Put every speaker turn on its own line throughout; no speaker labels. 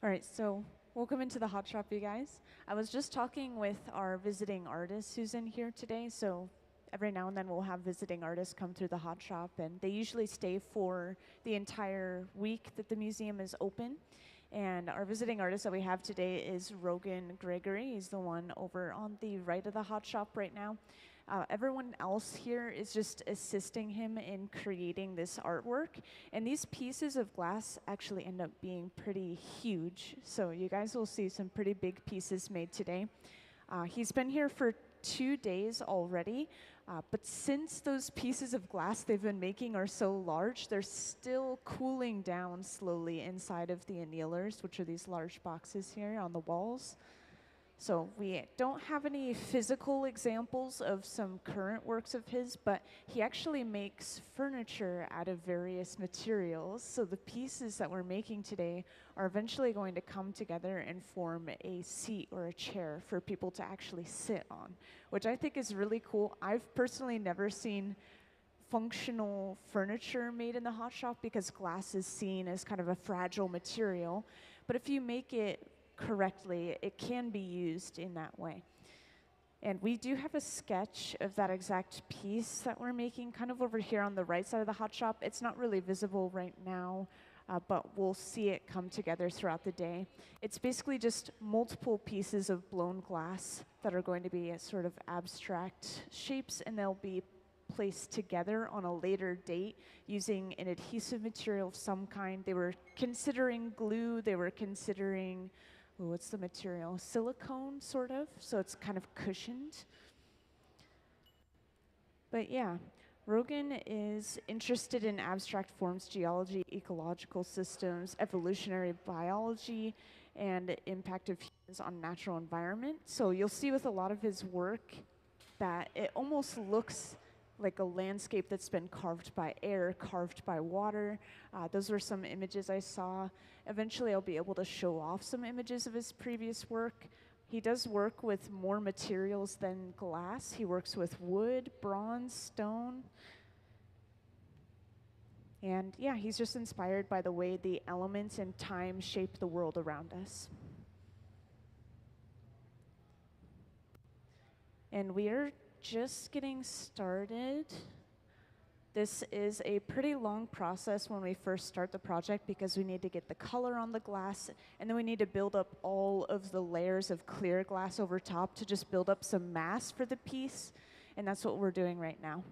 All right, so welcome into the hot shop, you guys. I was just talking with our visiting artist who's in here today. So every now and then we'll have visiting artists come through the hot shop, and they usually stay for the entire week that the museum is open. And our visiting artist that we have today is Rogan Gregory. He's the one over on the right of the hot shop right now. Everyone else here is just assisting him in creating this artwork. And these pieces of glass actually end up being pretty huge. So you guys will see some pretty big pieces made today. He's been here for 2 days already, but since those pieces of glass they've been making are so large, they're still cooling down slowly inside of the annealers, which are these large boxes here on the walls. So we don't have any physical examples of some current works of his, but he actually makes furniture out of various materials. So the pieces that we're making today are eventually going to come together and form a seat or a chair for people to actually sit on, which I think is really cool. I've personally never seen functional furniture made in the hot shop because glass is seen as kind of a fragile material. But if you make it correctly, it can be used in that way. And we do have a sketch of that exact piece that we're making kind of over here on the right side of the hot shop. It's not really visible right now, but we'll see it come together throughout the day. It's basically just multiple pieces of blown glass that are going to be sort of abstract shapes, and they'll be placed together on a later date using an adhesive material of some kind. They were considering glue, they were considering what's the material? Silicone, sort of. So it's kind of cushioned. But yeah, Rogan is interested in abstract forms, geology, ecological systems, evolutionary biology, and impact of humans on natural environment. So you'll see with a lot of his work that it almost looks like a landscape that's been carved by air, carved by water. Those were some images I saw. Eventually I'll be able to show off some images of his previous work. He does work with more materials than glass. He works with wood, bronze, stone. And yeah, he's just inspired by the way the elements and time shape the world around us. And we're just getting started. This is a pretty long process when we first start the project because we need to get the color on the glass, and then we need to build up all of the layers of clear glass over top to just build up some mass for the piece, and that's what we're doing right now.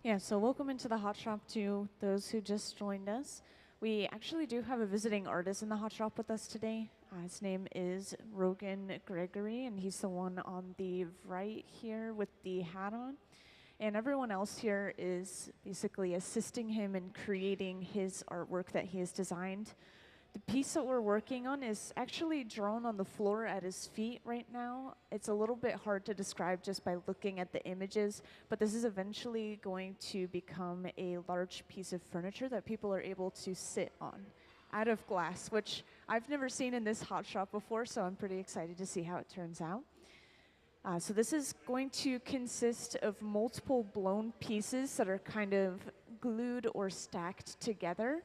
Yeah, so welcome into the hot shop to those who just joined us. We actually do have a visiting artist in the hot shop with us today. His name is Rogan Gregory, and he's the one on the right here with the hat on. And everyone else here is basically assisting him in creating his artwork that he has designed. The piece that we're working on is actually drawn on the floor at his feet right now. It's a little bit hard to describe just by looking at the images, but this is eventually going to become a large piece of furniture that people are able to sit on out of glass, which I've never seen in this hot shop before, so I'm pretty excited to see how it turns out. So this is going to consist of multiple blown pieces that are kind of glued or stacked together.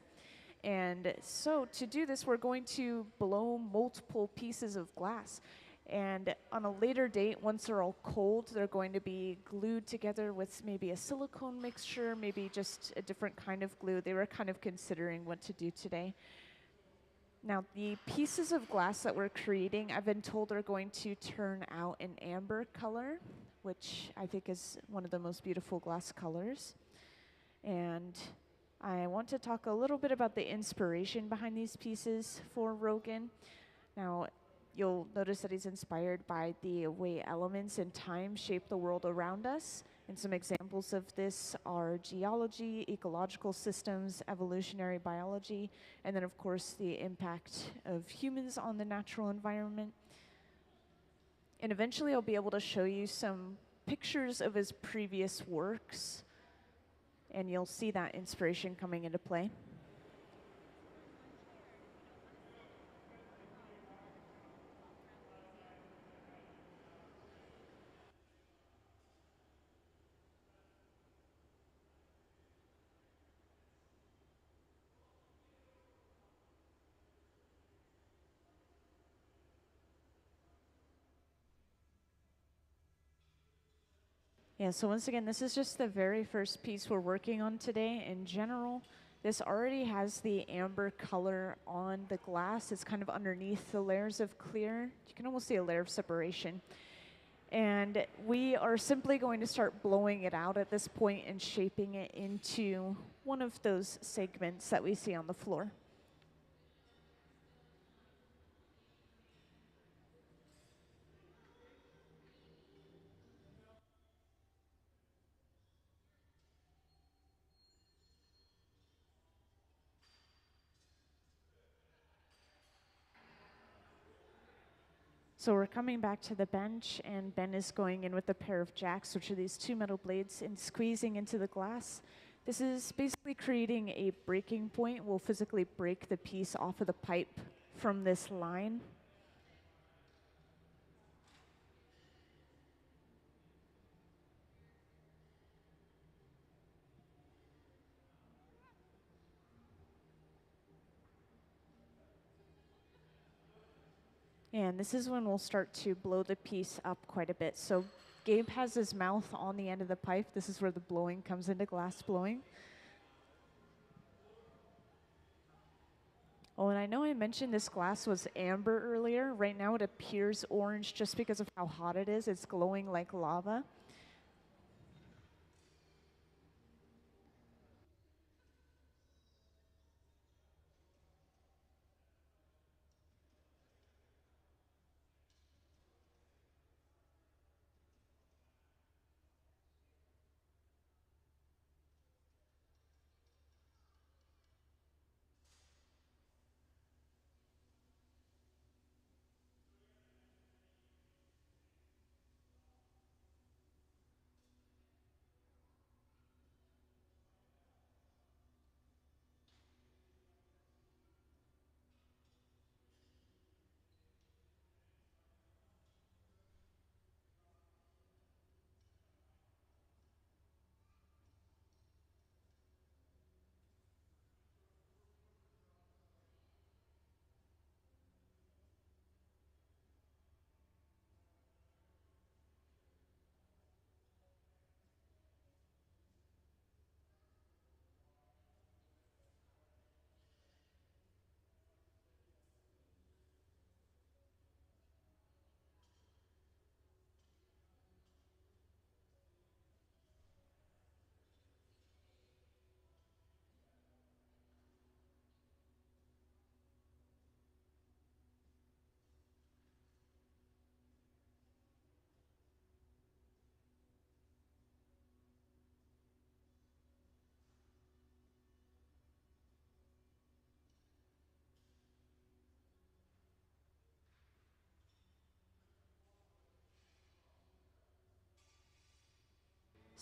And so to do this, we're going to blow multiple pieces of glass. And on a later date, once they're all cold, they're going to be glued together with maybe a silicone mixture, maybe just a different kind of glue. They were kind of considering what to do today. Now, the pieces of glass that we're creating, I've been told are going to turn out an amber color, which I think is one of the most beautiful glass colors. And I want to talk a little bit about the inspiration behind these pieces for Rogan. Now, you'll notice that he's inspired by the way elements and time shape the world around us. And some examples of this are geology, ecological systems, evolutionary biology, and then, of course, the impact of humans on the natural environment. And eventually, I'll be able to show you some pictures of his previous works, and you'll see that inspiration coming into play. Yeah, so once again, this is just the very first piece we're working on today. In general, this already has the amber color on the glass. It's kind of underneath the layers of clear. You can almost see a layer of separation. And we are simply going to start blowing it out at this point and shaping it into one of those segments that we see on the floor. So we're coming back to the bench, and Ben is going in with a pair of jacks, which are these two metal blades, and squeezing into the glass. This is basically creating a breaking point. We'll physically break the piece off of the pipe from this line. And this is when we'll start to blow the piece up quite a bit. So Gabe has his mouth on the end of the pipe. This is where the blowing comes into glass blowing. Oh, and I know I mentioned this glass was amber earlier. Right now it appears orange just because of how hot it is. It's glowing like lava.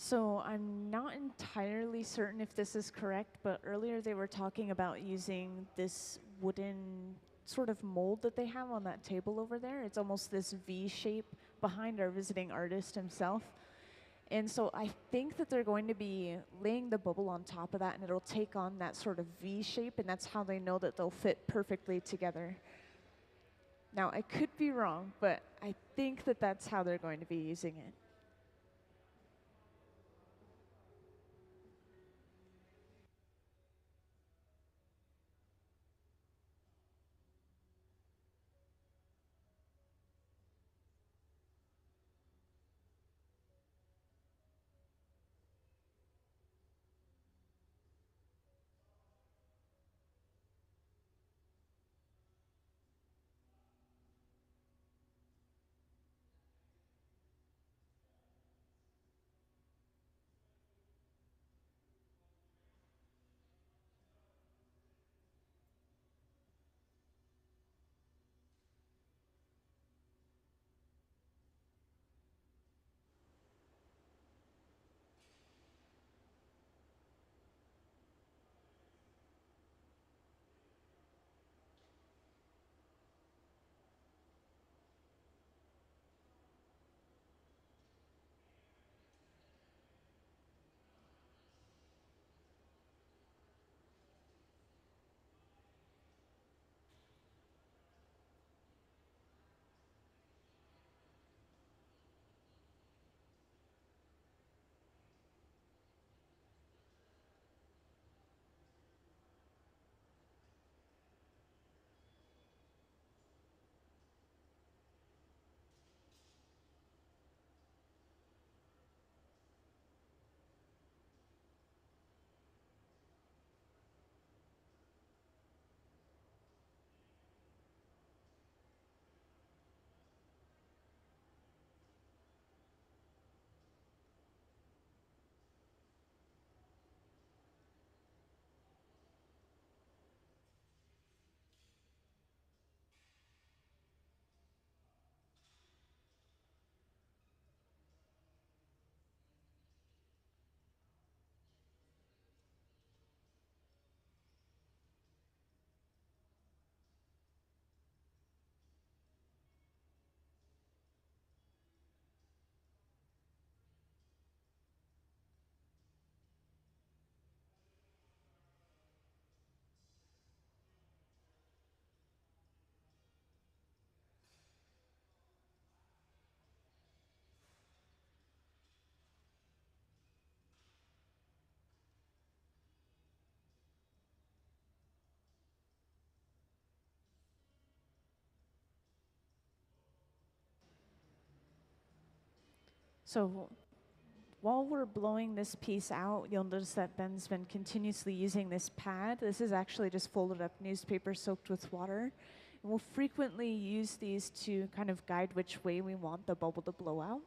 So I'm not entirely certain if this is correct, but earlier they were talking about using this wooden sort of mold that they have on that table over there. It's almost this V shape behind our visiting artist himself. And so I think that they're going to be laying the bubble on top of that, and it'll take on that sort of V shape, and that's how they know that they'll fit perfectly together. Now, I could be wrong, but I think that that's how they're going to be using it. So while we're blowing this piece out, you'll notice that Ben's been continuously using this pad. This is actually just folded up newspaper soaked with water. And we'll frequently use these to kind of guide which way we want the bubble to blow out.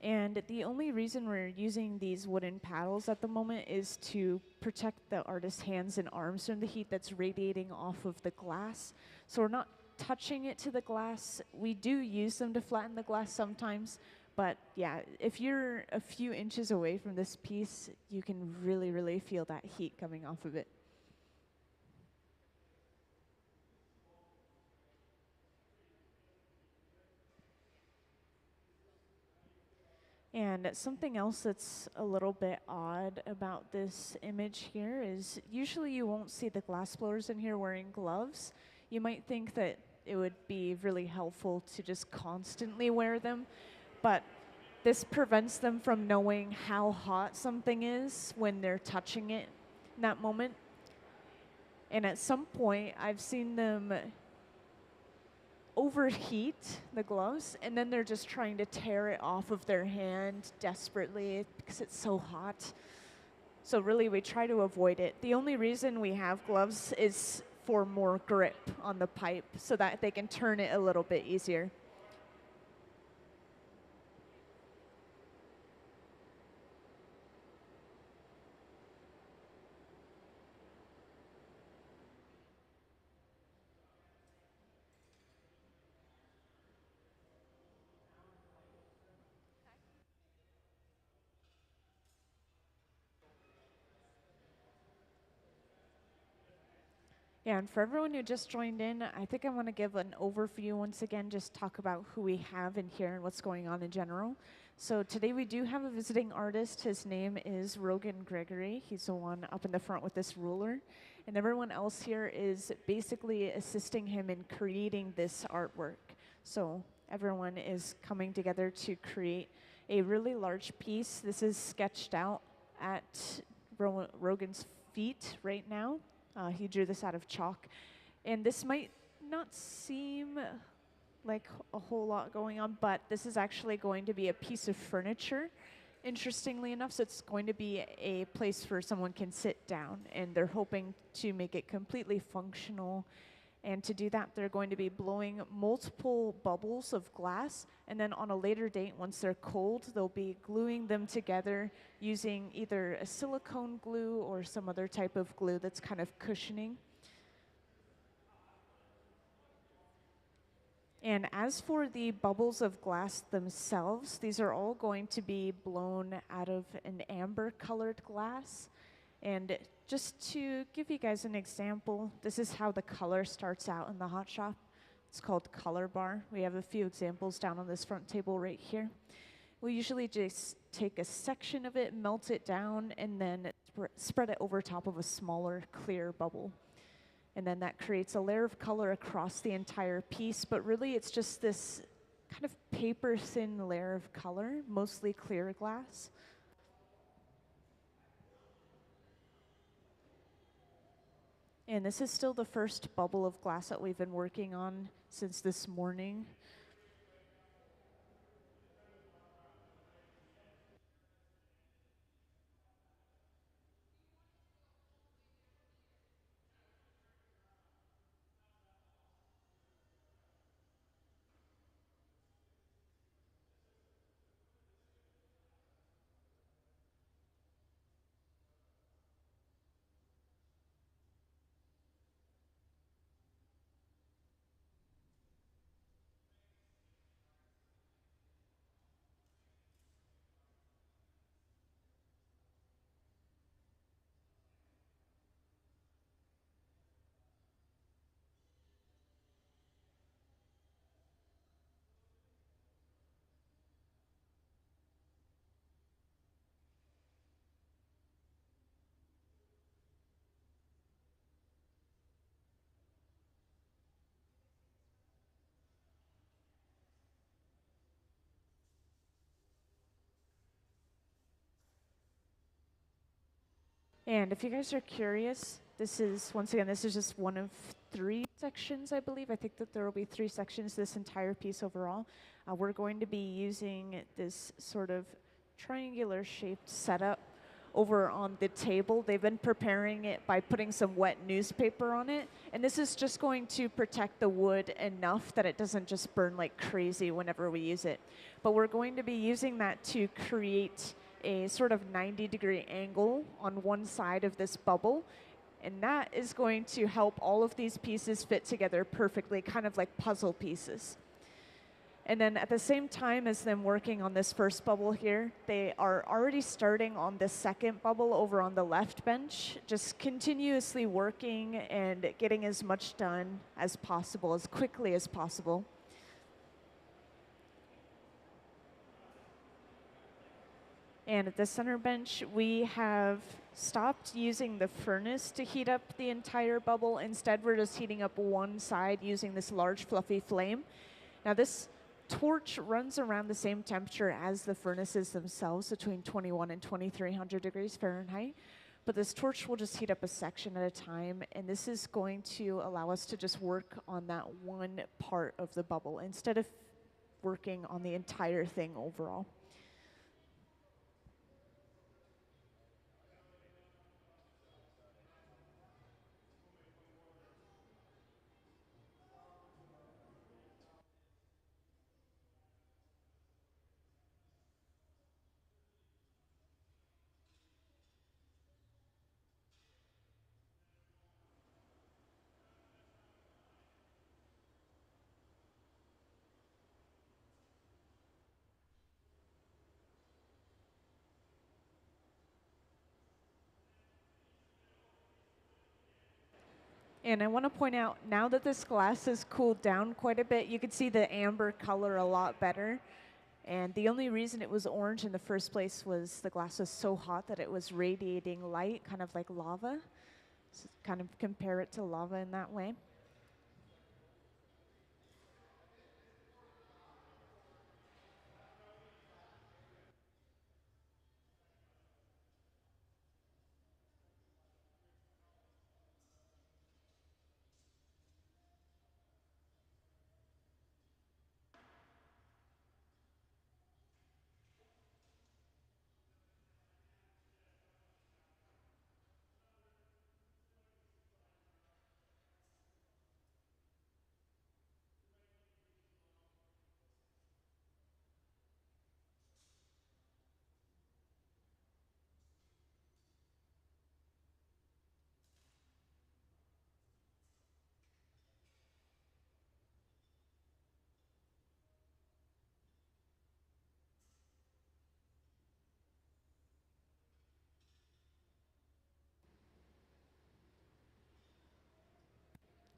And the only reason we're using these wooden paddles at the moment is to protect the artist's hands and arms from the heat that's radiating off of the glass. So we're not touching it to the glass. We do use them to flatten the glass sometimes, but yeah, if you're a few inches away from this piece, you can really, really feel that heat coming off of it. And something else that's a little bit odd about this image here is usually you won't see the glass blowers in here wearing gloves. You might think that it would be really helpful to just constantly wear them, but this prevents them from knowing how hot something is when they're touching it in that moment. And at some point, I've seen them overheat the gloves, and then they're just trying to tear it off of their hand desperately because it's so hot. So really, we try to avoid it. The only reason we have gloves is for more grip on the pipe so that they can turn it a little bit easier. Yeah, and for everyone who just joined in, I think I want to give an overview once again, just talk about who we have in here and what's going on in general. So today we do have a visiting artist. His name is Rogan Gregory. He's the one up in the front with this ruler. And everyone else here is basically assisting him in creating this artwork. So everyone is coming together to create a really large piece. This is sketched out at Rogan's feet right now. He drew this out of chalk. And this might not seem like a whole lot going on, but this is actually going to be a piece of furniture, interestingly enough. So it's going to be a place where someone can sit down, and they're hoping to make it completely functional. And to do that, they're going to be blowing multiple bubbles of glass, and then on a later date, once they're cold, they'll be gluing them together using either a silicone glue or some other type of glue that's kind of cushioning. And as for the bubbles of glass themselves, these are all going to be blown out of an amber colored glass. And just to give you guys an example, this is how the color starts out in the hot shop. It's called color bar. We have a few examples down on this front table right here. We usually just take a section of it, melt it down, and then spread it over top of a smaller clear bubble. And then that creates a layer of color across the entire piece, but really it's just this kind of paper thin layer of color, mostly clear glass. And this is still the first bubble of glass that we've been working on since this morning. And if you guys are curious, this is, once again, this is just one of 3 sections, I believe. I think that there will be 3 sections this entire piece overall. We're going to be using this sort of triangular shaped setup over on the table. They've been preparing it by putting some wet newspaper on it. And this is just going to protect the wood enough that it doesn't just burn like crazy whenever we use it. But we're going to be using that to create a sort of 90-degree angle on one side of this bubble. And that is going to help all of these pieces fit together perfectly, kind of like puzzle pieces. And then at the same time as them working on this first bubble here, they are already starting on the second bubble over on the left bench, just continuously working and getting as much done as possible, as quickly as possible. And at the center bench, we have stopped using the furnace to heat up the entire bubble. Instead, we're just heating up one side using this large fluffy flame. Now this torch runs around the same temperature as the furnaces themselves, between 21 and 2300 degrees Fahrenheit. But this torch will just heat up a section at a time, and this is going to allow us to just work on that one part of the bubble instead of working on the entire thing overall. And I want to point out, now that this glass has cooled down quite a bit, you can see the amber color a lot better. And the only reason it was orange in the first place was the glass was so hot that it was radiating light, kind of like lava. So kind of compare it to lava in that way.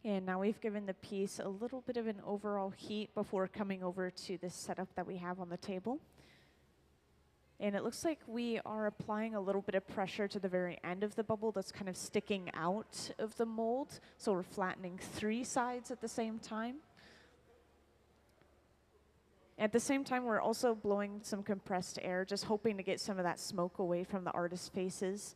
And now we've given the piece a little bit of an overall heat before coming over to this setup that we have on the table. And it looks like we are applying a little bit of pressure to the very end of the bubble that's kind of sticking out of the mold. So we're flattening 3 sides at the same time. At the same time, we're also blowing some compressed air, just hoping to get some of that smoke away from the artist's faces.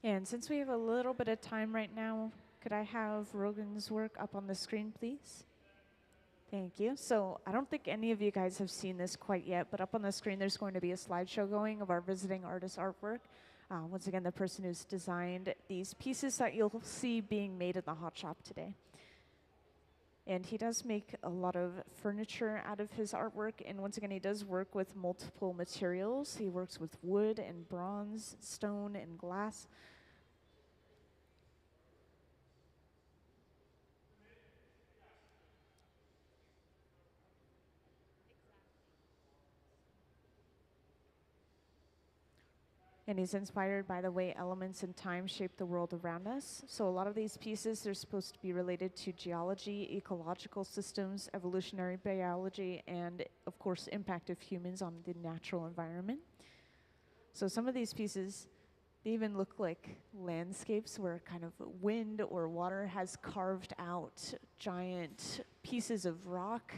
And since we have a little bit of time right now, could I have Rogan's work up on the screen, please? Thank you. So I don't think any of you guys have seen this quite yet, but up on the screen there's going to be a slideshow going of our visiting artist artwork. Once again, the person who's designed these pieces that you'll see being made in the hot shop today. And he does make a lot of furniture out of his artwork, and once again, he does work with multiple materials. He works with wood and bronze, stone and glass. And he's inspired by the way elements and time shape the world around us. So a lot of these pieces, they're supposed to be related to geology, ecological systems, evolutionary biology, and of course, impact of humans on the natural environment. So some of these pieces, they even look like landscapes where kind of wind or water has carved out giant pieces of rock.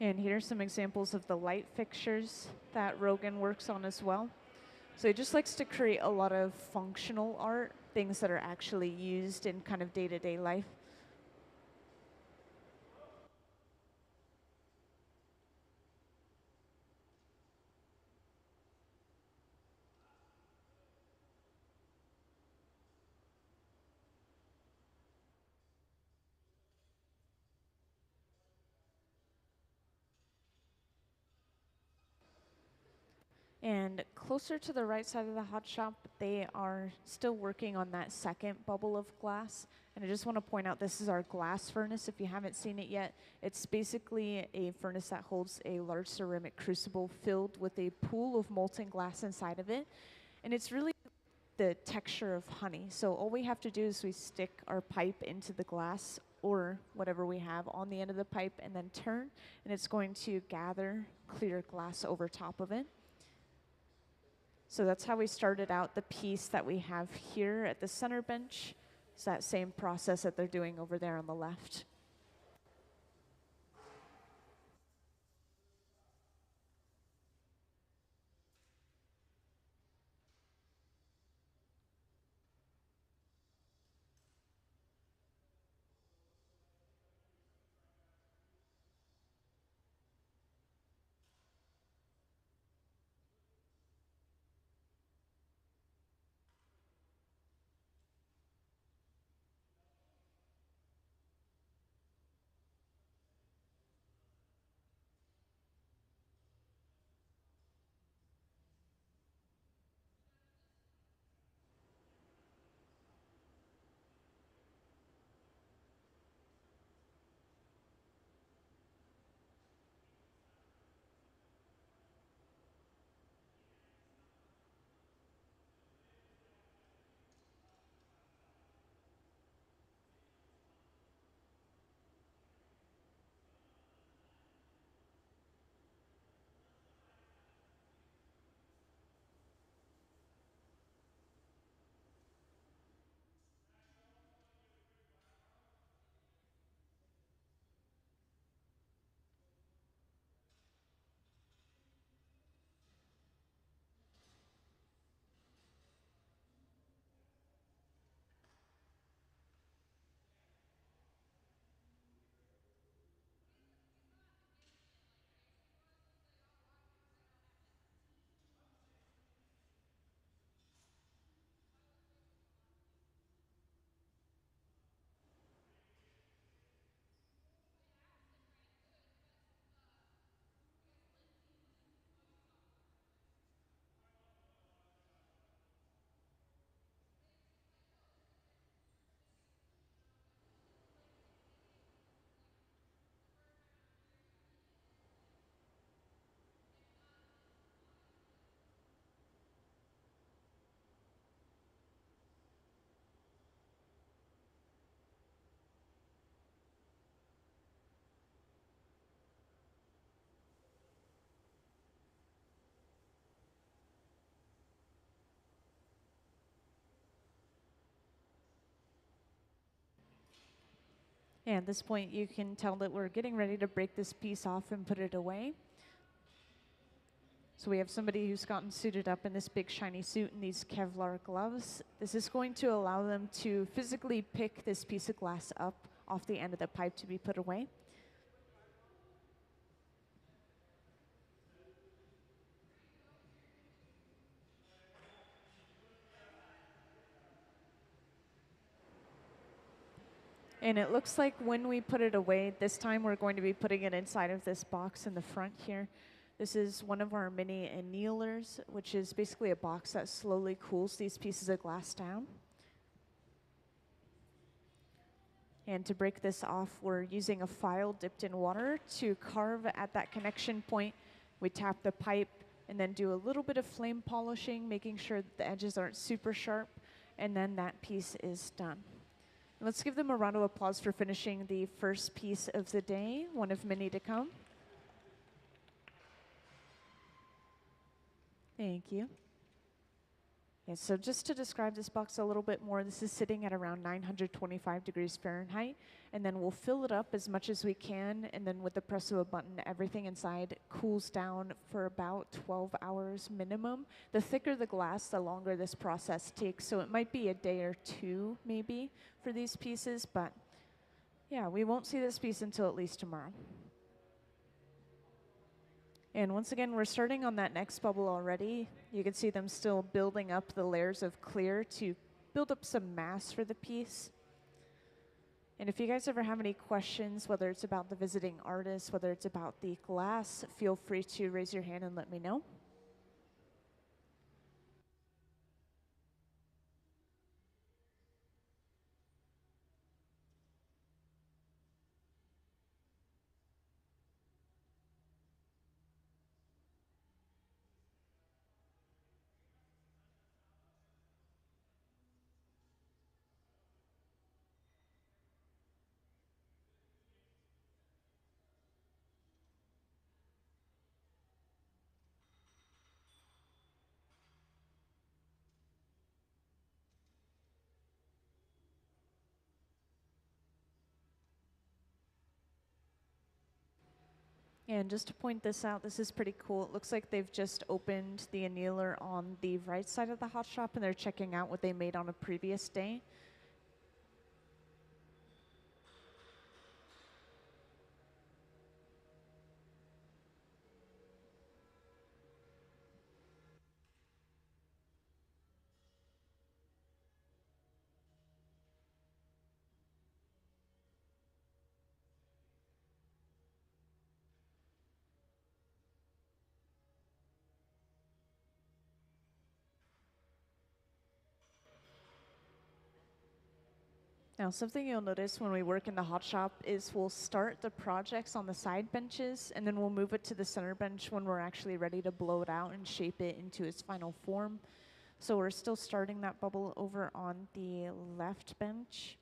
And here's some examples of the light fixtures that Rogan works on as well. So he just likes to create a lot of functional art, things that are actually used in kind of day-to-day life. And closer to the right side of the hot shop, they are still working on that second bubble of glass. And I just want to point out this is our glass furnace. If you haven't seen it yet, it's basically a furnace that holds a large ceramic crucible filled with a pool of molten glass inside of it. And it's really the texture of honey. So all we have to do is we stick our pipe into the glass or whatever we have on the end of the pipe and then turn, and it's going to gather clear glass over top of it. So that's how we started out the piece that we have here at the center bench. It's that same process that they're doing over there on the left. And at this point, you can tell that we're getting ready to break this piece off and put it away. So we have somebody who's gotten suited up in this big shiny suit and these Kevlar gloves. This is going to allow them to physically pick this piece of glass up off the end of the pipe to be put away. And it looks like when we put it away, this time we're going to be putting it inside of this box in the front here. This is one of our mini annealers, which is basically a box that slowly cools these pieces of glass down. And to break this off, we're using a file dipped in water to carve at that connection point. We tap the pipe and then do a little bit of flame polishing, making sure that the edges aren't super sharp, and then that piece is done. Let's give them a round of applause for finishing the first piece of the day, one of many to come. Thank you. Okay, so just to describe this box a little bit more, this is sitting at around 925 degrees Fahrenheit, and then we'll fill it up as much as we can, and then with the press of a button, everything inside cools down for about 12 hours minimum. The thicker the glass, the longer this process takes, so it might be a day or two maybe for these pieces, but yeah, we won't see this piece until at least tomorrow. And once again, we're starting on that next bubble already. You can see them still building up the layers of clear to build up some mass for the piece. And if you guys ever have any questions, whether it's about the visiting artist, whether it's about the glass, feel free to raise your hand and let me know. And just to point this out, this is pretty cool. It looks like they've just opened the annealer on the right side of the hot shop, and they're checking out what they made on a previous day. Now, something you'll notice when we work in the hot shop is we'll start the projects on the side benches, and then we'll move it to the center bench when we're actually ready to blow it out and shape it into its final form. So we're still starting that bubble over on the left bench.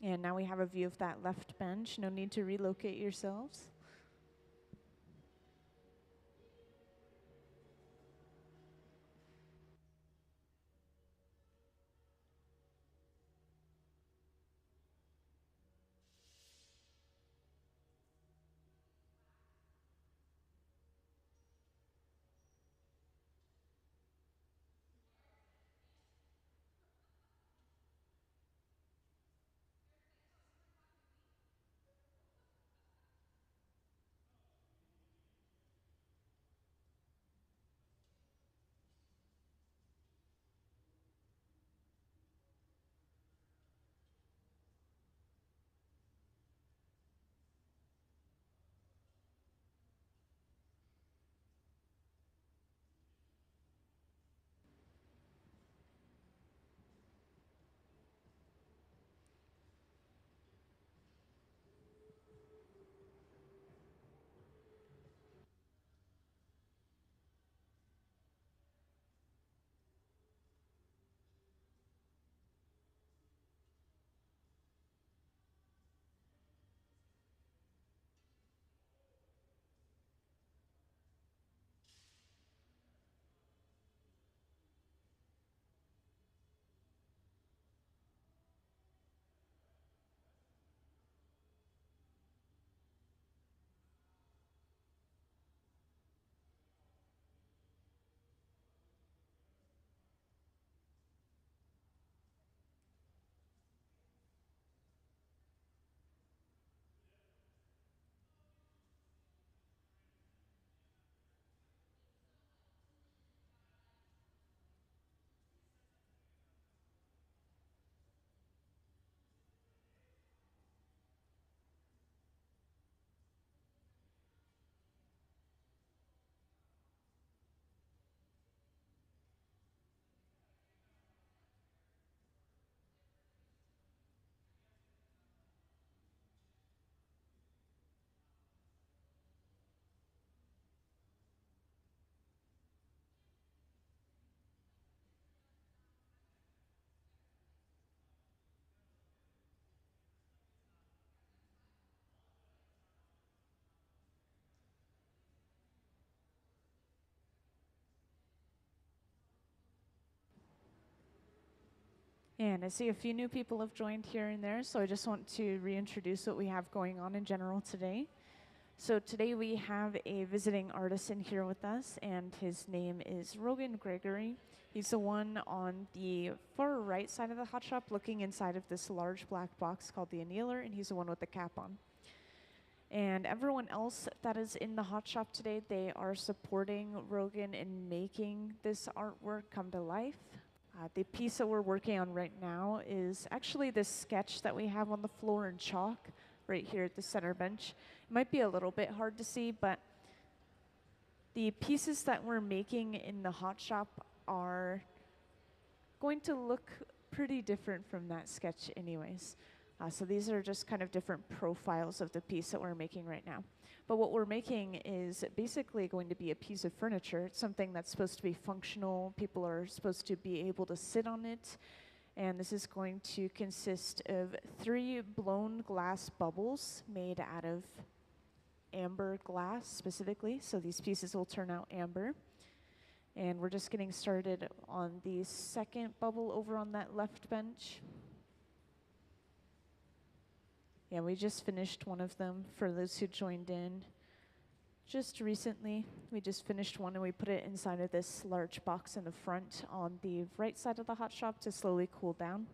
And now we have a view of that left bench. No need to relocate yourselves. And I see a few new people have joined here and there, so I just want to reintroduce what we have going on in general today. So today we have a visiting artist in here with us, and his name is Rogan Gregory. He's the one on the far right side of the hot shop looking inside of this large black box called the annealer, and he's the one with the cap on. And everyone else that is in the hot shop today, they are supporting Rogan in making this artwork come to life. The piece that we're working on right now is actually this sketch that we have on the floor in chalk right here at the center bench. It might be a little bit hard to see, but the pieces that we're making in the hot shop are going to look pretty different from that sketch anyways. So these are just kind of different profiles of the piece that we're making right now. But what we're making is basically going to be a piece of furniture. It's something that's supposed to be functional. People are supposed to be able to sit on it. And this is going to consist of 3 blown glass bubbles made out of amber glass specifically. So these pieces will turn out amber. And we're just getting started on the second bubble over on that left bench. Yeah, we just finished one of them for those who joined in just recently. We just finished one and we put it inside of this large box in the front on the right side of the hot shop to slowly cool down.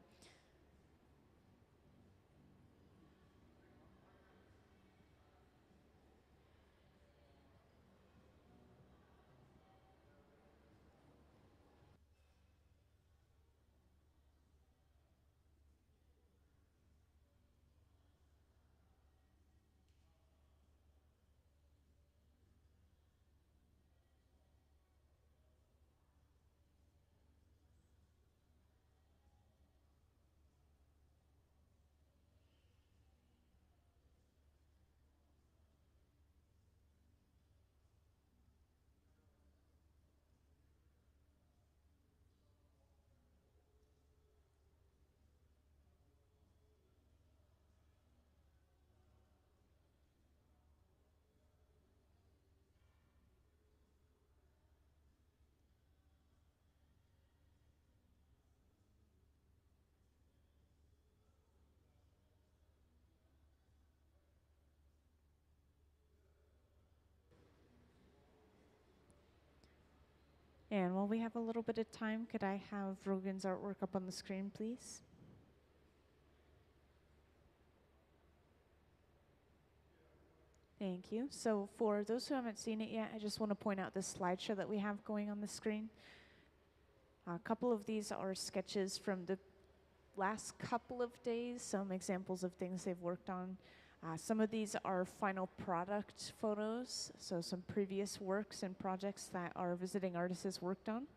And while we have a little bit of time, could I have Rogan's artwork up on the screen, please? Thank you. So for those who haven't seen it yet, I just want to point out this slideshow that we have going on the screen. A couple of these are sketches from the last couple of days, some examples of things they've worked on. Some of these are final product photos, so some previous works and projects that our visiting artist has worked on.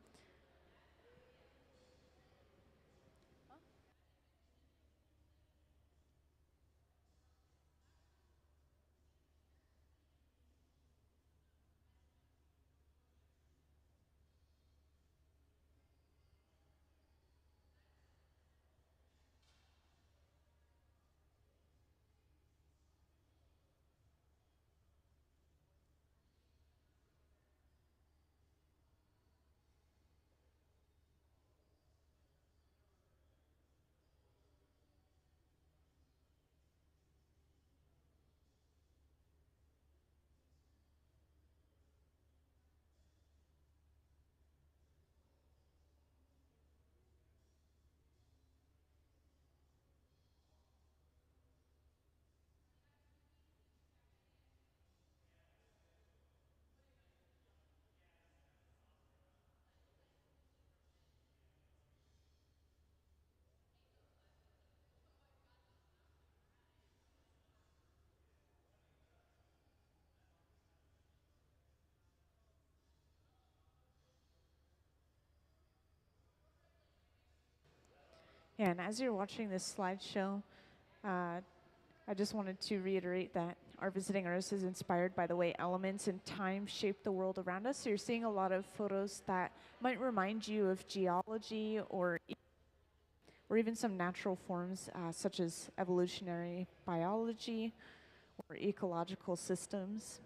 Yeah, and as you're watching this slideshow, I just wanted to reiterate that our visiting artist is inspired by the way elements and time shape the world around us. So you're seeing a lot of photos that might remind you of geology or even some natural forms such as evolutionary biology or ecological systems.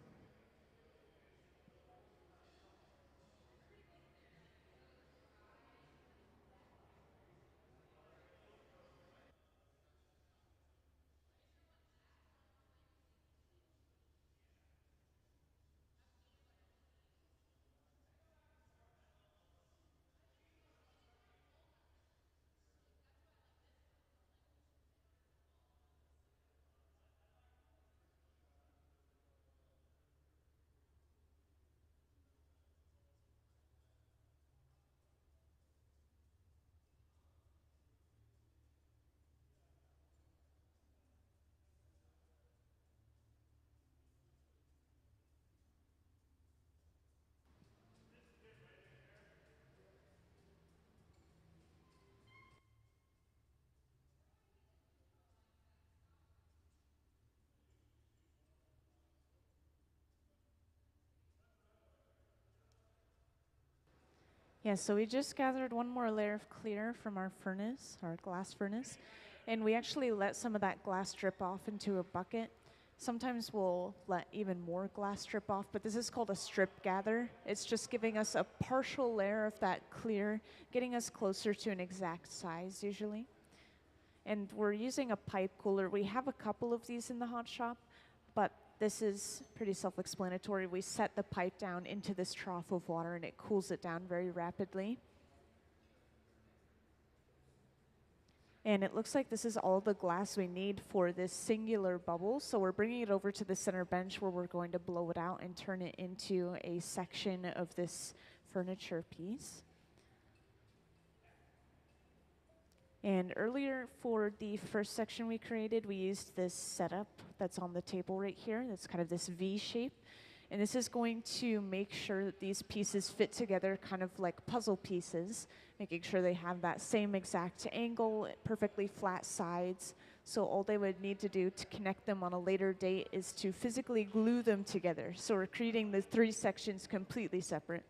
Yeah, so we just gathered one more layer of clear from our furnace, our glass furnace, and we actually let some of that glass drip off into a bucket. Sometimes we'll let even more glass drip off, but this is called a strip gather. It's just giving us a partial layer of that clear, getting us closer to an exact size usually. And we're using a pipe cooler. We have a couple of these in the hot shop, but this is pretty self-explanatory. We set the pipe down into this trough of water and it cools it down very rapidly. And it looks like this is all the glass we need for this singular bubble. So we're bringing it over to the center bench where we're going to blow it out and turn it into a section of this furniture piece. And earlier for the first section we created, we used this setup that's on the table right here. That's kind of this V shape. And this is going to make sure that these pieces fit together kind of like puzzle pieces, making sure they have that same exact angle, perfectly flat sides. So all they would need to do to connect them on a later date is to physically glue them together. So we're creating the three sections completely separate.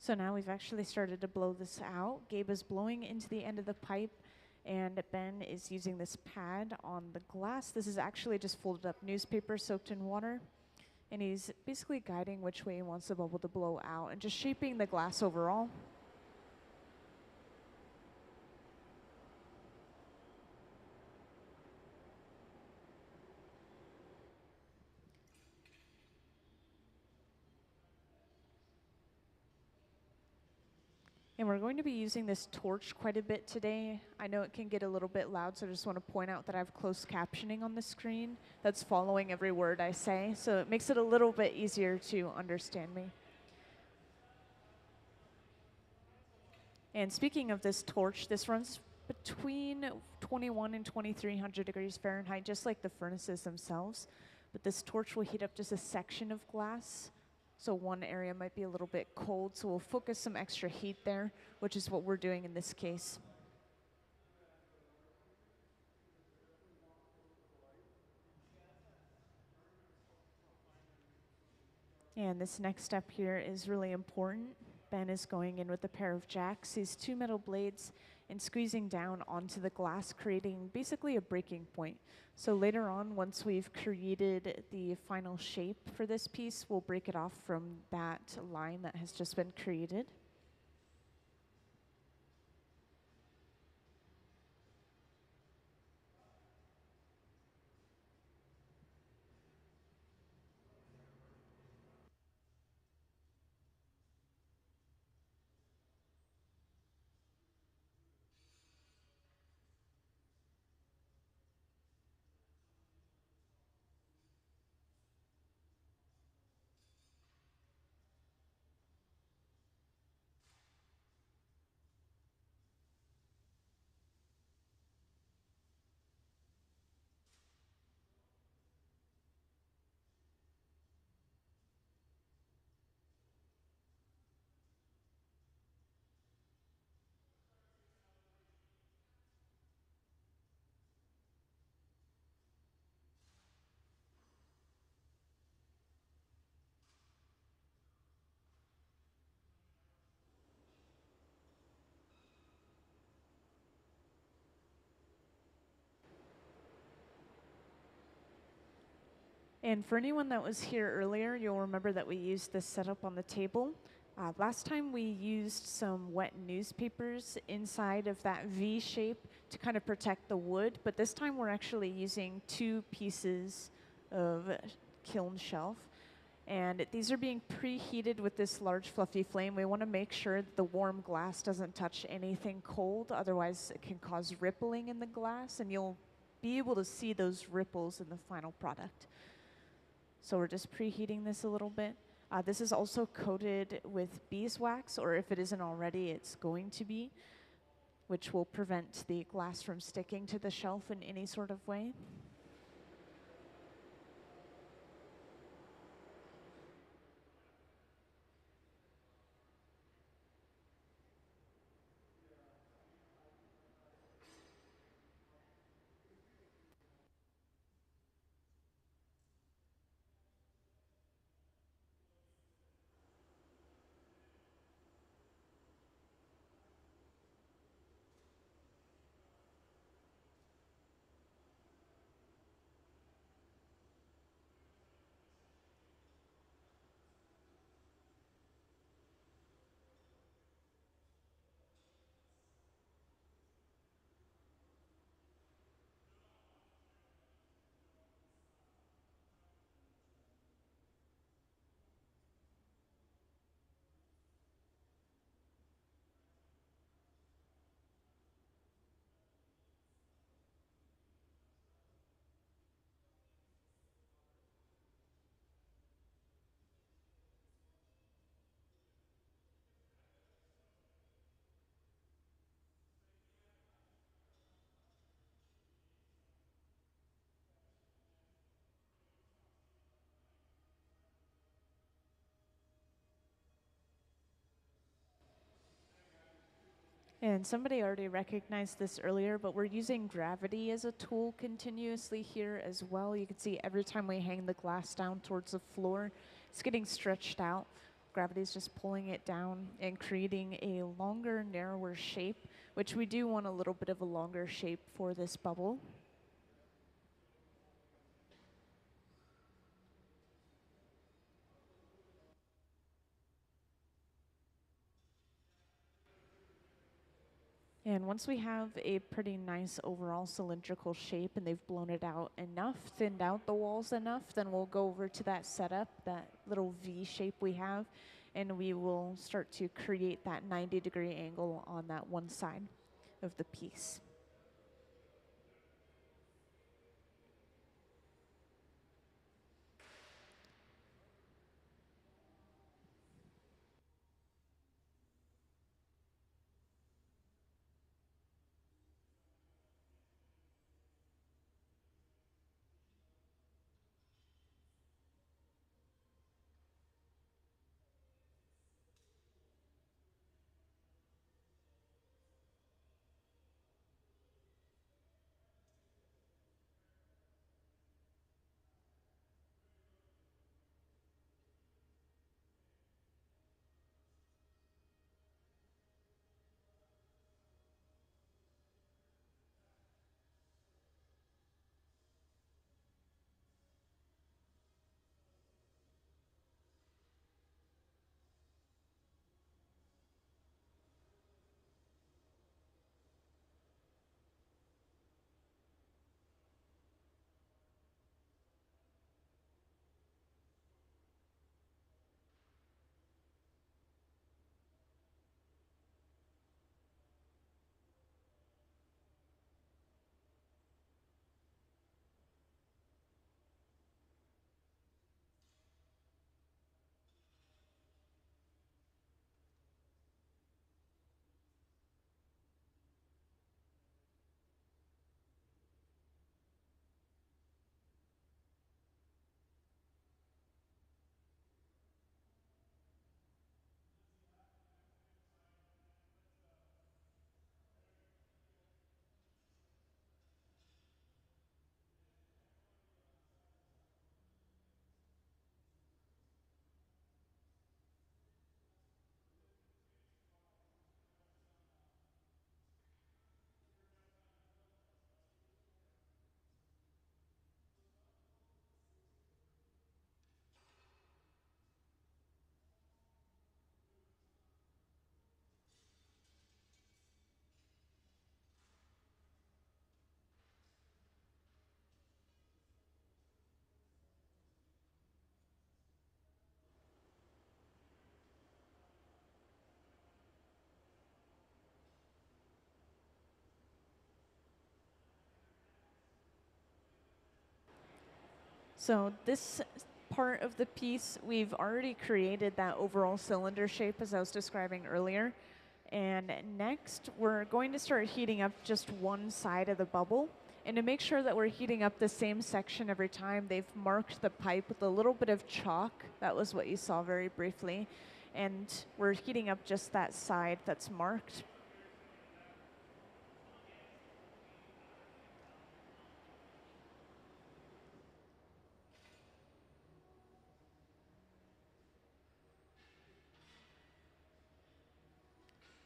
So now we've actually started to blow this out. Gabe is blowing into the end of the pipe, and Ben is using this pad on the glass. This is actually just folded up newspaper soaked in water. And he's basically guiding which way he wants the bubble to blow out and just shaping the glass overall. And we're going to be using this torch quite a bit today. I know it can get a little bit loud, so I just want to point out that I have closed captioning on the screen that's following every word I say, so it makes it a little bit easier to understand me. And speaking of this torch, this runs between 21 and 2300 degrees Fahrenheit, just like the furnaces themselves. But this torch will heat up just a section of glass. So one area might be a little bit cold, so we'll focus some extra heat there, which is what we're doing in this case. And this next step here is really important. Ben is going in with a pair of jacks, these two metal blades, and squeezing down onto the glass, creating basically a breaking point. So later on, once we've created the final shape for this piece, we'll break it off from that line that has just been created. And for anyone that was here earlier, you'll remember that we used this setup on the table. Last time we used some wet newspapers inside of that V shape to kind of protect the wood, but this time we're actually using 2 pieces of kiln shelf. And these are being preheated with this large fluffy flame. We want to make sure that the warm glass doesn't touch anything cold, otherwise it can cause rippling in the glass, and you'll be able to see those ripples in the final product. So we're just preheating this a little bit. This is also coated with beeswax, or if it isn't already, it's going to be, which will prevent the glass from sticking to the shelf in any sort of way. And somebody already recognized this earlier, but we're using gravity as a tool continuously here as well. You can see every time we hang the glass down towards the floor, it's getting stretched out. Gravity's just pulling it down and creating a longer, narrower shape, which we do want a little bit of a longer shape for this bubble. And once we have a pretty nice overall cylindrical shape and they've blown it out enough, thinned out the walls enough, then we'll go over to that setup, that little V shape we have, and we will start to create that 90-degree angle on that one side of the piece. So this part of the piece, we've already created that overall cylinder shape as I was describing earlier. And next, we're going to start heating up just one side of the bubble. And to make sure that we're heating up the same section every time, they've marked the pipe with a little bit of chalk. That was what you saw very briefly. And we're heating up just that side that's marked.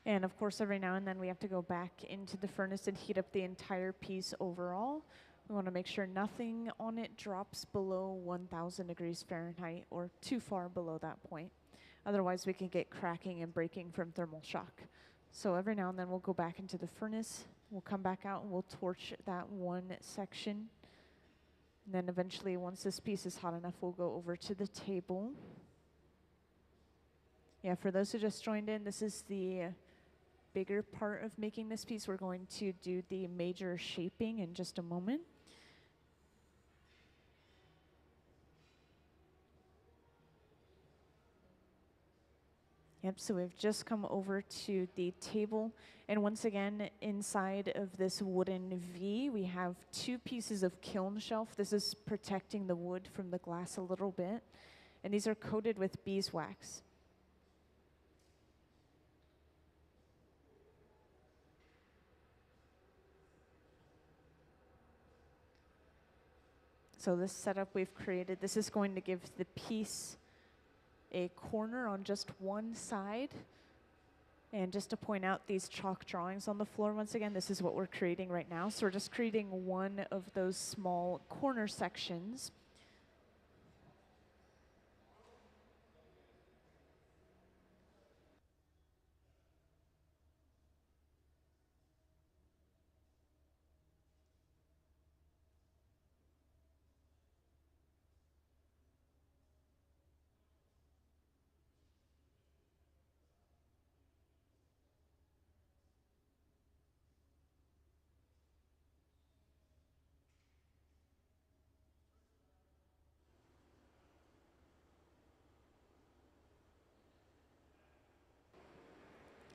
And of course, every now and then we have to go back into the furnace and heat up the entire piece overall. We want to make sure nothing on it drops below 1,000 degrees Fahrenheit or too far below that point. Otherwise, we can get cracking and breaking from thermal shock. So every now and then we'll go back into the furnace, we'll come back out and we'll torch that one section. And then eventually, once this piece is hot enough, we'll go over to the table. Yeah, for those who just joined in, this is the bigger part of making this piece. We're going to do the major shaping in just a moment. Yep, so we've just come over to the table. And once again, inside of this wooden V, we have two pieces of kiln shelf. This is protecting the wood from the glass a little bit. And these are coated with beeswax. So this setup we've created, this is going to give the piece a corner on just one side. And just to point out these chalk drawings on the floor, once again, this is what we're creating right now. So we're just creating one of those small corner sections.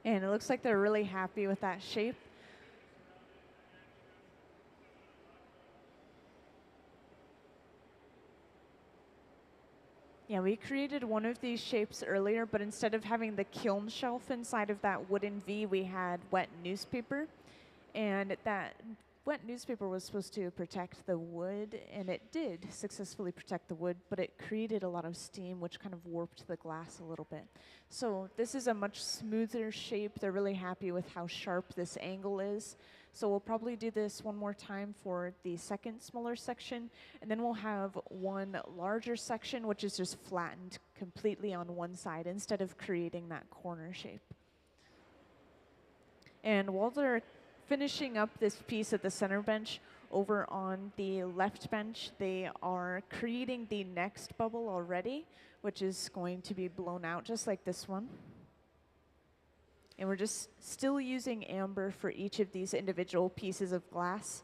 And it looks like they're really happy with that shape. Yeah, we created one of these shapes earlier, but instead of having the kiln shelf inside of that wooden V, we had wet newspaper. And that wet newspaper was supposed to protect the wood, and it did successfully protect the wood, but it created a lot of steam, which kind of warped the glass a little bit. So this is a much smoother shape. They're really happy with how sharp this angle is. So we'll probably do this one more time for the second smaller section, and then we'll have one larger section, which is just flattened completely on one side instead of creating that corner shape. And while they're finishing up this piece at the center bench, over on the left bench, they are creating the next bubble already, which is going to be blown out just like this one. And we're just still using amber for each of these individual pieces of glass.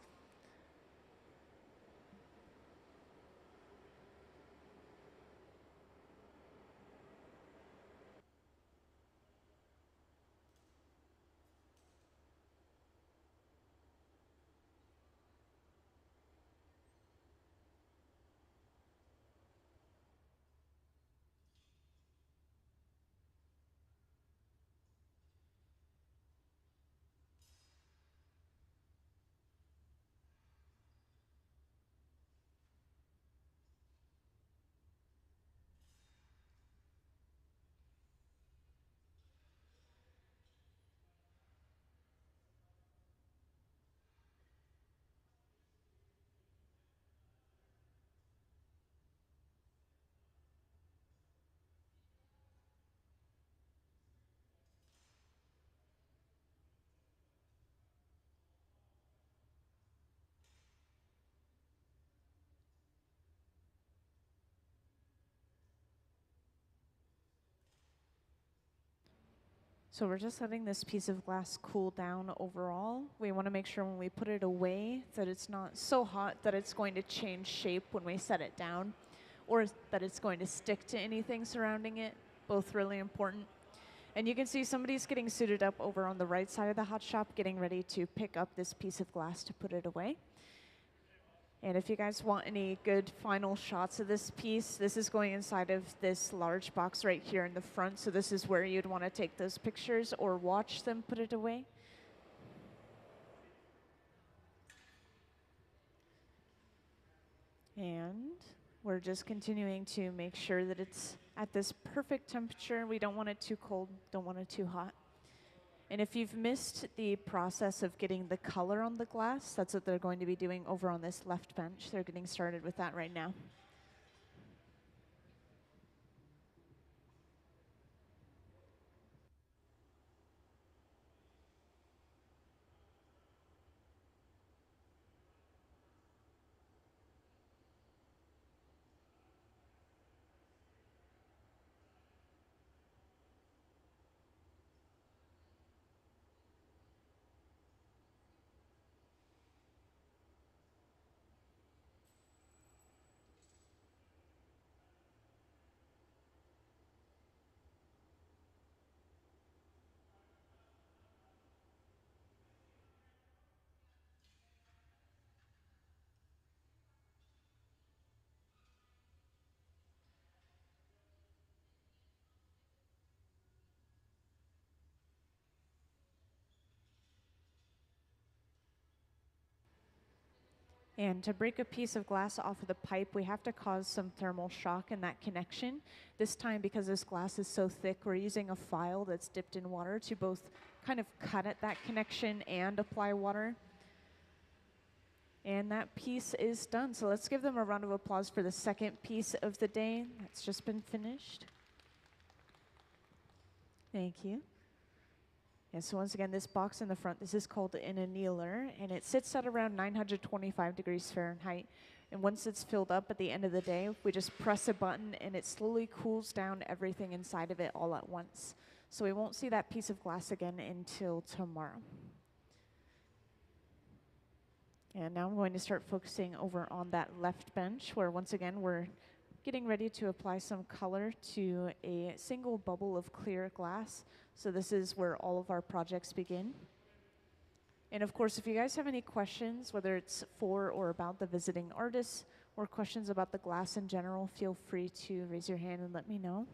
So we're just letting this piece of glass cool down overall. We want to make sure when we put it away that it's not so hot that it's going to change shape when we set it down, or that it's going to stick to anything surrounding it. Both really important. And you can see somebody's getting suited up over on the right side of the hot shop, getting ready to pick up this piece of glass to put it away. And if you guys want any good final shots of this piece, this is going inside of this large box right here in the front. So this is where you'd want to take those pictures or watch them put it away. And we're just continuing to make sure that it's at this perfect temperature. We don't want it too cold, don't want it too hot. And if you've missed the process of getting the color on the glass, that's what they're going to be doing over on this left bench. They're getting started with that right now. And to break a piece of glass off of the pipe, we have to cause some thermal shock in that connection. This time, because this glass is so thick, we're using a file that's dipped in water to both kind of cut at that connection and apply water. And that piece is done. So let's give them a round of applause for the second piece of the day that's just been finished. Thank you. And so once again, this box in the front, this is called an annealer, and it sits at around 925 degrees Fahrenheit. And once it's filled up at the end of the day, we just press a button and it slowly cools down everything inside of it all at once. So we won't see that piece of glass again until tomorrow. And now I'm going to start focusing over on that left bench, where once again we're getting ready to apply some color to a single bubble of clear glass. So this is where all of our projects begin. And of course, if you guys have any questions, whether it's for or about the visiting artists, or questions about the glass in general, feel free to raise your hand and let me know.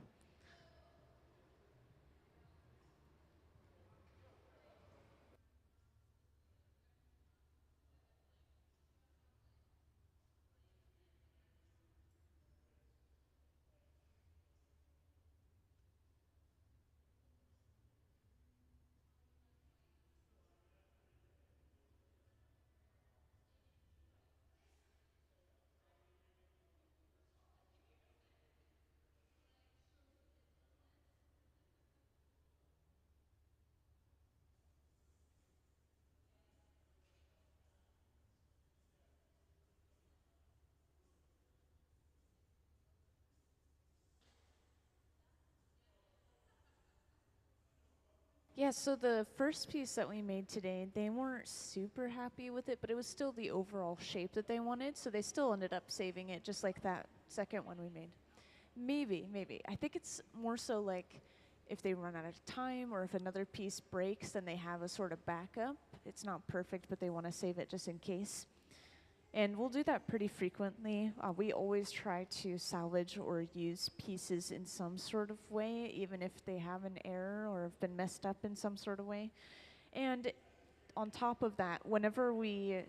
Yeah, so the first piece that we made today, they weren't super happy with it, but it was still the overall shape that they wanted, so they still ended up saving it, just like that second one we made. Maybe. I think it's more so like if they run out of time or if another piece breaks, then they have a sort of backup. It's not perfect, but they want to save it just in case. And we'll do that pretty frequently. We always try to salvage or use pieces in some sort of way, even if they have an error or have been messed up in some sort of way. And on top of that, whenever we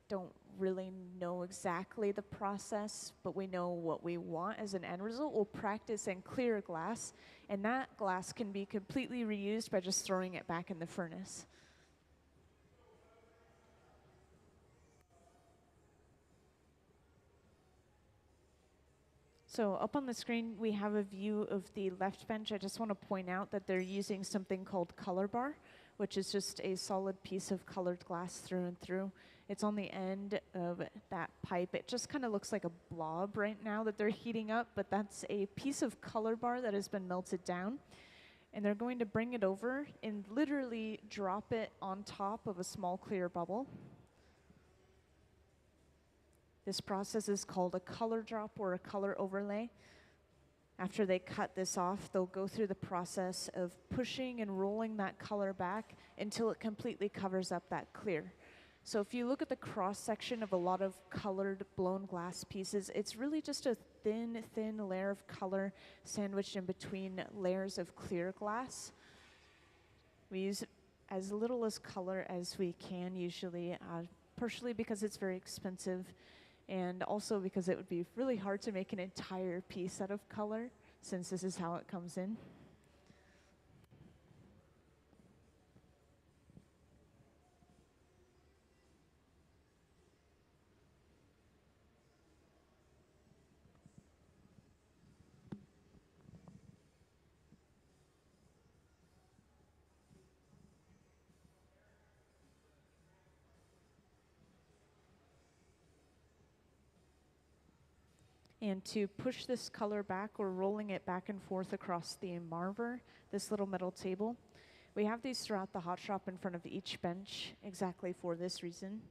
don't really know exactly the process, but we know what we want as an end result, we'll practice and clear glass, and that glass can be completely reused by just throwing it back in the furnace. So up on the screen, we have a view of the left bench. I just want to point out that they're using something called color bar, which is just a solid piece of colored glass through and through. It's on the end of that pipe. It just kind of looks like a blob right now that they're heating up, but that's a piece of color bar that has been melted down. And they're going to bring it over and literally drop it on top of a small clear bubble. This process is called a color drop or a color overlay. After they cut this off, they'll go through the process of pushing and rolling that color back until it completely covers up that clear. So if you look at the cross section of a lot of colored blown glass pieces, it's really just a thin, thin layer of color sandwiched in between layers of clear glass. We use as little as color as we can usually, partially because it's very expensive, and also because it would be really hard to make an entire piece out of color, since this is how it comes in. And to push this color back, we're rolling it back and forth across the marver, this little metal table. We have these throughout the hot shop in front of each bench, exactly for this reason.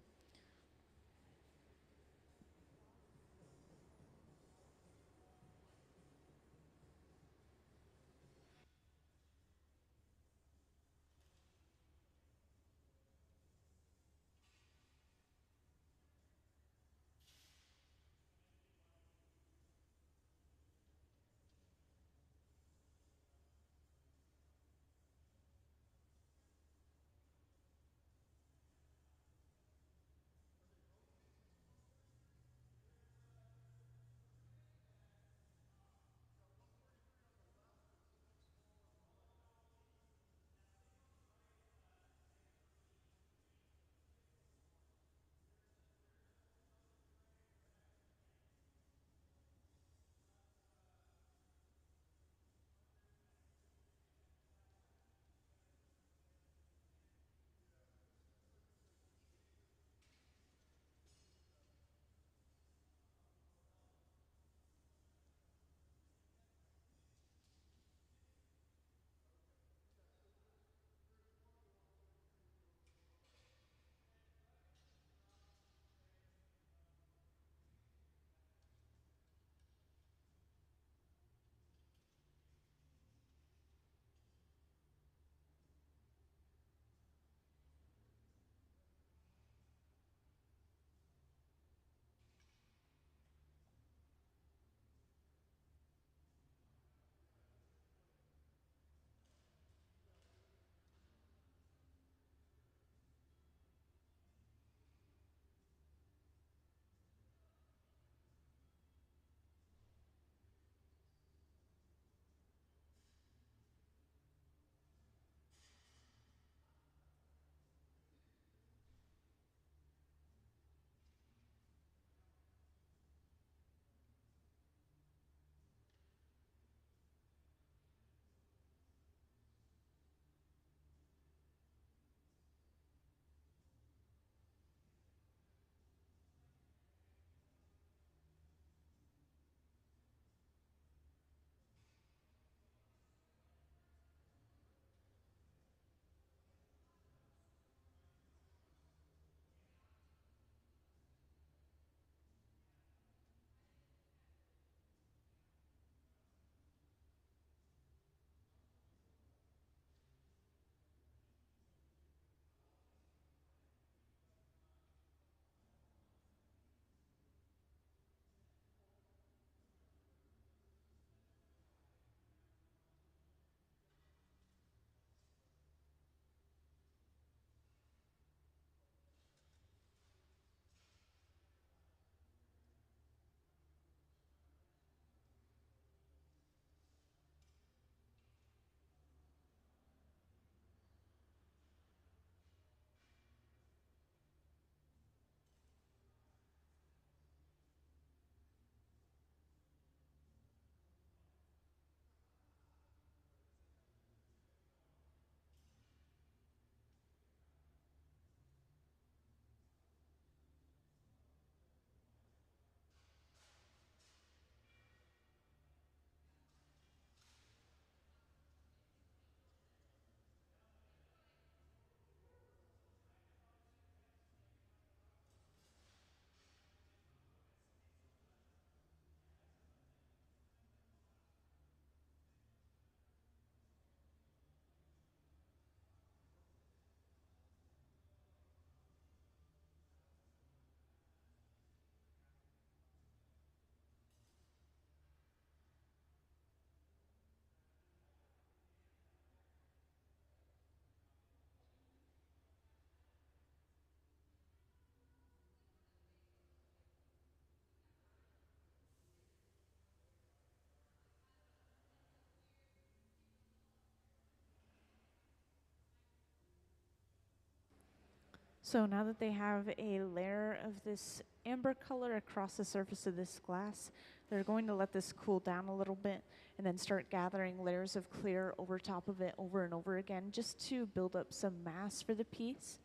So now that they have a layer of this amber color across the surface of this glass, they're going to let this cool down a little bit and then start gathering layers of clear over top of it over and over again just to build up some mass for the piece.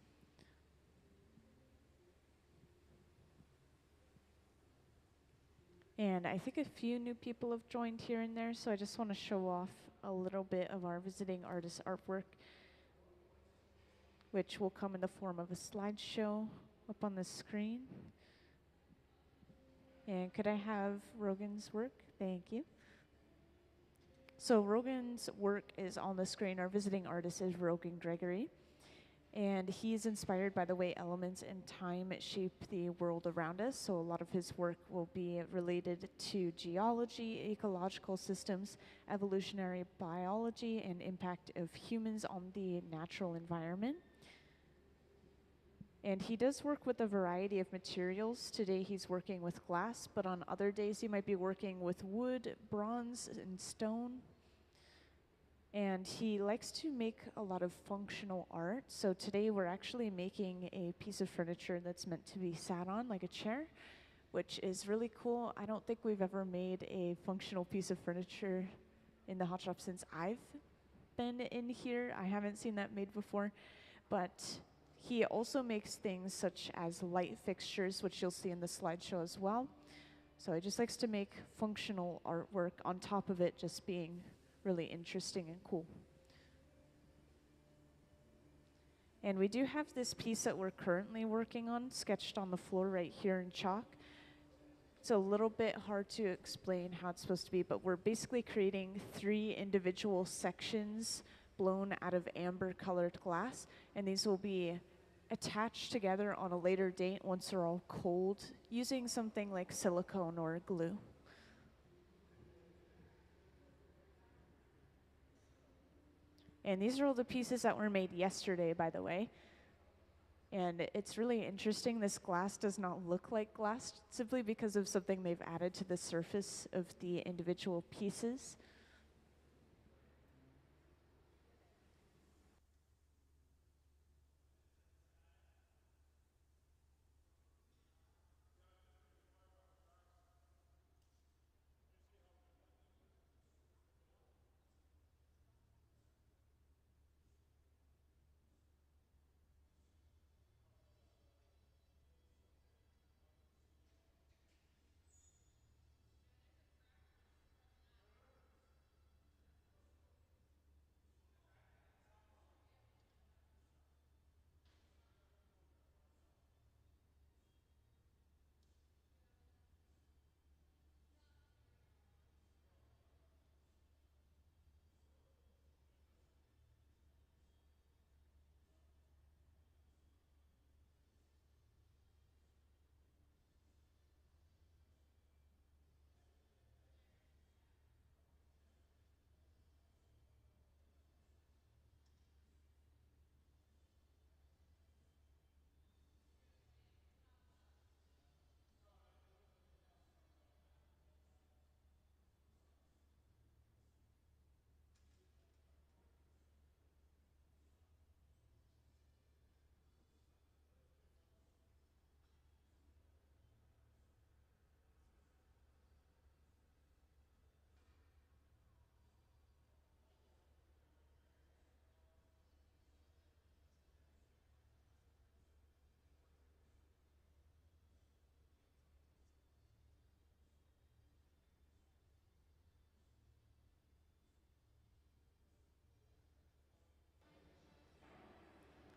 And I think a few new people have joined here and there, so I just want to show off a little bit of our visiting artist artwork, which will come in the form of a slideshow up on the screen. And could I have Rogan's work? Thank you. So Rogan's work is on the screen. Our visiting artist is Rogan Gregory. And he's inspired by the way elements and time shape the world around us. So a lot of his work will be related to geology, ecological systems, evolutionary biology, and impact of humans on the natural environment. And he does work with a variety of materials. Today he's working with glass, but on other days he might be working with wood, bronze, and stone. And he likes to make a lot of functional art. So today we're actually making a piece of furniture that's meant to be sat on, like a chair, which is really cool. I don't think we've ever made a functional piece of furniture in the hot shop since I've been in here. I haven't seen that made before, but he also makes things such as light fixtures, which you'll see in the slideshow as well. So he just likes to make functional artwork on top of it just being really interesting and cool. And we do have this piece that we're currently working on, sketched on the floor right here in chalk. It's a little bit hard to explain how it's supposed to be, but we're basically creating 3 individual sections blown out of amber colored glass, and these will be attached together on a later date once they're all cold, using something like silicone or glue. And these are all the pieces that were made yesterday, by the way. And it's really interesting, this glass does not look like glass simply because of something they've added to the surface of the individual pieces.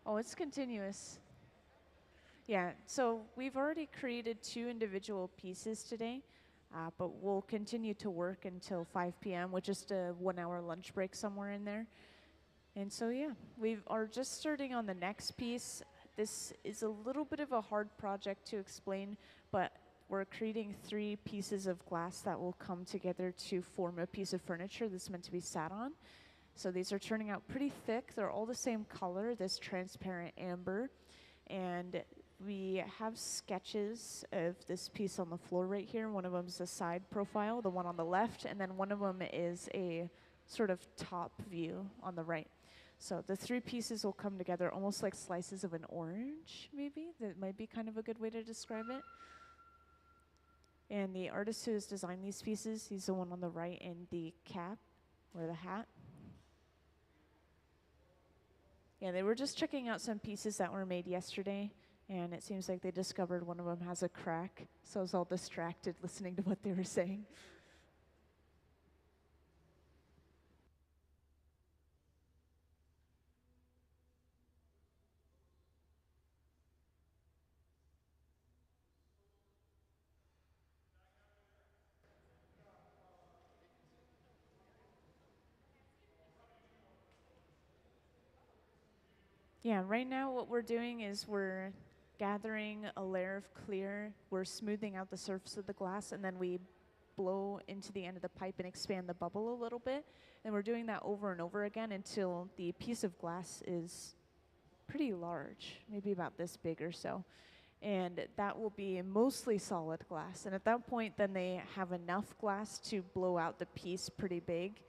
Oh, it's continuous. Yeah, so we've already created 2 individual pieces today, but we'll continue to work until 5 p.m. with just a 1-hour lunch break somewhere in there. And so, yeah, we are just starting on the next piece. This is a little bit of a hard project to explain, but we're creating 3 pieces of glass that will come together to form a piece of furniture that's meant to be sat on. So these are turning out pretty thick. They're all the same color, this transparent amber. And we have sketches of this piece on the floor right here. One of them is a side profile, the one on the left, and then one of them is a sort of top view on the right. So the three pieces will come together almost like slices of an orange, maybe. That might be kind of a good way to describe it. And the artist who has designed these pieces, he's the one on the right in the cap or the hat. Yeah, they were just checking out some pieces that were made yesterday, and it seems like they discovered one of them has a crack, so I was all distracted listening to what they were saying. Yeah, right now what we're doing is we're gathering a layer of clear, we're smoothing out the surface of the glass, and then we blow into the end of the pipe and expand the bubble a little bit. And we're doing that over and over again until the piece of glass is pretty large, maybe about this big or so. And that will be mostly solid glass. And at that point, then they have enough glass to blow out the piece pretty big.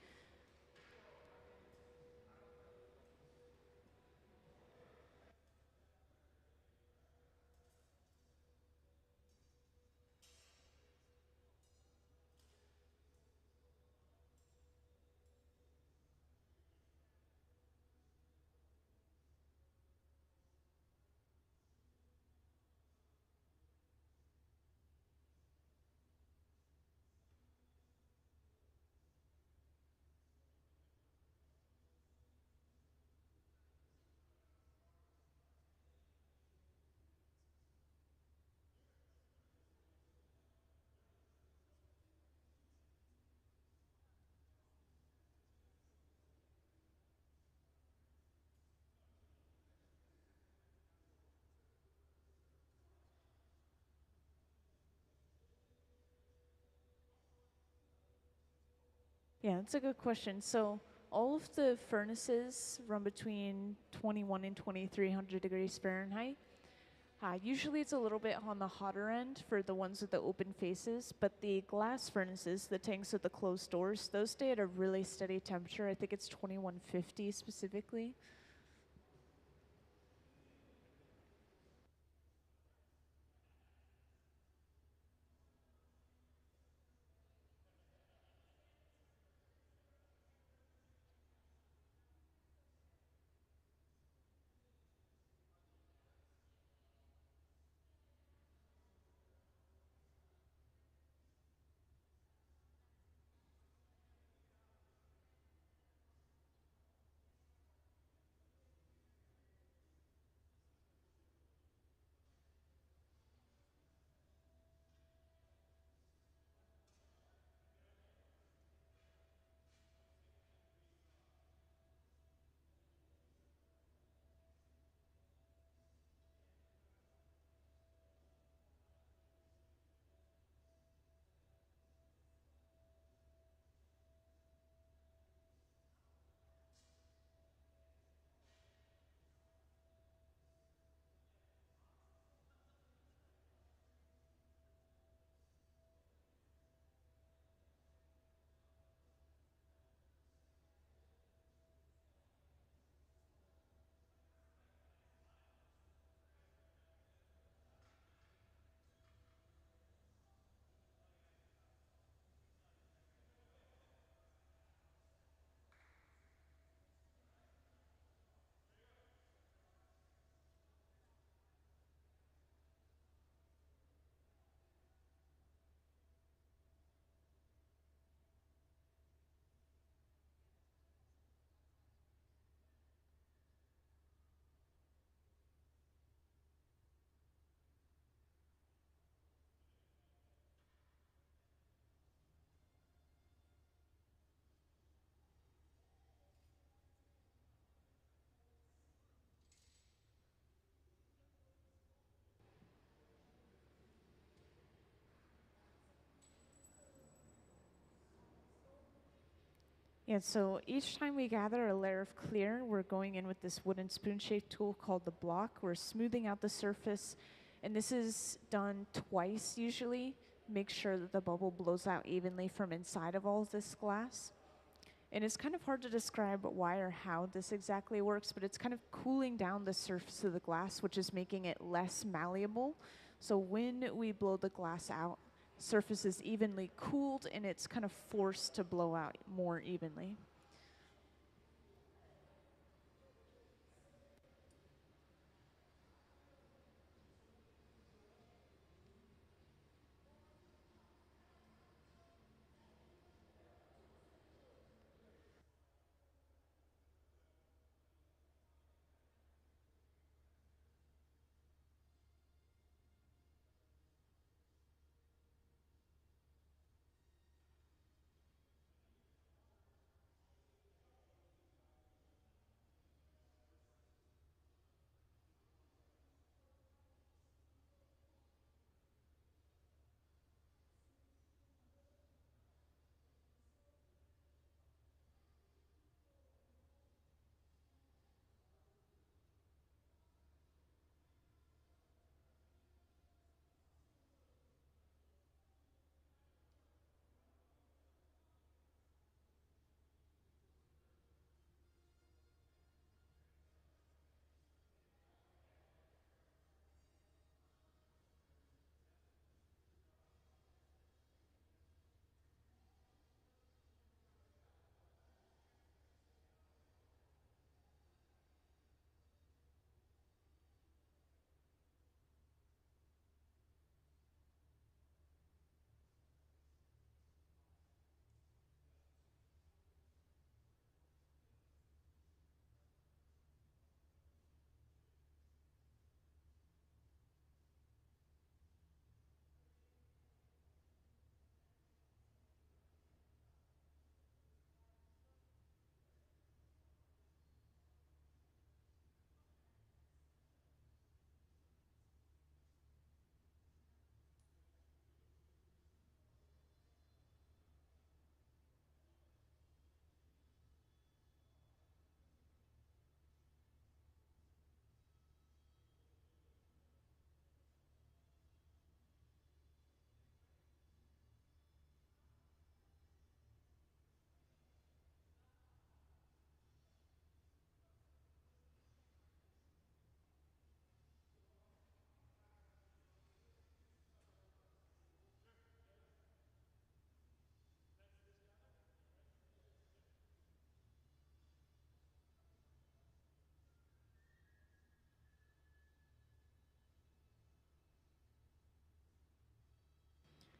Yeah, that's a good question. So all of the furnaces run between 21 and 2300 degrees Fahrenheit. Usually it's a little bit on the hotter end for the ones with the open faces, but the glass furnaces, the tanks with the closed doors, those stay at a really steady temperature. I think it's 2150 specifically. Yeah, so each time we gather a layer of clear, we're going in with this wooden spoon-shaped tool called the block. We're smoothing out the surface, and this is done twice usually. Make sure that the bubble blows out evenly from inside of all of this glass. And it's kind of hard to describe why or how this exactly works, but it's kind of cooling down the surface of the glass, which is making it less malleable. So when we blow the glass out, surface is evenly cooled and it's kind of forced to blow out more evenly.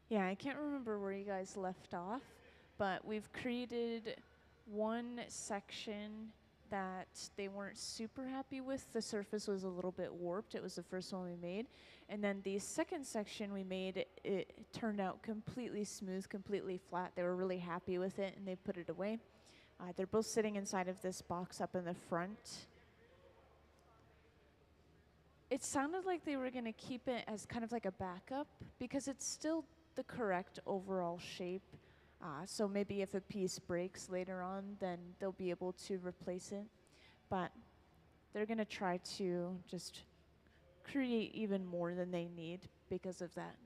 Yeah, I can't remember where you guys left off, but we've created one section that they weren't super happy with. The surface was a little bit warped. It was the first one we made. And then the second section we made, it turned out completely smooth, completely flat. They were really happy with it and they put it away. They're both sitting inside of this box up in the front. It sounded like they were going to keep it as kind of like a backup because it's still the correct overall shape. So maybe if a piece breaks later on, then they'll be able to replace it. But they're going to try to just create even more than they need because of that.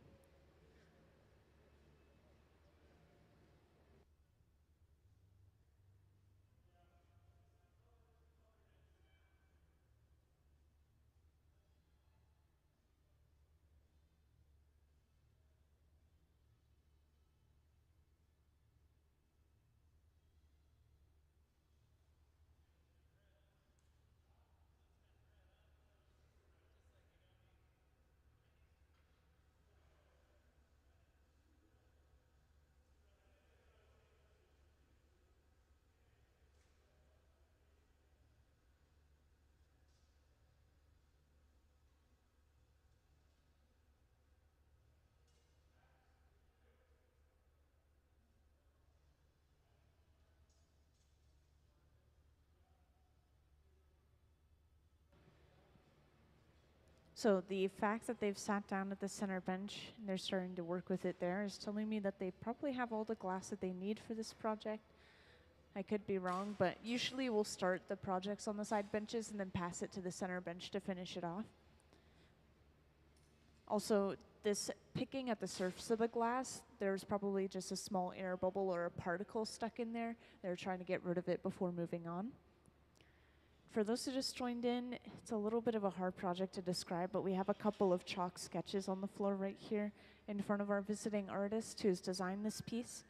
So the fact that they've sat down at the center bench and they're starting to work with it there is telling me that they probably have all the glass that they need for this project. I could be wrong, but usually we'll start the projects on the side benches and then pass it to the center bench to finish it off. Also, this picking at the surface of the glass, there's probably just a small air bubble or a particle stuck in there. They're trying to get rid of it before moving on. For those who just joined in, it's a little bit of a hard project to describe, but we have a couple of chalk sketches on the floor right here in front of our visiting artist who's designed this piece.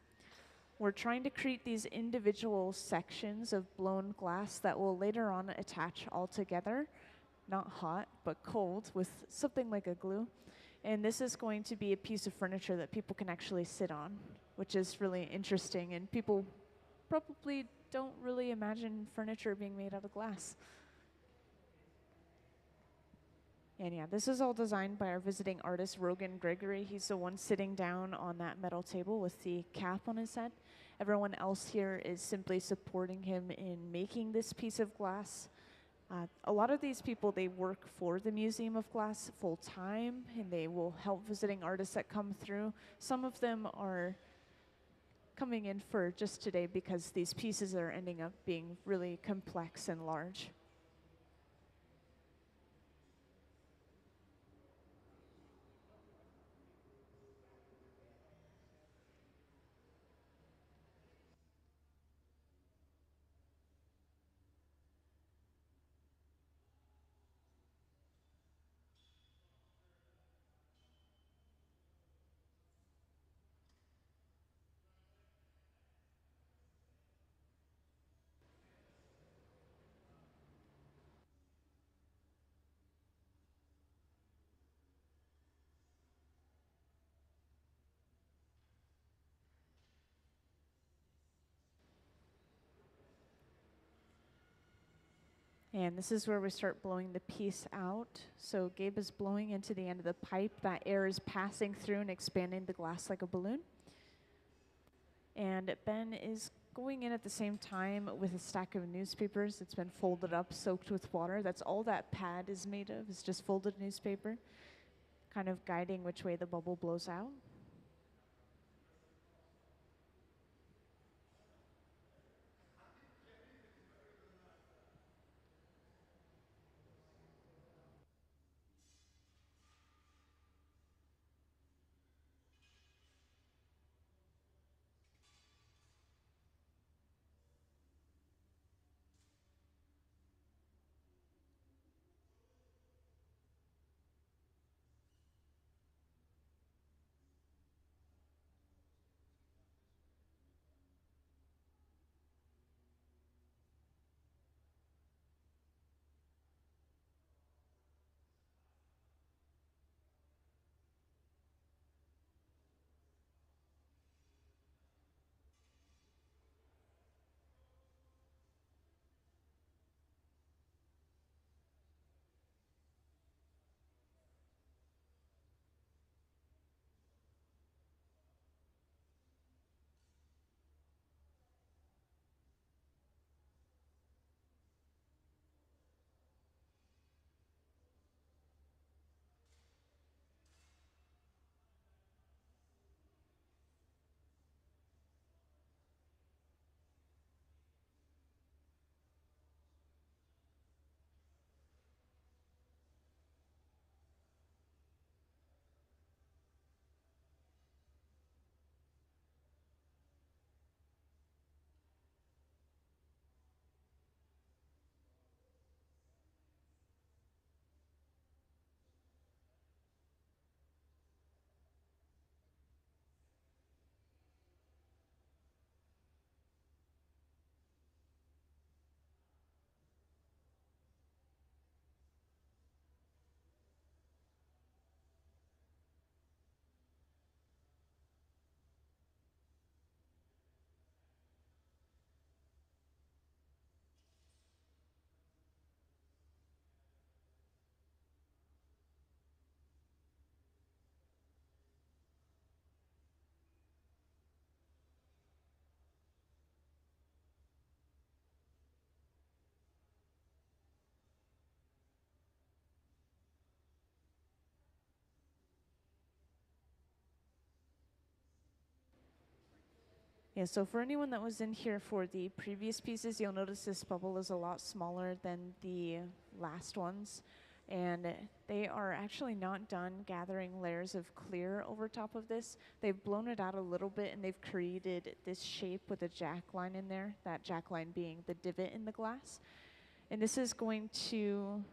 We're trying to create these individual sections of blown glass that will later on attach all together, not hot, but cold, with something like a glue. And this is going to be a piece of furniture that people can actually sit on, which is really interesting, and people probably don't really imagine furniture being made out of glass. And yeah, this is all designed by our visiting artist, Rogan Gregory. He's the one sitting down on that metal table with the cap on his head. Everyone else here is simply supporting him in making this piece of glass. A lot of these people, they work for the Museum of Glass full time, and they will help visiting artists that come through. Some of them are coming in for just today because these pieces are ending up being really complex and large. And this is where we start blowing the piece out. So Gabe is blowing into the end of the pipe. That air is passing through and expanding the glass like a balloon. And Ben is going in at the same time with a stack of newspapers that's been folded up, soaked with water. That's all that pad is made of, is just folded newspaper, kind of guiding which way the bubble blows out. Yeah, so for anyone that was in here for the previous pieces, you'll notice this bubble is a lot smaller than the last ones. And they are actually not done gathering layers of clear over top of this. They've blown it out a little bit and they've created this shape with a jack line in there, that jack line being the divot in the glass. And this is going to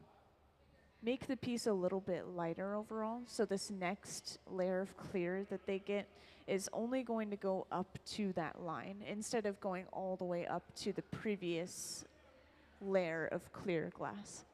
make the piece a little bit lighter overall. So this next layer of clear that they get is only going to go up to that line instead of going all the way up to the previous layer of clear glass.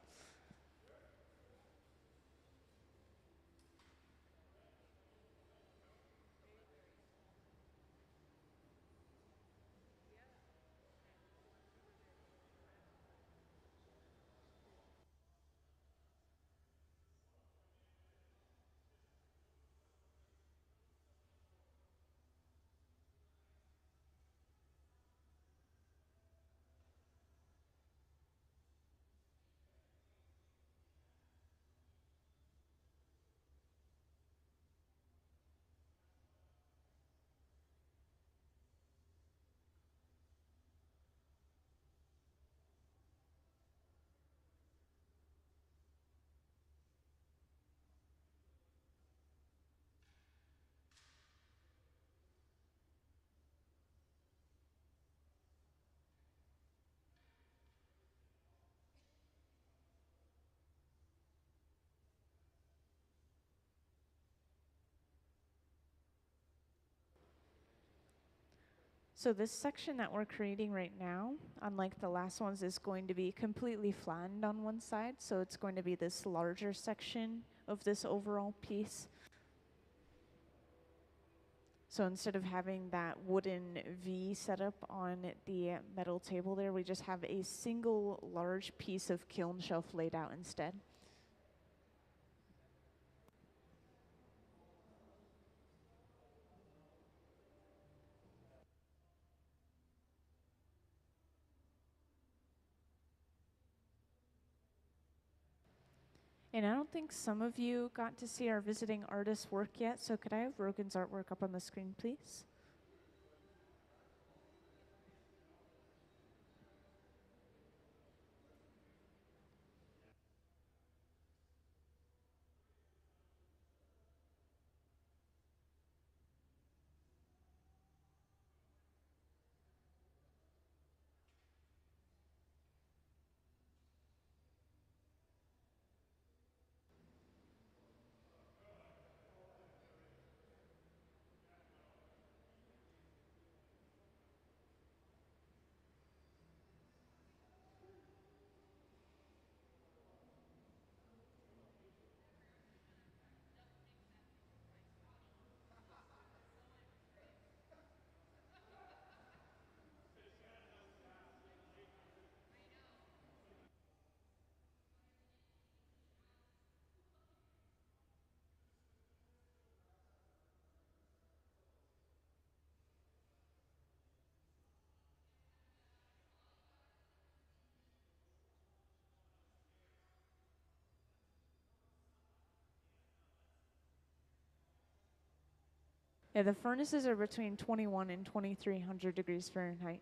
So this section that we're creating right now, unlike the last ones, is going to be completely flattened on one side. So it's going to be this larger section of this overall piece. So instead of having that wooden V set up on the metal table there, we just have a single large piece of kiln shelf laid out instead. And I don't think some of you got to see our visiting artist's work yet, so could I have Rogan's artwork up on the screen, please? Yeah, the furnaces are between 21 and 2300 degrees Fahrenheit.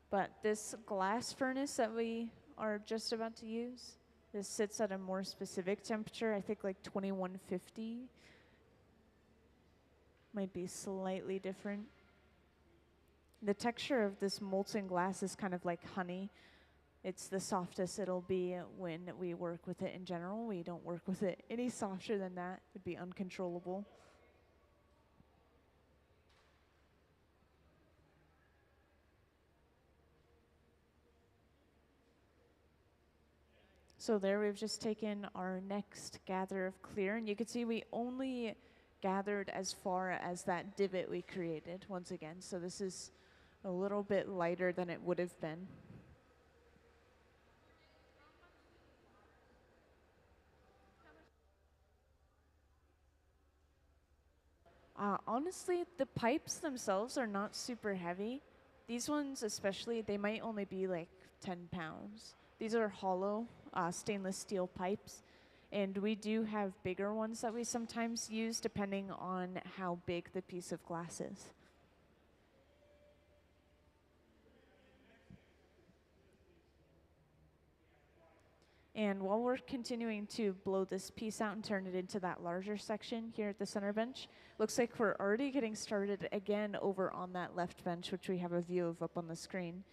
But this glass furnace that we are just about to use, this sits at a more specific temperature, I think like 2150. Might be slightly different. The texture of this molten glass is kind of like honey. It's the softest it'll be when we work with it in general. We don't work with it any softer than that. It would be uncontrollable. So there we've just taken our next gather of clear, and you can see we only gathered as far as that divot we created once again. So this is a little bit lighter than it would have been. Honestly, the pipes themselves are not super heavy. These ones especially, they might only be like 10 pounds. These are hollow stainless steel pipes. And we do have bigger ones that we sometimes use depending on how big the piece of glass is. And while we're continuing to blow this piece out and turn it into that larger section here at the center bench, looks like we're already getting started again over on that left bench, which we have a view of up on the screen.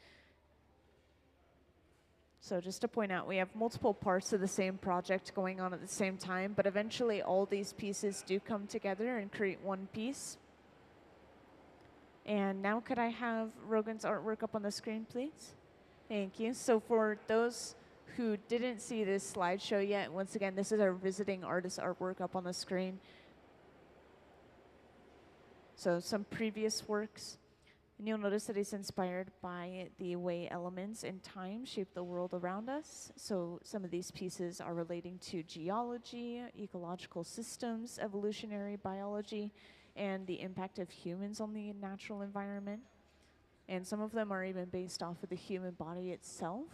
So just to point out, we have multiple parts of the same project going on at the same time, but eventually all these pieces do come together and create one piece. And now could I have Rogan's artwork up on the screen, please? Thank you. So for those who didn't see this slideshow yet, once again, this is our visiting artist artwork up on the screen. So some previous works. And you'll notice that it's inspired by the way elements and time shape the world around us. So some of these pieces are relating to geology, ecological systems, evolutionary biology, and the impact of humans on the natural environment. And some of them are even based off of the human body itself.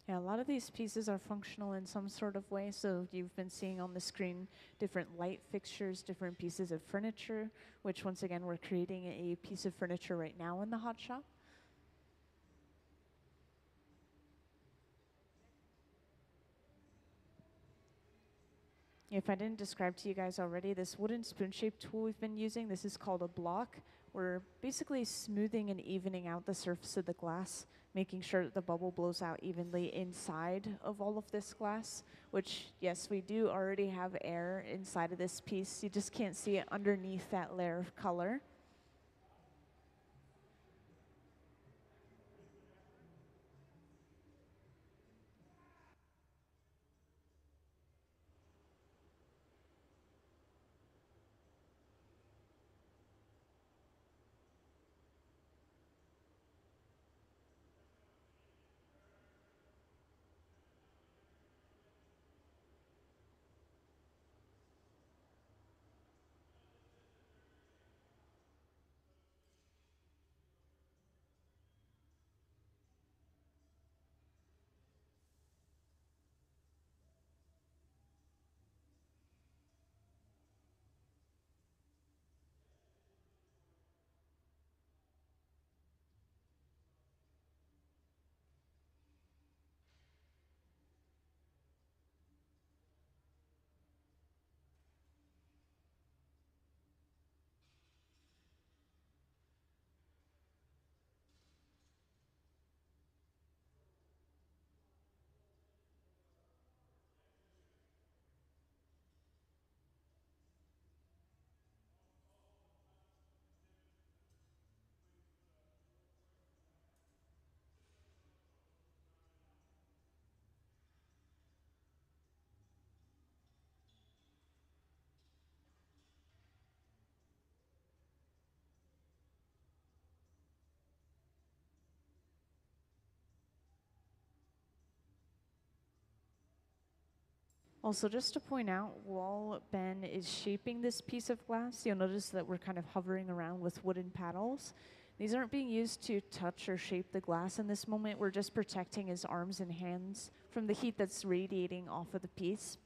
Yeah, a lot of these pieces are functional in some sort of way. So you've been seeing on the screen different light fixtures, different pieces of furniture, which once again, we're creating a piece of furniture right now in the hot shop. If I didn't describe to you guys already, this wooden spoon-shaped tool we've been using, this is called a block. We're basically smoothing and evening out the surface of the glass, making sure that the bubble blows out evenly inside of all of this glass, which, yes, we do already have air inside of this piece. You just can't see it underneath that layer of color. Also, just to point out, while Ben is shaping this piece of glass, you'll notice that we're kind of hovering around with wooden paddles. These aren't being used to touch or shape the glass in this moment. We're just protecting his arms and hands from the heat that's radiating off of the piece.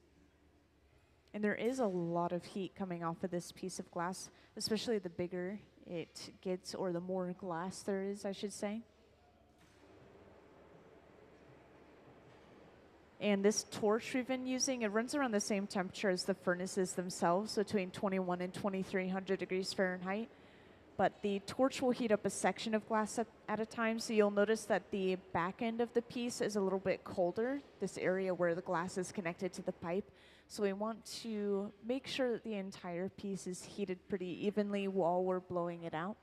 And there is a lot of heat coming off of this piece of glass, especially the bigger it gets, or the more glass there is, I should say. And this torch we've been using, it runs around the same temperature as the furnaces themselves, so between 21 and 2300 degrees Fahrenheit. But the torch will heat up a section of glass at a time, so you'll notice that the back end of the piece is a little bit colder, this area where the glass is connected to the pipe. So we want to make sure that the entire piece is heated pretty evenly while we're blowing it out.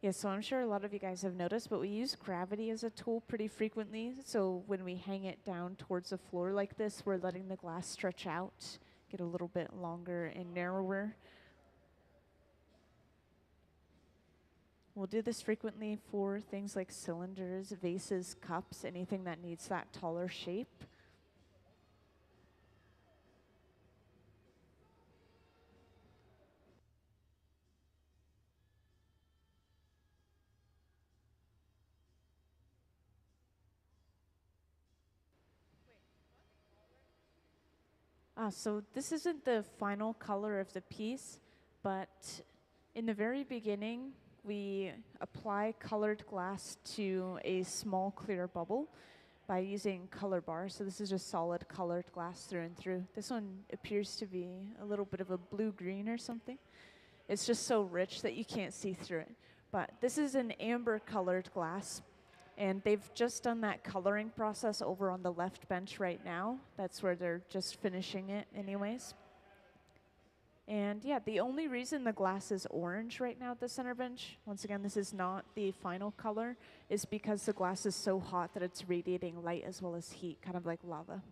Yeah, so I'm sure a lot of you guys have noticed, but we use gravity as a tool pretty frequently. So when we hang it down towards the floor like this, we're letting the glass stretch out, get a little bit longer and narrower. We'll do this frequently for things like cylinders, vases, cups, anything that needs that taller shape. So this isn't the final color of the piece, but in the very beginning, we apply colored glass to a small clear bubble by using color bars. So this is just solid colored glass through and through. This one appears to be a little bit of a blue-green or something. It's just so rich that you can't see through it. But this is an amber colored glass. And they've just done that coloring process over on the left bench right now. That's where they're just finishing it anyways. And yeah, the only reason the glass is orange right now at the center bench, once again, this is not the final color, is because the glass is so hot that it's radiating light as well as heat, kind of like lava.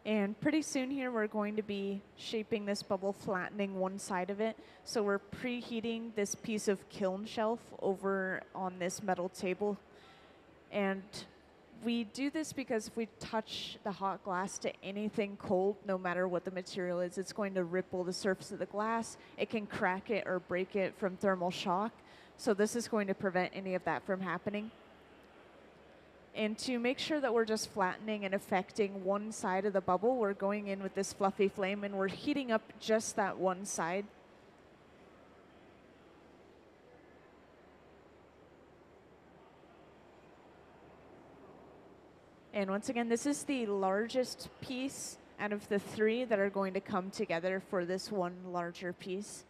And pretty soon here, we're going to be shaping this bubble, flattening one side of it. So we're preheating this piece of kiln shelf over on this metal table. And we do this because if we touch the hot glass to anything cold, no matter what the material is, it's going to ripple the surface of the glass. It can crack it or break it from thermal shock. So this is going to prevent any of that from happening. And to make sure that we're just flattening and affecting one side of the bubble, we're going in with this fluffy flame and we're heating up just that one side. And once again, this is the largest piece out of the three that are going to come together for this one larger piece.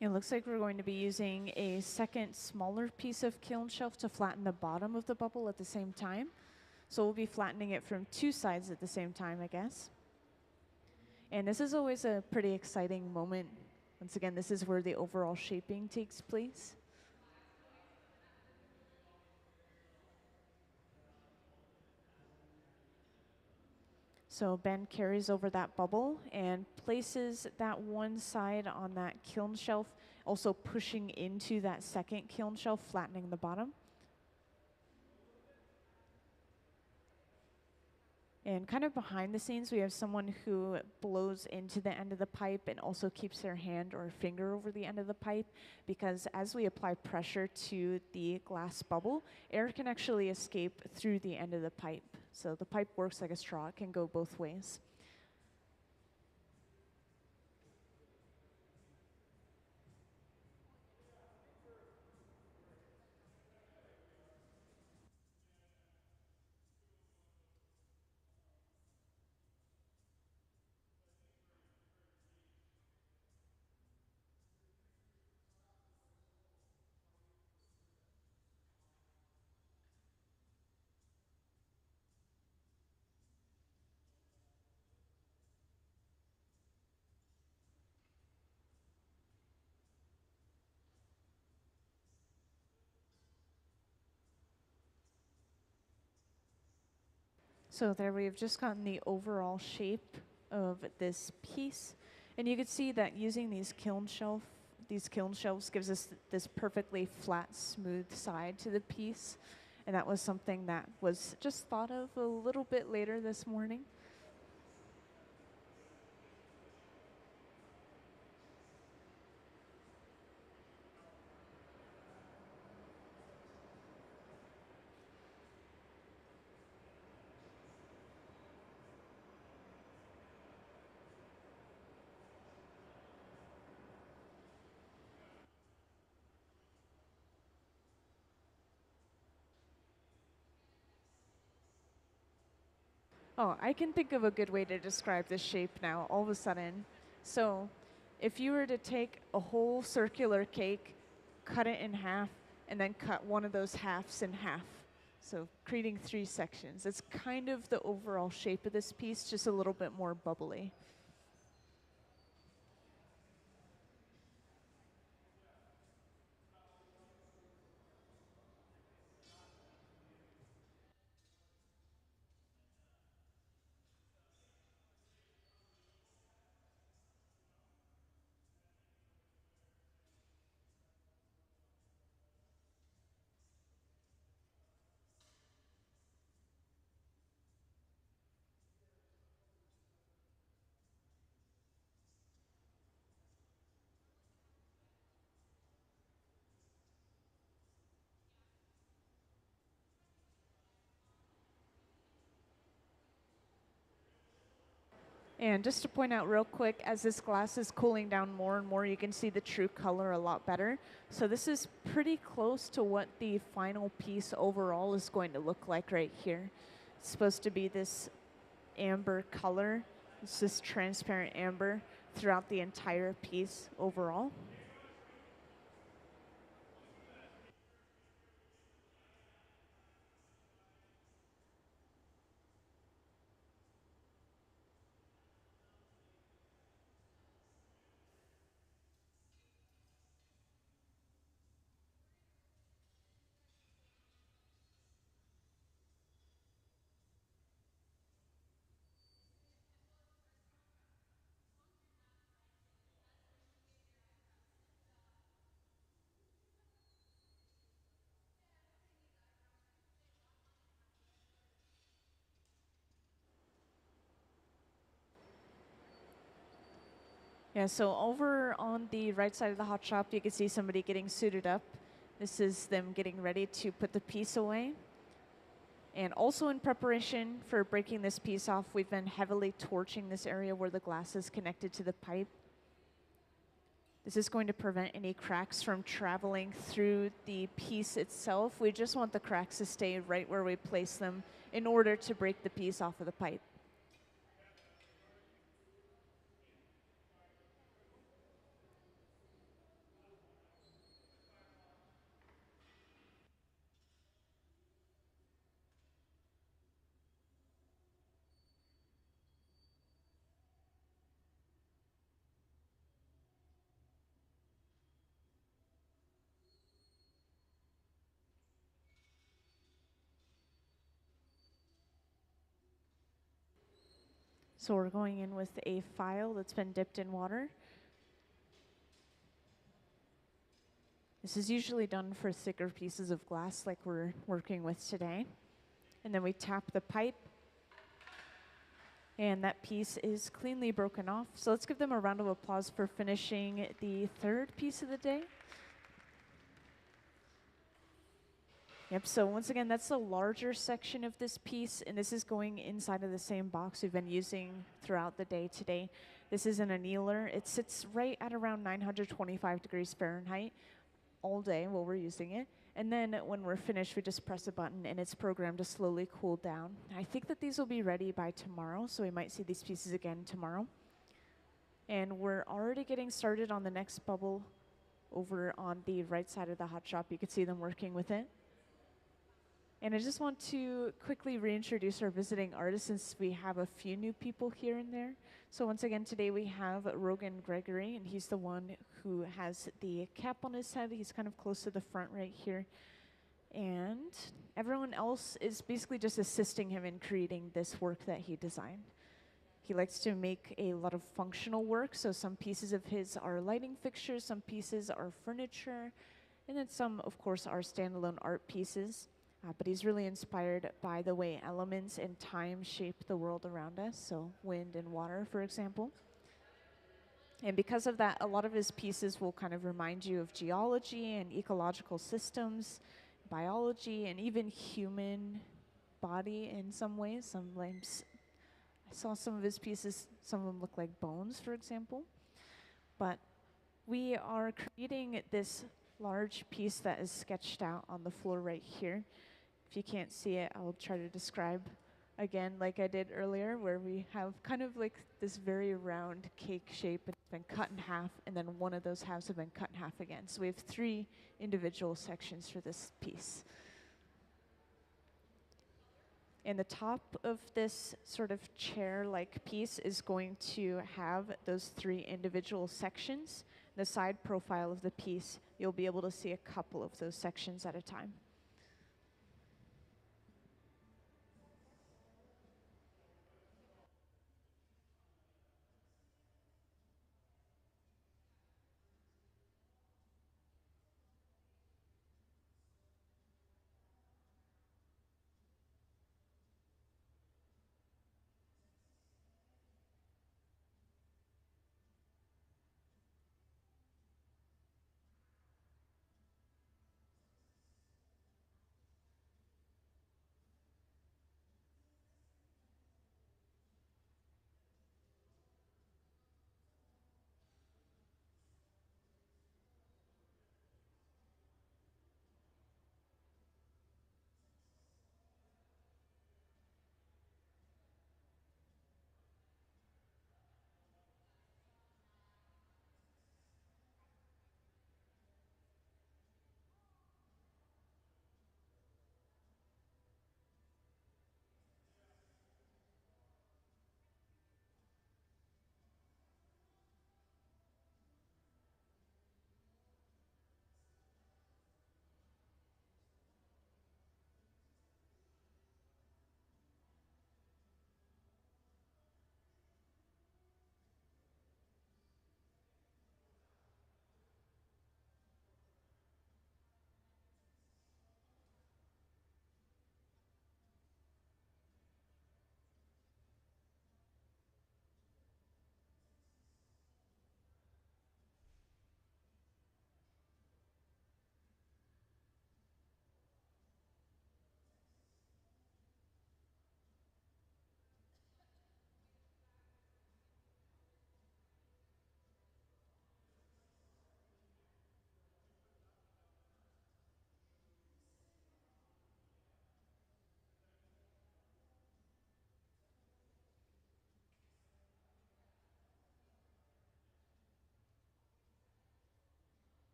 It looks like we're going to be using a second smaller piece of kiln shelf to flatten the bottom of the bubble at the same time. So we'll be flattening it from two sides at the same time, I guess. And this is always a pretty exciting moment. Once again, this is where the overall shaping takes place. So Ben carries over that bubble and places that one side on that kiln shelf, also pushing into that second kiln shelf, flattening the bottom. And kind of behind the scenes, we have someone who blows into the end of the pipe and also keeps their hand or finger over the end of the pipe, because as we apply pressure to the glass bubble, air can actually escape through the end of the pipe. So the pipe works like a straw, it can go both ways. So there we have just gotten the overall shape of this piece. And you can see that using these kiln shelves gives us this perfectly flat, smooth side to the piece. And that was something that was just thought of a little bit later this morning. Oh, I can think of a good way to describe this shape now, all of a sudden. So, if you were to take a whole circular cake, cut it in half, and then cut one of those halves in half, so creating 3 sections, it's kind of the overall shape of this piece, just a little bit more bubbly. And just to point out real quick, as this glass is cooling down more and more, you can see the true color a lot better. So this is pretty close to what the final piece overall is going to look like right here. It's supposed to be this amber color. It's this transparent amber throughout the entire piece overall. Yeah, so over on the right side of the hot shop, you can see somebody getting suited up. This is them getting ready to put the piece away. And also in preparation for breaking this piece off, we've been heavily torching this area where the glass is connected to the pipe. This is going to prevent any cracks from traveling through the piece itself. We just want the cracks to stay right where we place them in order to break the piece off of the pipe. So we're going in with a file that's been dipped in water. This is usually done for thicker pieces of glass like we're working with today. And then we tap the pipe, and that piece is cleanly broken off. So let's give them a round of applause for finishing the 3rd piece of the day. Yep, so once again, that's the larger section of this piece, and this is going inside of the same box we've been using throughout the day today. This is an annealer. It sits right at around 925 degrees Fahrenheit all day while we're using it. And then when we're finished, we just press a button and it's programmed to slowly cool down. I think that these will be ready by tomorrow, so we might see these pieces again tomorrow. And we're already getting started on the next bubble over on the right side of the hot shop. You can see them working with it. And I just want to quickly reintroduce our visiting artists since we have a few new people here and there. So once again, today we have Rogan Gregory, and he's the one who has the cap on his head. He's kind of close to the front right here. And everyone else is basically just assisting him in creating this work that he designed. He likes to make a lot of functional work, so some pieces of his are lighting fixtures, some pieces are furniture, and then some, of course, are standalone art pieces. But he's really inspired by the way elements and time shape the world around us, so wind and water, for example. And because of that, a lot of his pieces will kind of remind you of geology and ecological systems, biology, and even human body in some ways. Sometimes I saw some of his pieces, some of them look like bones, for example. But we are creating this large piece that is sketched out on the floor right here. If you can't see it, I'll try to describe again like I did earlier, where we have kind of like this very round cake shape, and it's been cut in half, and then one of those halves have been cut in half again. So we have 3 individual sections for this piece. And the top of this sort of chair-like piece is going to have those 3 individual sections. The side profile of the piece, you'll be able to see a couple of those sections at a time.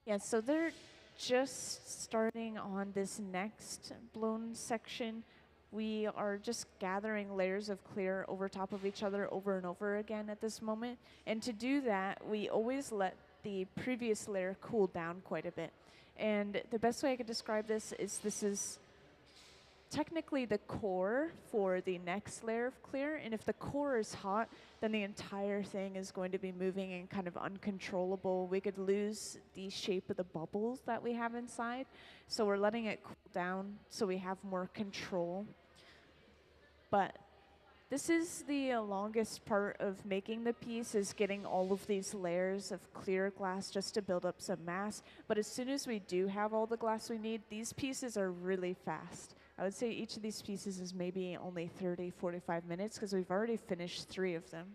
Yeah, so they're just starting on this next blown section. We are just gathering layers of clear over top of each other over and over again at this moment. And to do that, we always let the previous layer cool down quite a bit. And the best way I could describe this is technically the core for the next layer of clear. And if the core is hot, then the entire thing is going to be moving and kind of uncontrollable. We could lose the shape of the bubbles that we have inside. So we're letting it cool down so we have more control. But this is the longest part of making the piece, is getting all of these layers of clear glass just to build up some mass. But as soon as we do have all the glass we need, these pieces are really fast. I would say each of these pieces is maybe only 30, 45 minutes because we've already finished 3 of them.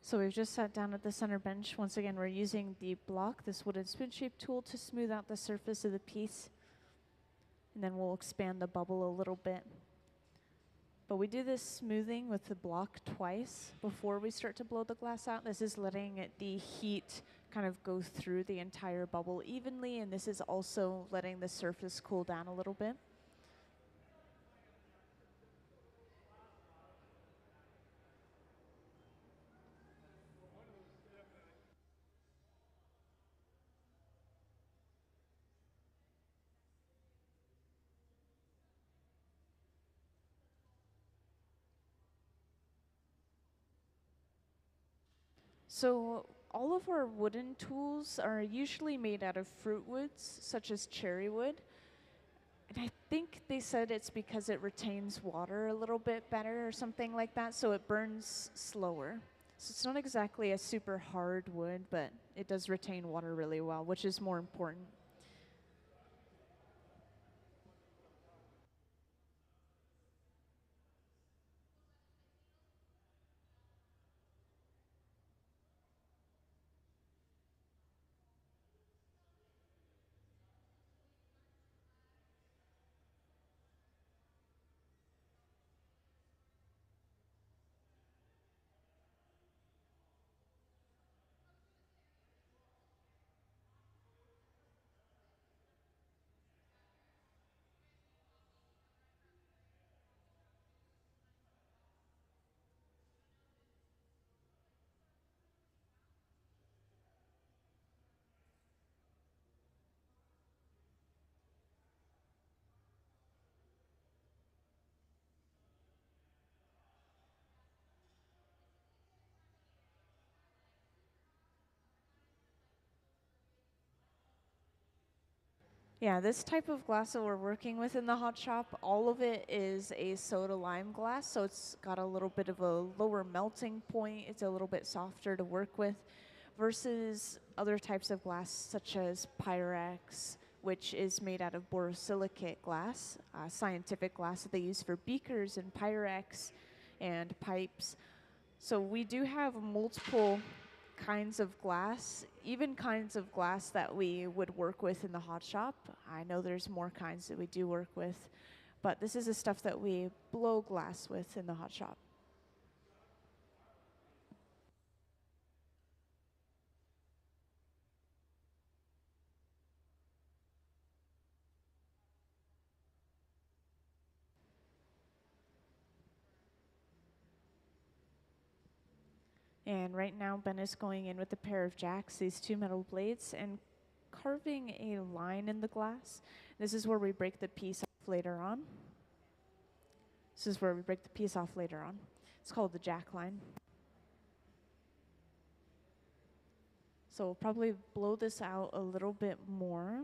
So we've just sat down at the center bench. Once again, we're using the block, this wooden spoon-shaped tool, to smooth out the surface of the piece. And then we'll expand the bubble a little bit. But we do this smoothing with the block twice before we start to blow the glass out. This is letting the heat kind of go through the entire bubble evenly, and this is also letting the surface cool down a little bit. So all of our wooden tools are usually made out of fruit woods, such as cherry wood. And I think they said it's because it retains water a little bit better or something like that, so it burns slower. So it's not exactly a super hard wood, but it does retain water really well, which is more important. Yeah, this type of glass that we're working with in the hot shop, all of it is a soda lime glass, so it's got a little bit of a lower melting point. It's a little bit softer to work with versus other types of glass such as Pyrex, which is made out of borosilicate glass, scientific glass that they use for beakers and Pyrex and pipes. So we do have multiple kinds of glass, even kinds of glass that we would work with in the hot shop. I know there's more kinds that we do work with, but this is the stuff that we blow glass with in the hot shop. And right now, Ben is going in with a pair of jacks, these 2 metal blades, and carving a line in the glass. This is where we break the piece off later on. This is where we break the piece off later on. It's called the jack line. So we'll probably blow this out a little bit more.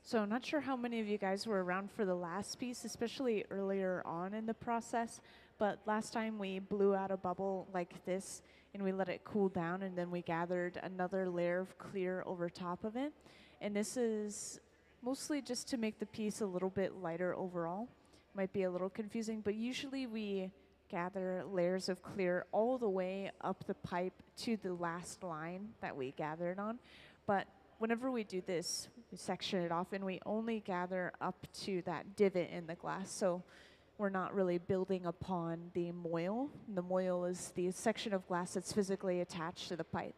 So I'm not sure how many of you guys were around for the last piece, especially earlier on in the process, but last time we blew out a bubble like this and we let it cool down and then we gathered another layer of clear over top of it. And this is mostly just to make the piece a little bit lighter overall. Might be a little confusing, but usually we gather layers of clear all the way up the pipe to the last line that we gathered on. But whenever we do this, we section it off and we only gather up to that divot in the glass. So we're not really building upon the moil. The moil is the section of glass that's physically attached to the pipe.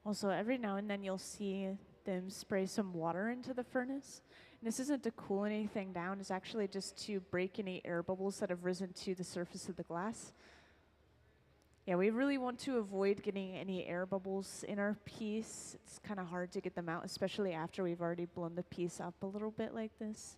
Also, every now and then you'll see them spray some water into the furnace. And this isn't to cool anything down, it's actually just to break any air bubbles that have risen to the surface of the glass. Yeah, we really want to avoid getting any air bubbles in our piece. It's kind of hard to get them out, especially after we've already blown the piece up a little bit like this.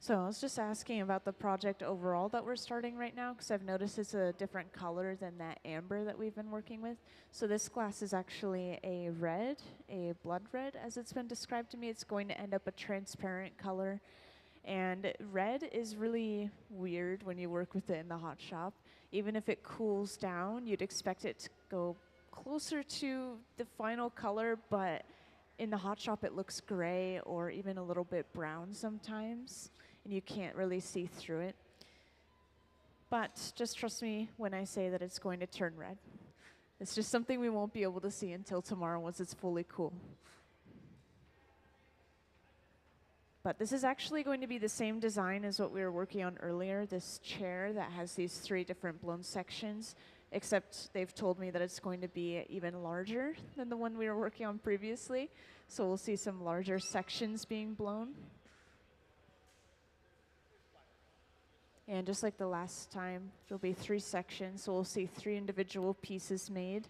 So I was just asking about the project overall that we're starting right now, because I've noticed it's a different color than that amber that we've been working with. So this glass is actually a red, a blood red, as it's been described to me. It's going to end up a transparent color. And red is really weird when you work with it in the hot shop. Even if it cools down, you'd expect it to go closer to the final color, but in the hot shop it looks gray or even a little bit brown sometimes, and you can't really see through it. But just trust me when I say that it's going to turn red. It's just something we won't be able to see until tomorrow once it's fully cool. But this is actually going to be the same design as what we were working on earlier, this chair that has these 3 different blown sections, except they've told me that it's going to be even larger than the one we were working on previously. So we'll see some larger sections being blown. And just like the last time, there'll be 3 sections, so we'll see 3 individual pieces made.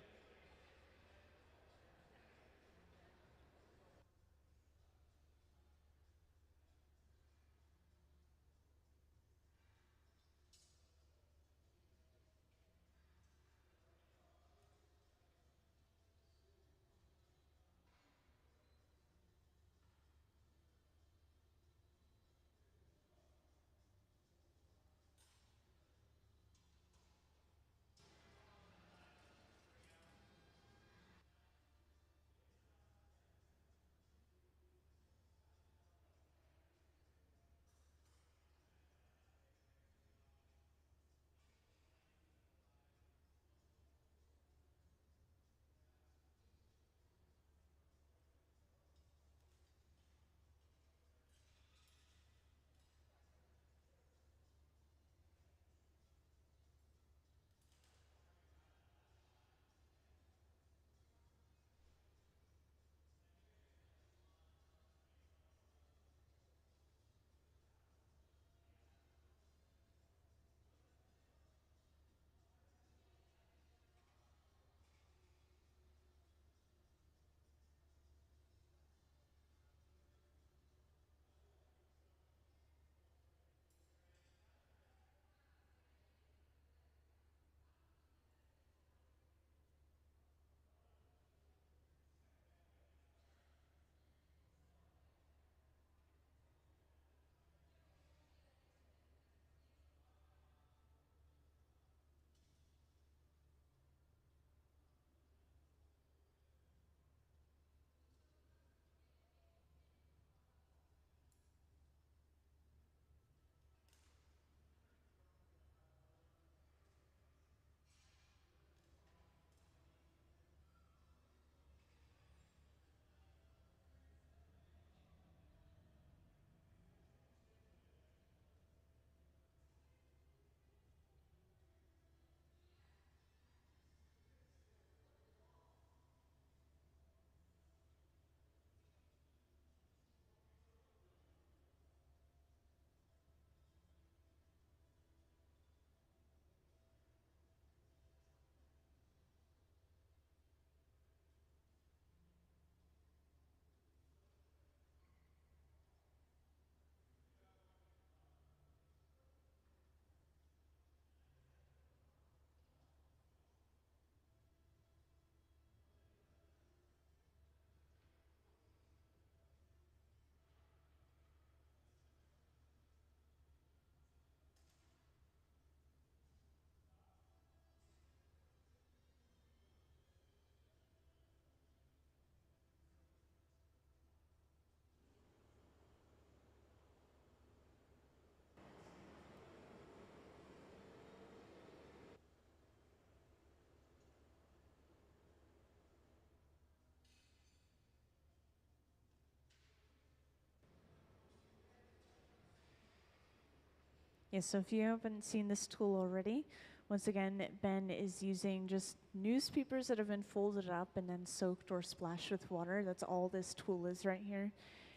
Yes, so if you haven't seen this tool already, once again, Ben is using just newspapers that have been folded up and then soaked or splashed with water. That's all this tool is right here.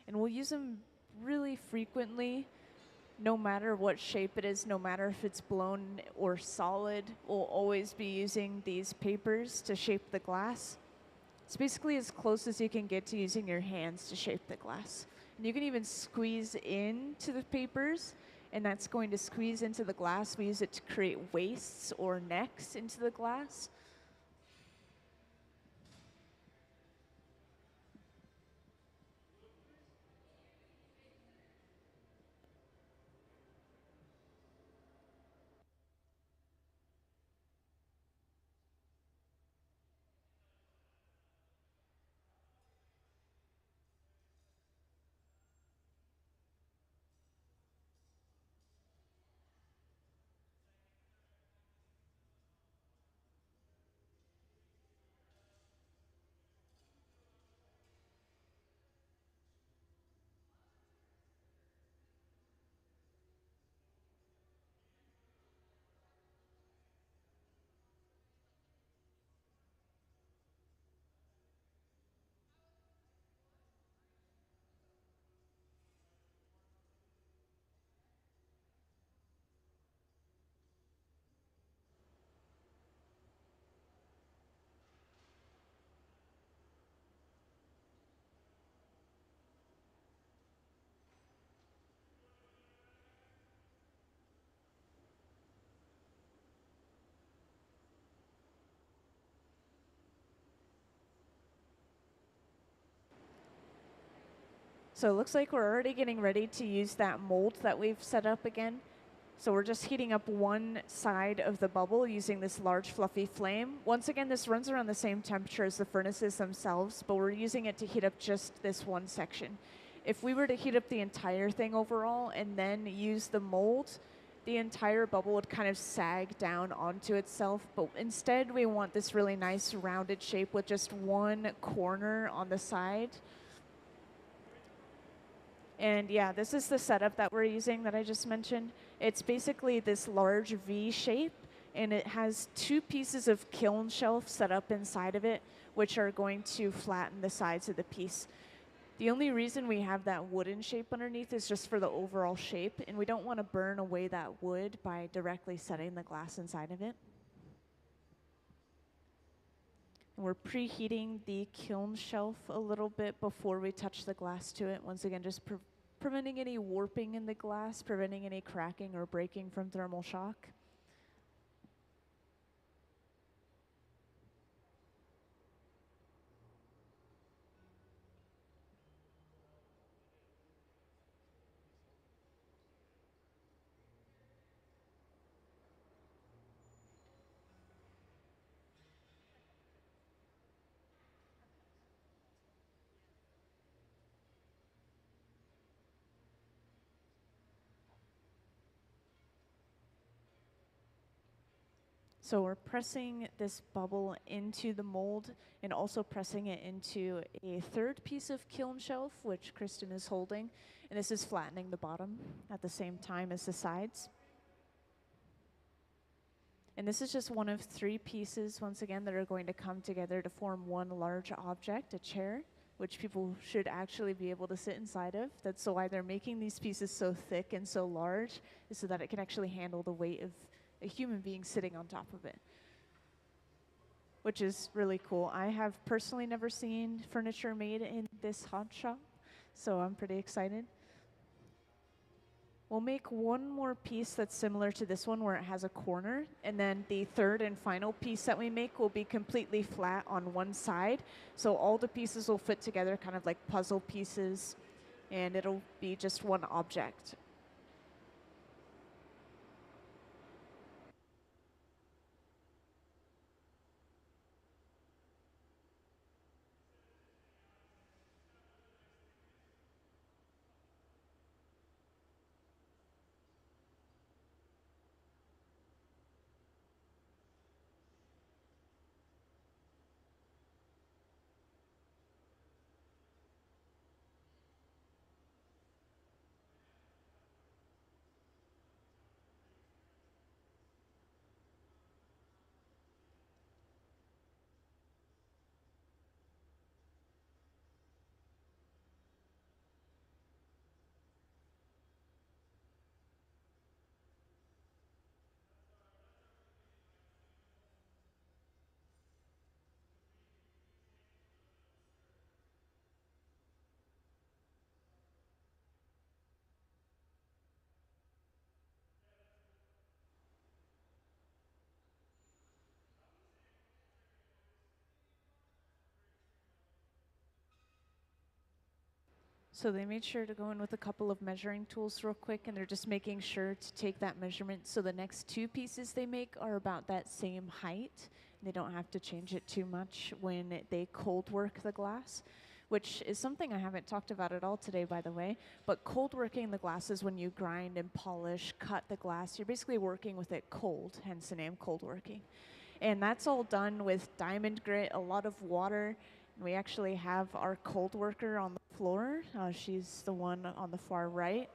And we'll use them really frequently, no matter what shape it is, no matter if it's blown or solid. We'll always be using these papers to shape the glass. It's basically as close as you can get to using your hands to shape the glass. And you can even squeeze into the papers, and that's going to squeeze into the glass. We use it to create wastes or necks into the glass. So it looks like we're already getting ready to use that mold that we've set up again. So we're just heating up one side of the bubble using this large fluffy flame. Once again, this runs around the same temperature as the furnaces themselves, but we're using it to heat up just this one section. If we were to heat up the entire thing overall and then use the mold, the entire bubble would kind of sag down onto itself. But instead, we want this really nice rounded shape with just one corner on the side. And yeah, this is the setup that we're using that I just mentioned. It's basically this large V shape, and it has two pieces of kiln shelf set up inside of it, which are going to flatten the sides of the piece. The only reason we have that wooden shape underneath is just for the overall shape, and we don't want to burn away that wood by directly setting the glass inside of it. And we're preheating the kiln shelf a little bit before we touch the glass to it. Once again, just preventing any warping in the glass, preventing any cracking or breaking from thermal shock. So we're pressing this bubble into the mold and also pressing it into a third piece of kiln shelf, which Kristen is holding. And this is flattening the bottom at the same time as the sides. And this is just one of three pieces, once again, that are going to come together to form one large object, a chair, which people should actually be able to sit inside of. That's why they're making these pieces so thick and so large, is so that it can actually handle the weight of a human being sitting on top of it, which is really cool. I have personally never seen furniture made in this hot shop, so I'm pretty excited. We'll make one more piece that's similar to this one where it has a corner, and then the third and final piece that we make will be completely flat on one side, so all the pieces will fit together kind of like puzzle pieces, and it'll be just one object. So they made sure to go in with a couple of measuring tools real quick, and they're just making sure to take that measurement so the next two pieces they make are about that same height. They don't have to change it too much when they cold work the glass, which is something I haven't talked about at all today, by the way. But cold working the glass is when you grind and polish, cut the glass. You're basically working with it cold, hence the name cold working. And that's all done with diamond grit, a lot of water. And we actually have our cold worker on the floor. She's the one on the far right.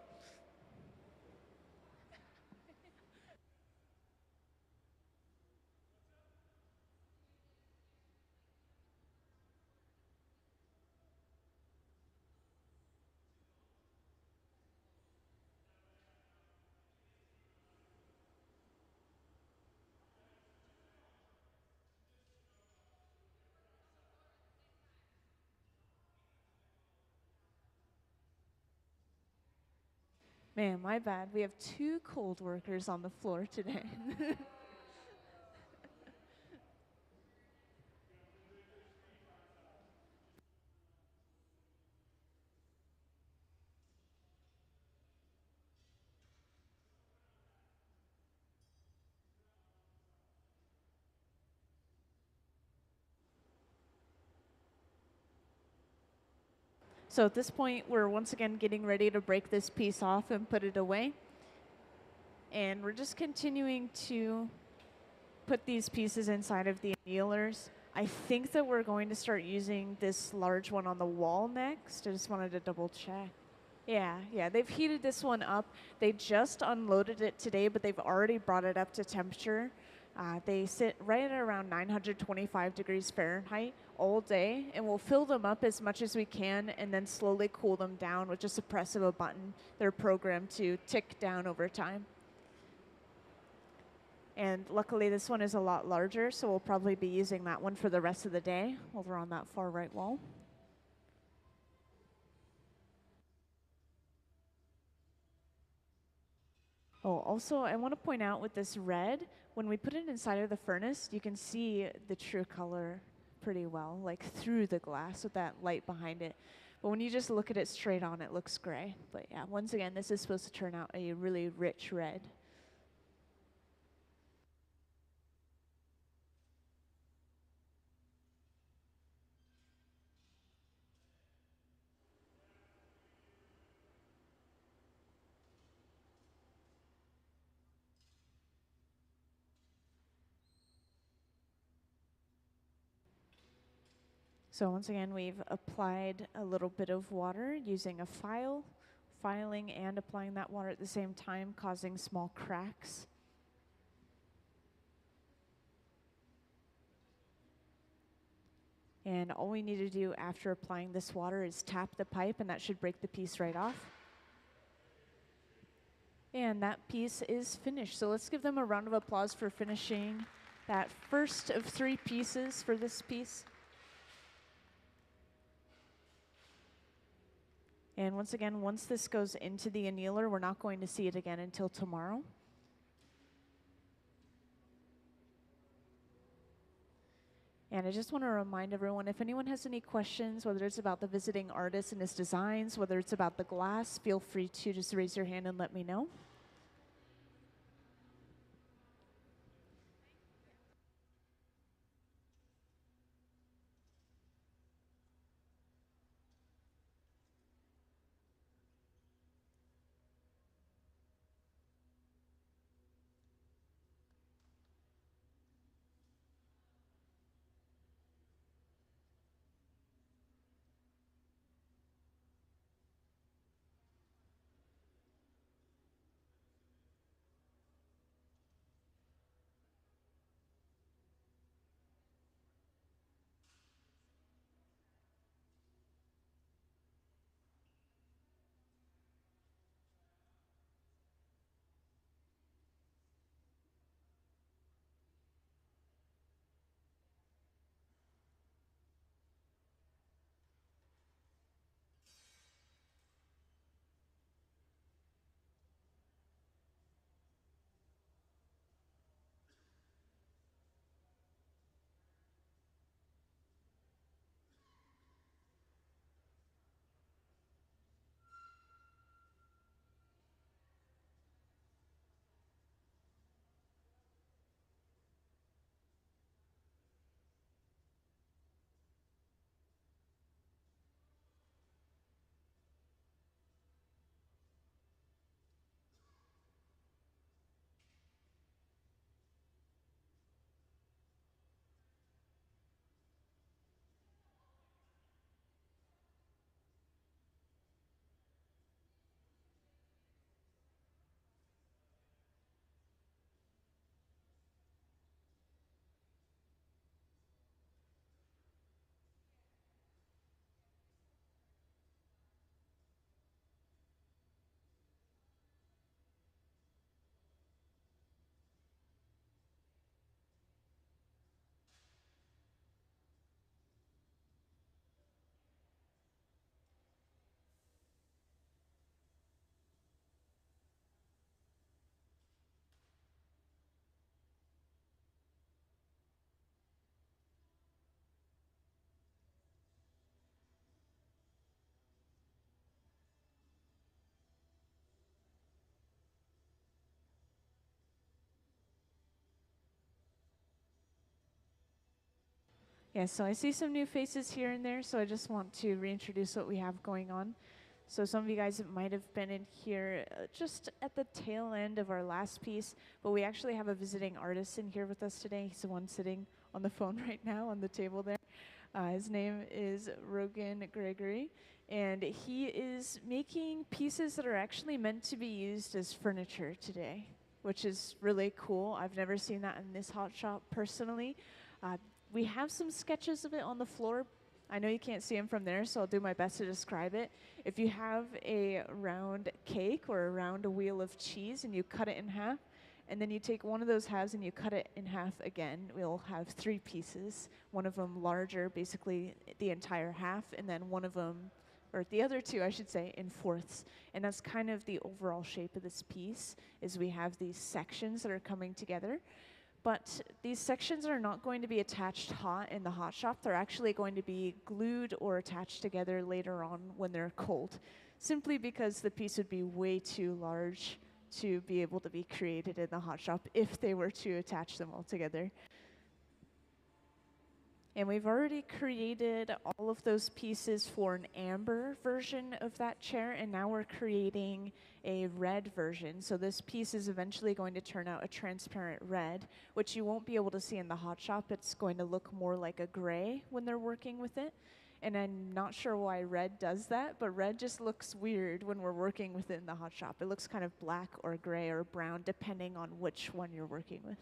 Man, my bad. We have two cold workers on the floor today. So at this point, we're once again getting ready to break this piece off and put it away. And we're just continuing to put these pieces inside of the annealers. I think that we're going to start using this large one on the wall next. I just wanted to double check. Yeah, they've heated this one up. They just unloaded it today, but they've already brought it up to temperature. They sit right at around 925 degrees Fahrenheit all day, and we'll fill them up as much as we can and then slowly cool them down with just a press of a button. They're programmed to tick down over time. And luckily this one is a lot larger, so we'll probably be using that one for the rest of the day over on that far right wall. Oh, also I want to point out with this red, when we put it inside of the furnace, you can see the true color pretty well, like through the glass with that light behind it. But when you just look at it straight on, it looks gray. But yeah, once again, this is supposed to turn out a really rich red. So once again, we've applied a little bit of water using a file, filing and applying that water at the same time, causing small cracks. And all we need to do after applying this water is tap the pipe, and that should break the piece right off. And that piece is finished. So let's give them a round of applause for finishing that first of 3 pieces for this piece. And once again, once this goes into the annealer, we're not going to see it again until tomorrow. And I just want to remind everyone, if anyone has any questions, whether it's about the visiting artist and his designs, whether it's about the glass, feel free to just raise your hand and let me know. Yeah, so I see some new faces here and there, so I just want to reintroduce what we have going on. So some of you guys might have been in here just at the tail end of our last piece, but we actually have a visiting artist in here with us today. He's the one sitting on the phone right now on the table there. His name is Rogan Gregory, and he is making pieces that are actually meant to be used as furniture today, which is really cool. I've never seen that in this hot shop personally. We have some sketches of it on the floor. I know you can't see them from there, so I'll do my best to describe it. If you have a round cake or a round wheel of cheese and you cut it in half, and then you take one of those halves and you cut it in half again, we'll have 3 pieces. One of them larger, basically the entire half, and then one of them, or the other 2, I should say, in fourths. And that's kind of the overall shape of this piece, is we have these sections that are coming together. But these sections are not going to be attached hot in the hot shop. They're actually going to be glued or attached together later on when they're cold, simply because the piece would be way too large to be able to be created in the hot shop if they were to attach them all together. And we've already created all of those pieces for an amber version of that chair, and now we're creating a red version. So this piece is eventually going to turn out a transparent red, which you won't be able to see in the hot shop. It's going to look more like a gray when they're working with it. And I'm not sure why red does that, but red just looks weird when we're working with it in the hot shop. It looks kind of black or gray or brown, depending on which one you're working with.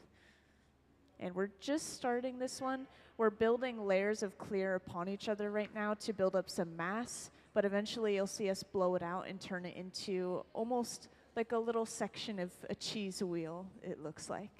And we're just starting this one. We're building layers of clear upon each other right now to build up some mass, but eventually you'll see us blow it out and turn it into almost like a little section of a cheese wheel, it looks like.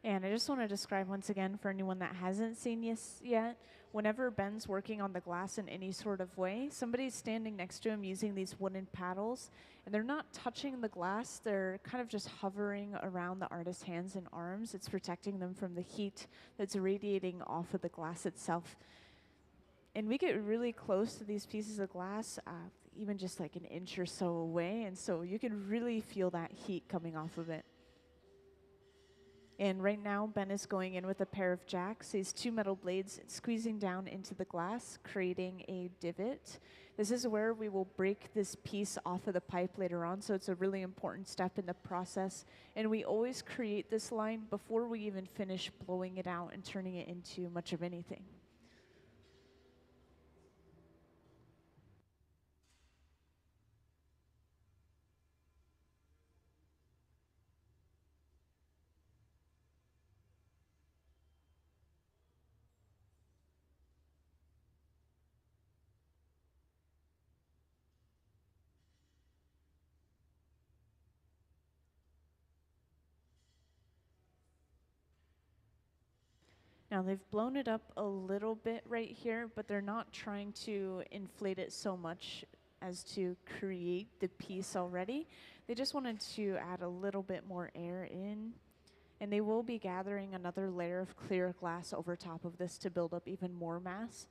And I just want to describe once again for anyone that hasn't seen this yet, whenever Ben's working on the glass in any sort of way, somebody's standing next to him using these wooden paddles, and they're not touching the glass, they're kind of just hovering around the artist's hands and arms. It's protecting them from the heat that's radiating off of the glass itself. And we get really close to these pieces of glass, even just like an inch or so away, and so you can really feel that heat coming off of it. And right now, Ben is going in with a pair of jacks, these two metal blades, squeezing down into the glass, creating a divot. This is where we will break this piece off of the pipe later on, so it's a really important step in the process. And we always create this line before we even finish blowing it out and turning it into much of anything. Now they've blown it up a little bit right here, but they're not trying to inflate it so much as to create the piece already. They just wanted to add a little bit more air in, and they will be gathering another layer of clear glass over top of this to build up even more mass.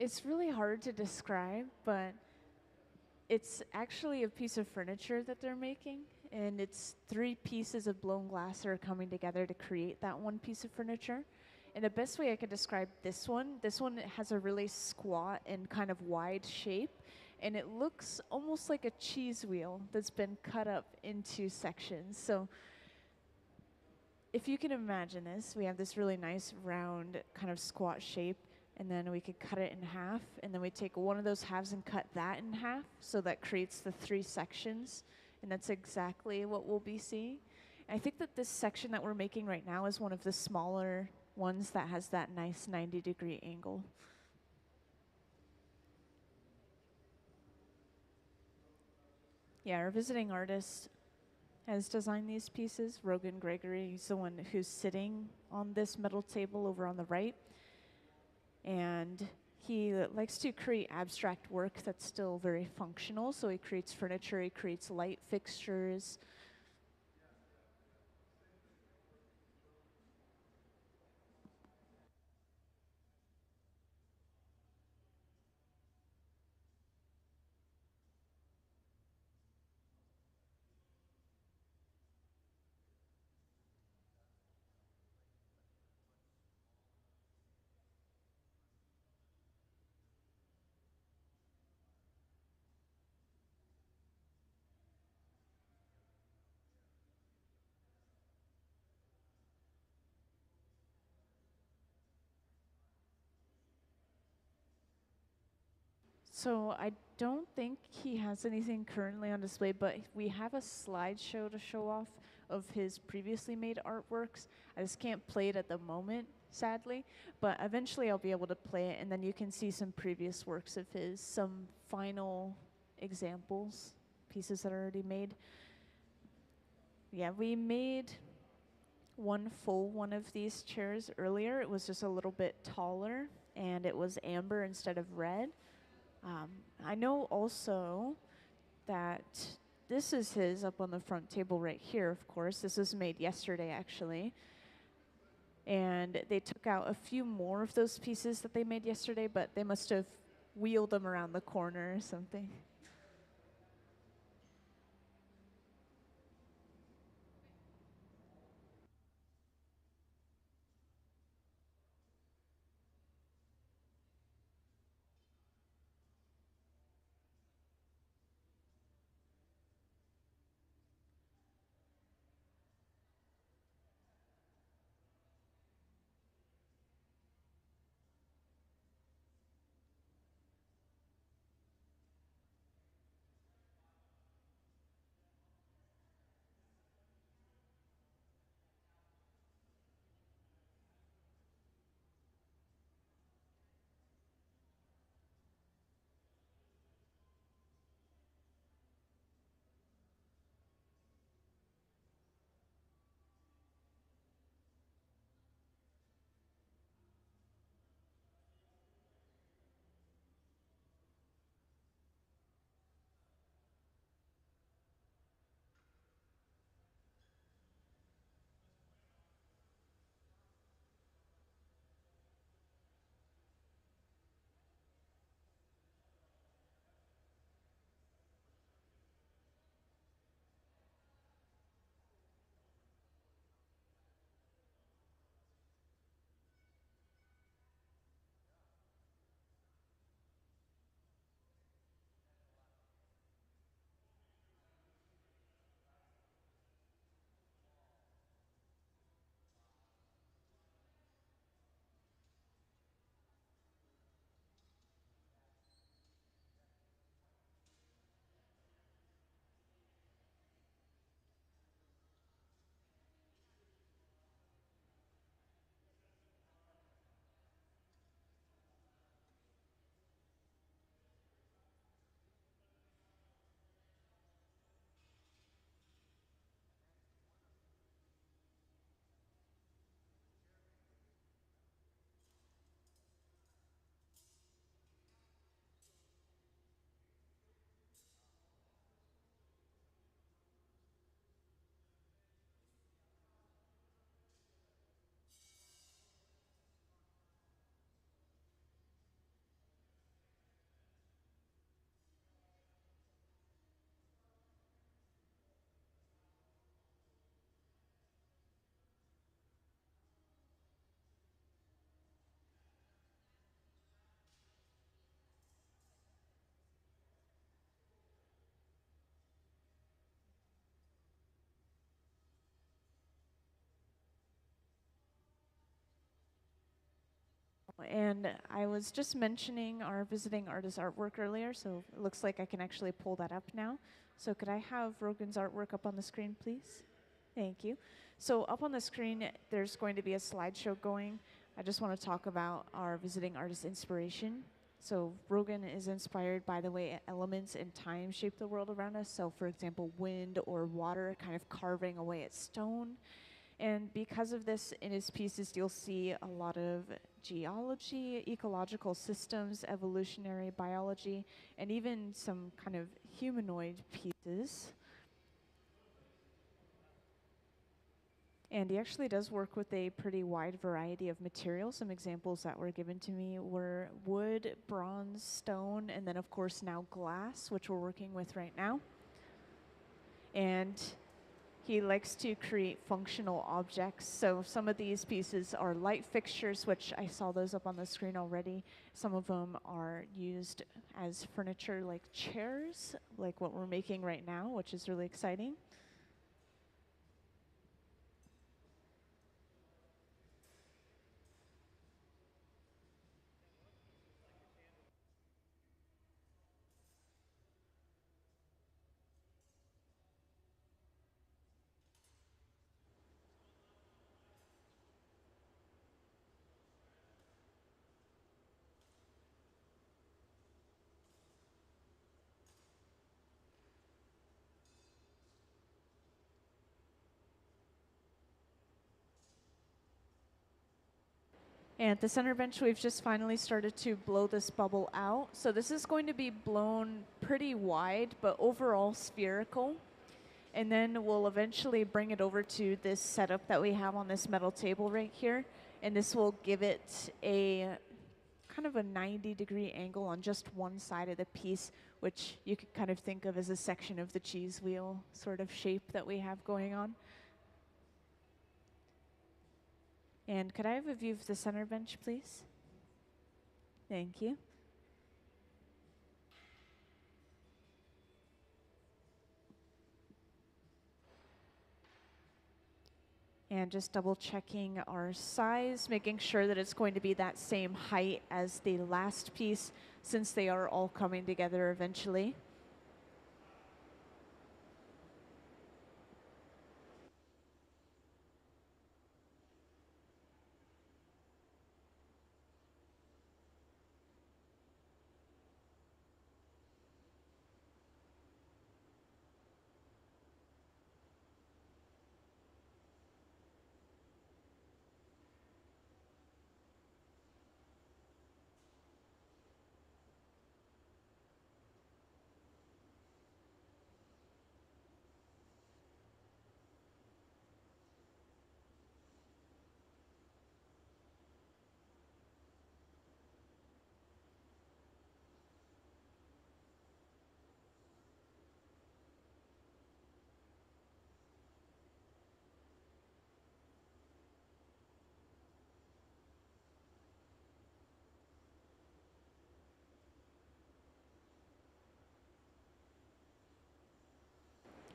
It's really hard to describe, but it's actually a piece of furniture that they're making, and it's three pieces of blown glass that are coming together to create that one piece of furniture. And the best way I could describe this one has a really squat and kind of wide shape, and it looks almost like a cheese wheel that's been cut up into sections. So if you can imagine this, we have this really nice round kind of squat shape, and then we could cut it in half, and then we take one of those halves and cut that in half, so that creates the three sections, and that's exactly what we'll be seeing. I think that this section that we're making right now is one of the smaller ones that has that nice 90-degree angle. Yeah, our visiting artist has designed these pieces. Rogan Gregory, he's the one who's sitting on this metal table over on the right. And he likes to create abstract work that's still very functional. So he creates furniture, he creates light fixtures. So I don't think he has anything currently on display, but we have a slideshow to show off of his previously made artworks. I just can't play it at the moment, sadly, but eventually I'll be able to play it, and then you can see some previous works of his, some final examples, pieces that are already made. Yeah, we made one full one of these chairs earlier. It was just a little bit taller, and it was amber instead of red. I know also that this is his up on the front table right here, of course. This was made yesterday, actually. And they took out a few more of those pieces that they made yesterday, but they must have wheeled them around the corner or something. And I was just mentioning our visiting artist artwork earlier, so it looks like I can actually pull that up now. So could I have Rogan's artwork up on the screen, please? Thank you. So up on the screen, there's going to be a slideshow going. I just want to talk about our visiting artist inspiration. So Rogan is inspired by the way elements and time shape the world around us. So for example, wind or water kind of carving away at stone. And because of this, in his pieces, you'll see a lot of geology, ecological systems, evolutionary biology, and even some kind of humanoid pieces. And he actually does work with a pretty wide variety of materials. Some examples that were given to me were wood, bronze, stone, and then of course now glass, which we're working with right now. And he likes to create functional objects. So some of these pieces are light fixtures, which I saw those up on the screen already. Some of them are used as furniture like chairs, like what we're making right now, which is really exciting. And at the center bench, we've just finally started to blow this bubble out. So this is going to be blown pretty wide, but overall spherical. And then we'll eventually bring it over to this setup that we have on this metal table right here. And this will give it a kind of a 90-degree angle on just one side of the piece, which you could kind of think of as a section of the cheese wheel sort of shape that we have going on. And could I have a view of the center bench, please? Thank you. And just double checking our size, making sure that it's going to be that same height as the last piece, since they are all coming together eventually.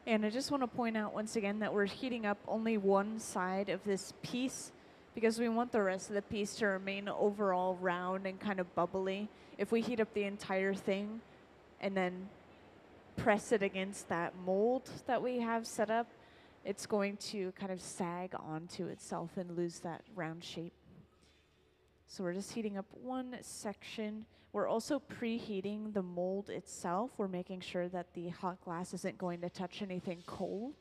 And I just want to point out once again that we're heating up only one side of this piece because we want the rest of the piece to remain overall round and kind of bubbly. If we heat up the entire thing and then press it against that mold that we have set up, it's going to kind of sag onto itself and lose that round shape. So we're just heating up one section. We're also preheating the mold itself. We're making sure that the hot glass isn't going to touch anything cold.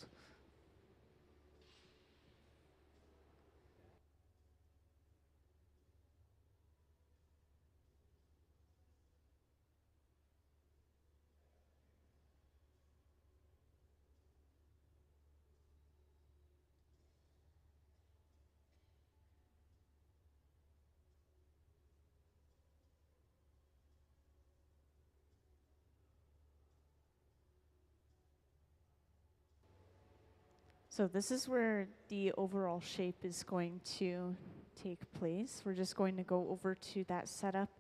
So this is where the overall shape is going to take place. We're just going to go over to that setup,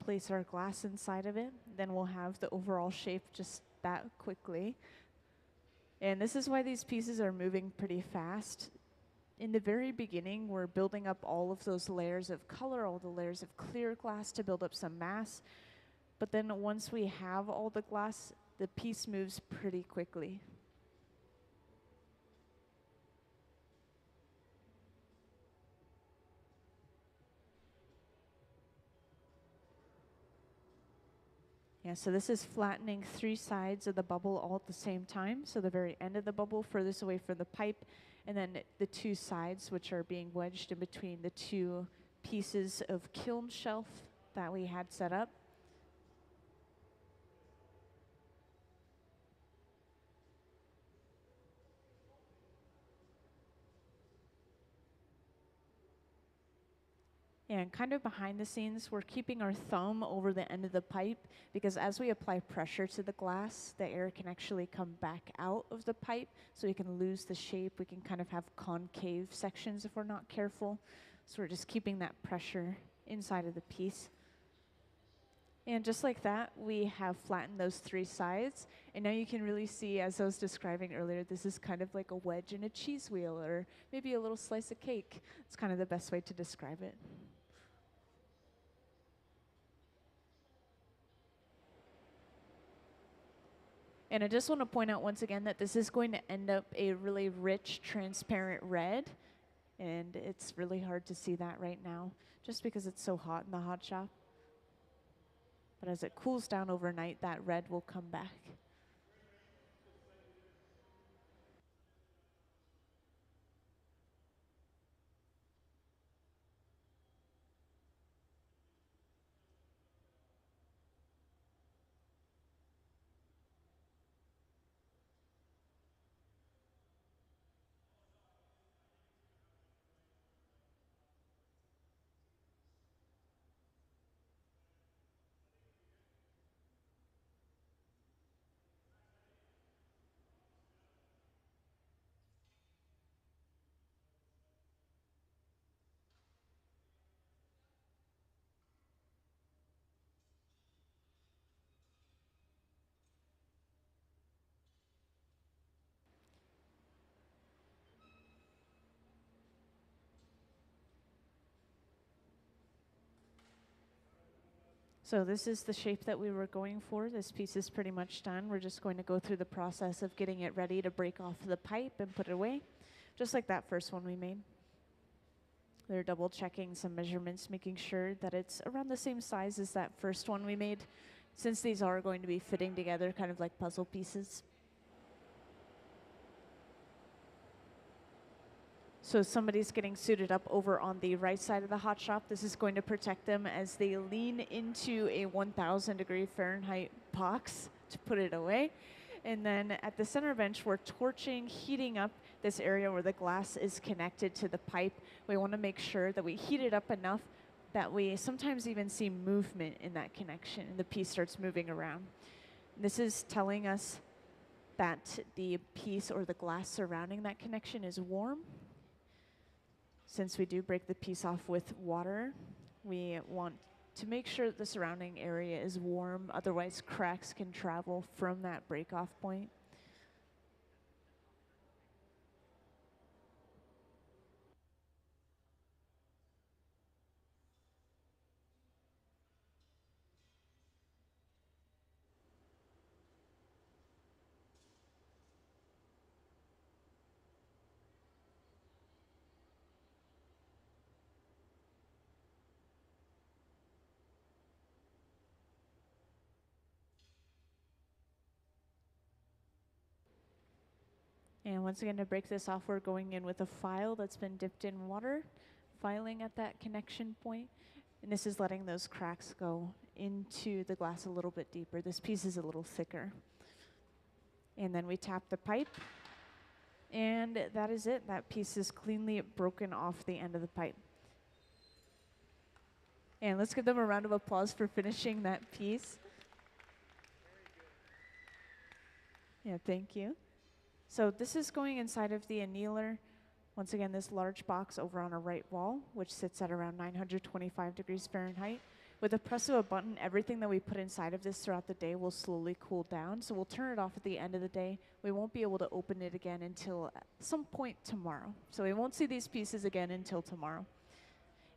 place our glass inside of it, then we'll have the overall shape just that quickly. And this is why these pieces are moving pretty fast. In the very beginning, we're building up all of those layers of color, all the layers of clear glass to build up some mass. But then once we have all the glass, the piece moves pretty quickly. Yeah, so this is flattening 3 sides of the bubble all at the same time. So the very end of the bubble furthest away from the pipe, and then the 2 sides, which are being wedged in between the 2 pieces of kiln shelf that we had set up. And kind of behind the scenes, we're keeping our thumb over the end of the pipe because as we apply pressure to the glass, the air can actually come back out of the pipe, so we can lose the shape. We can kind of have concave sections if we're not careful. So we're just keeping that pressure inside of the piece. And just like that, we have flattened those 3 sides. And now you can really see, as I was describing earlier, this is kind of like a wedge in a cheese wheel or maybe a little slice of cake. It's kind of the best way to describe it. And I just want to point out once again that this is going to end up a really rich, transparent red. And it's really hard to see that right now, just because it's so hot in the hot shop. But as it cools down overnight, that red will come back. So this is the shape that we were going for. This piece is pretty much done. We're just going to go through the process of getting it ready to break off the pipe and put it away, just like that first one we made. They're double checking some measurements, making sure that it's around the same size as that first one we made, since these are going to be fitting together kind of like puzzle pieces. So somebody's getting suited up over on the right side of the hot shop. This is going to protect them as they lean into a 1,000 degree Fahrenheit box to put it away. And then at the center bench, we're torching, heating up this area where the glass is connected to the pipe. We want to make sure that we heat it up enough that we sometimes even see movement in that connection, and the piece starts moving around. This is telling us that the piece or the glass surrounding that connection is warm. Since we do break the piece off with water, we want to make sure that the surrounding area is warm, otherwise cracks can travel from that break-off point. And once again, to break this off, we're going in with a file that's been dipped in water, filing at that connection point. And this is letting those cracks go into the glass a little bit deeper. This piece is a little thicker. And then we tap the pipe, and that is it. That piece is cleanly broken off the end of the pipe. And let's give them a round of applause for finishing that piece. Yeah, thank you. So this is going inside of the annealer. Once again, this large box over on our right wall, which sits at around 925 degrees Fahrenheit. With the press of a button, everything that we put inside of this throughout the day will slowly cool down. So we'll turn it off at the end of the day. We won't be able to open it again until some point tomorrow. So we won't see these pieces again until tomorrow.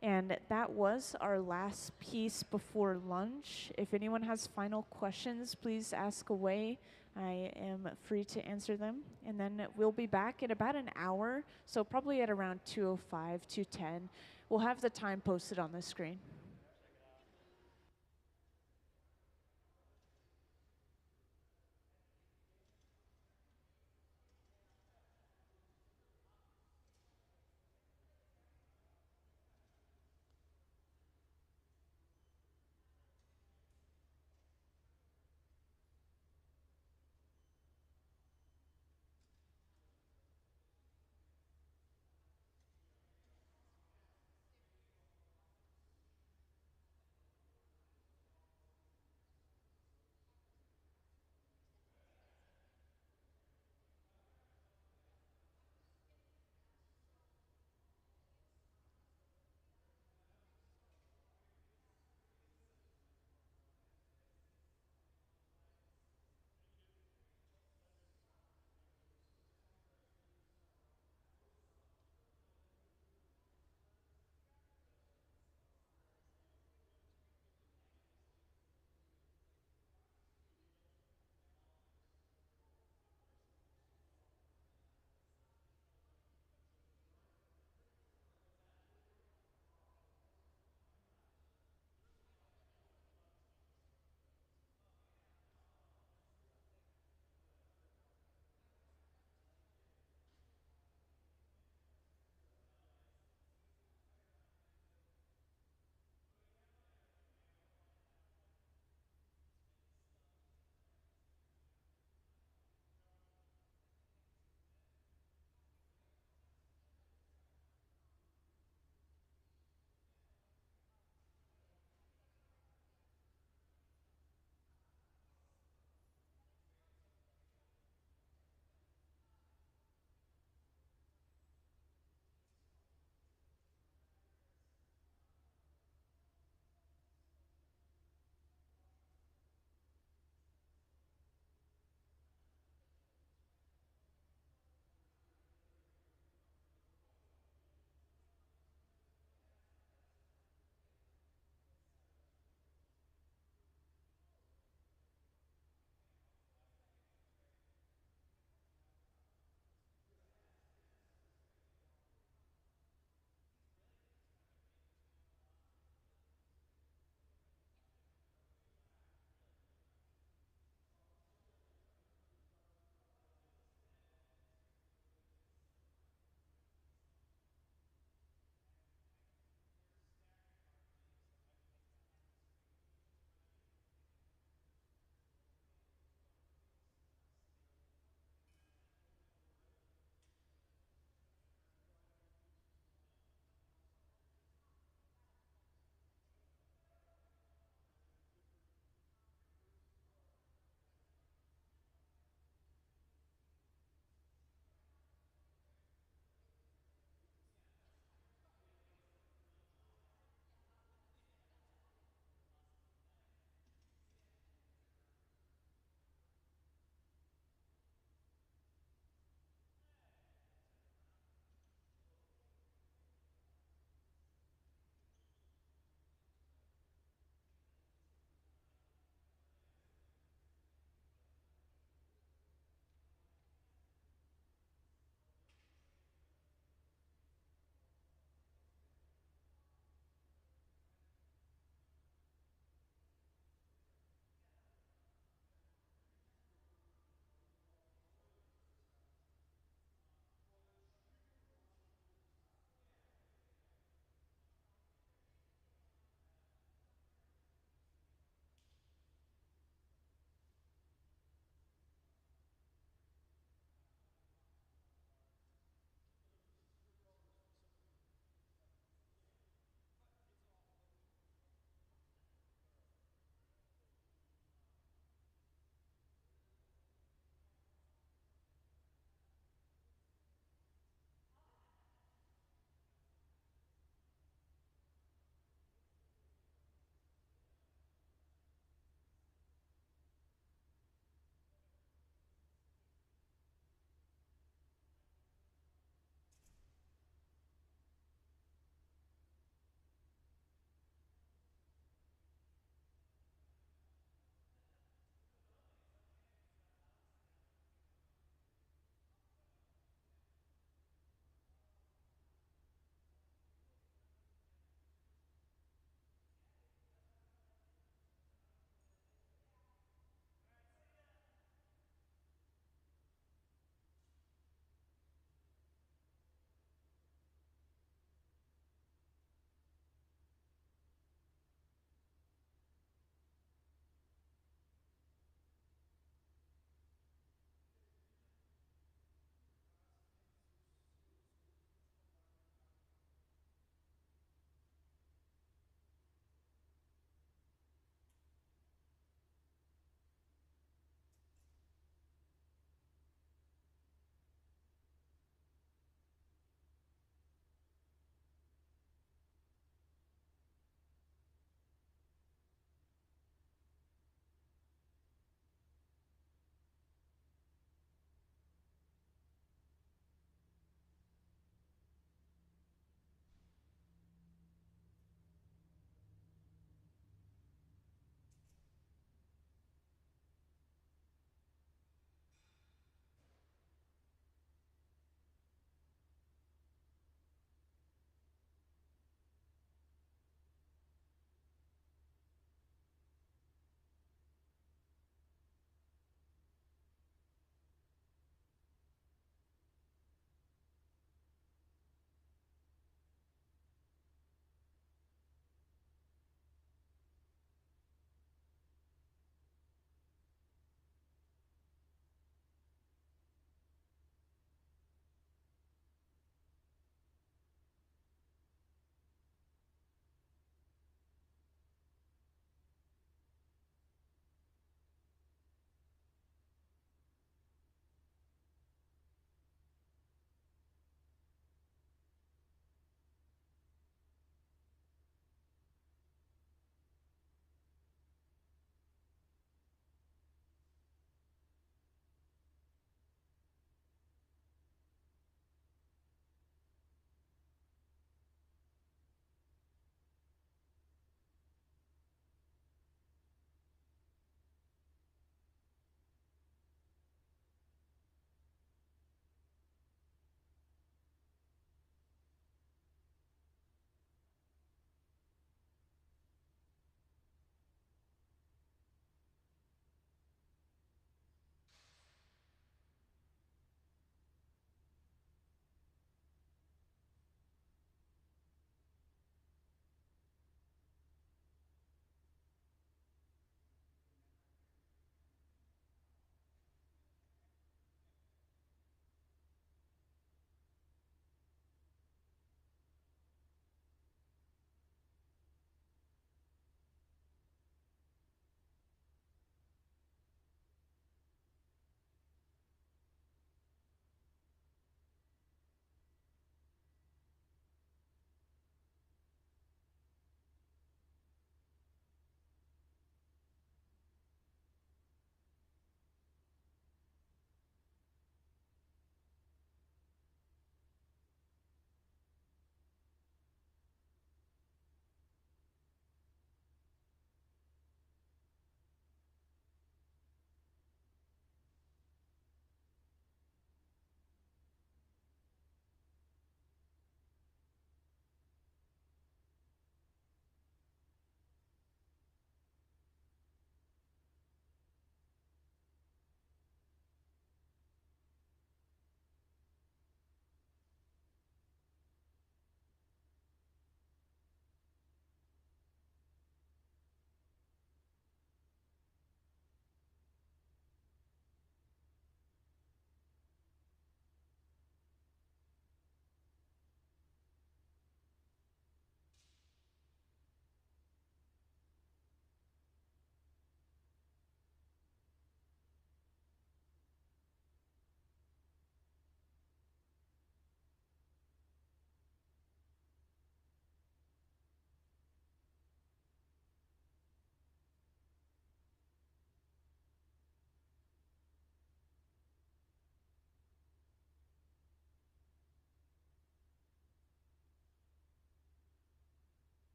And that was our last piece before lunch. If anyone has final questions, please ask away. I am free to answer them. And then we'll be back in about an hour, so probably at around 2:05, 2:10. We'll have the time posted on the screen.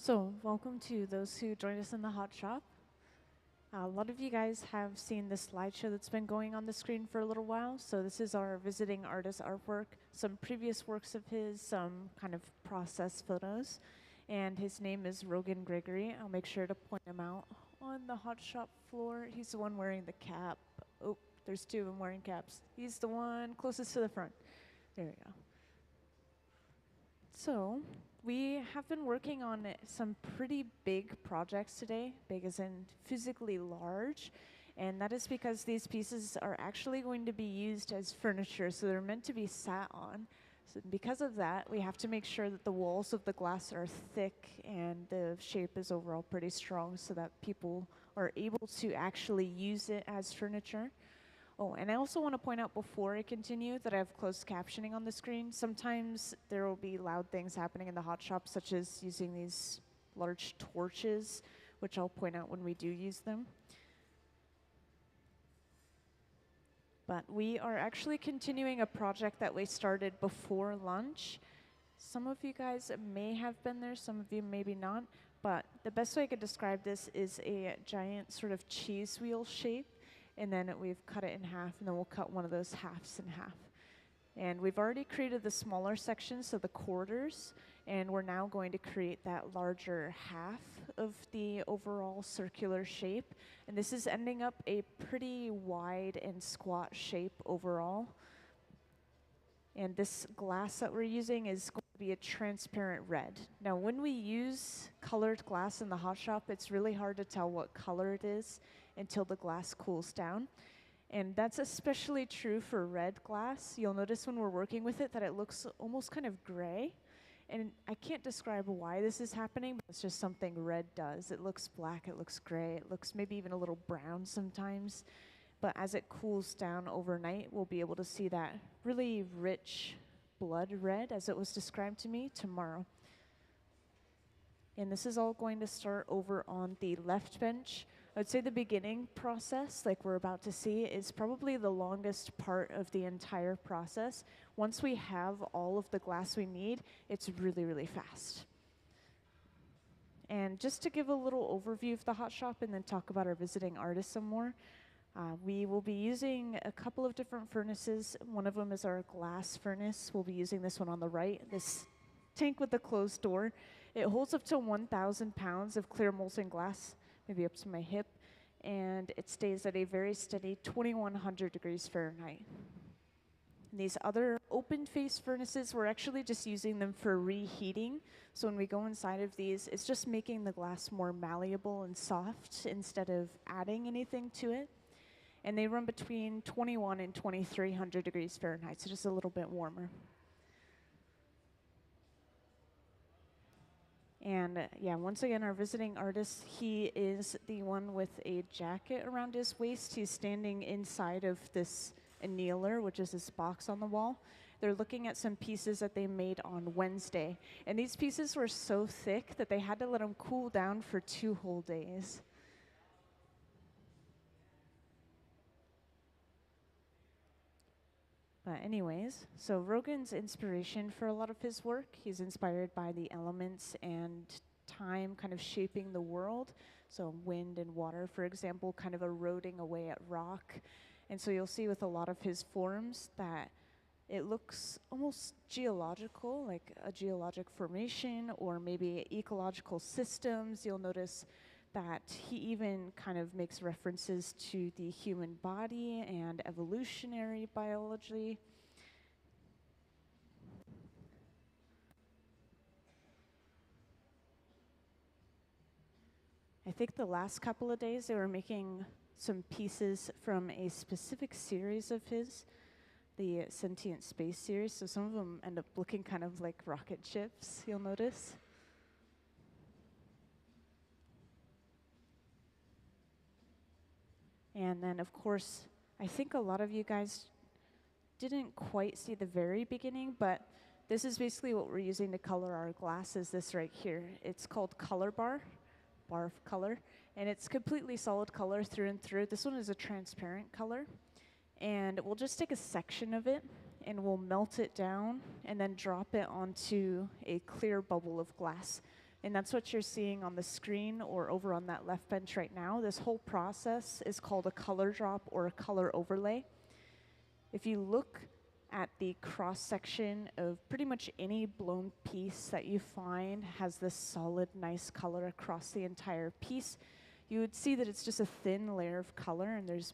So, welcome to those who joined us in the hot shop. A lot of you guys have seen this slideshow that's been going on the screen for a little while. So this is our visiting artist artwork, some previous works of his, some kind of process photos. And his name is Rogan Gregory. I'll make sure to point him out on the hot shop floor. He's the one wearing the cap. Oh, there's two of them wearing caps. He's the one closest to the front. There we go. So, we have been working on some pretty big projects today, big as in physically large, and that is because these pieces are actually going to be used as furniture, so they're meant to be sat on. So because of that, we have to make sure that the walls of the glass are thick and the shape is overall pretty strong so that people are able to actually use it as furniture. Oh, and I also want to point out before I continue that I have closed captioning on the screen. Sometimes there will be loud things happening in the hot shop, such as using these large torches, which I'll point out when we do use them. But we are actually continuing a project that we started before lunch. Some of you guys may have been there, some of you maybe not, but the best way I could describe this is a giant sort of cheese wheel shape. And then we've cut it in half, and then we'll cut one of those halves in half. And we've already created the smaller sections, so the quarters, and we're now going to create that larger half of the overall circular shape. And this is ending up a pretty wide and squat shape overall. And this glass that we're using is going to be a transparent red. Now, when we use colored glass in the hot shop, it's really hard to tell what color it is until the glass cools down. And that's especially true for red glass. You'll notice when we're working with it that it looks almost kind of gray. And I can't describe why this is happening, but it's just something red does. It looks black, it looks gray, it looks maybe even a little brown sometimes. But as it cools down overnight, we'll be able to see that really rich blood red, as it was described to me, tomorrow. And this is all going to start over on the left bench. I would say the beginning process, like we're about to see, is probably the longest part of the entire process. Once we have all of the glass we need, it's really, really fast. And just to give a little overview of the hot shop and then talk about our visiting artists some more, we will be using a couple of different furnaces. One of them is our glass furnace. We'll be using this one on the right, this tank with the closed door. It holds up to 1,000 pounds of clear molten glass, maybe up to my hip, and it stays at a very steady 2,100 degrees Fahrenheit. And these other open-face furnaces, we're actually just using them for reheating. So when we go inside of these, it's just making the glass more malleable and soft instead of adding anything to it. And they run between 2,100 and 2,300 degrees Fahrenheit, so just a little bit warmer. And yeah, once again, our visiting artist, he is the one with a jacket around his waist. He's standing inside of this annealer, which is this box on the wall. They're looking at some pieces that they made on Wednesday. And these pieces were so thick that they had to let them cool down for 2 whole days. But anyways, so Rogan's inspiration for a lot of his work, he's inspired by the elements and time kind of shaping the world. So wind and water, for example, kind of eroding away at rock. And so you'll see with a lot of his forms that it looks almost geological, like a geologic formation, or maybe ecological systems. You'll notice that he even kind of makes references to the human body and evolutionary biology. I think the last couple of days they were making some pieces from a specific series of his, the Sentient Space series. So some of them end up looking kind of like rocket ships, you'll notice. And then, of course, I think a lot of you guys didn't quite see the very beginning, but this is basically what we're using to color our glass, is this right here. It's called Color Bar of color, and it's completely solid color through and through. This one is a transparent color, and we'll just take a section of it, and we'll melt it down, and then drop it onto a clear bubble of glass. And that's what you're seeing on the screen or over on that left bench right now. This whole process is called a color drop or a color overlay. If you look at the cross section of pretty much any blown piece that you find has this solid, nice color across the entire piece, you would see that it's just a thin layer of color and there's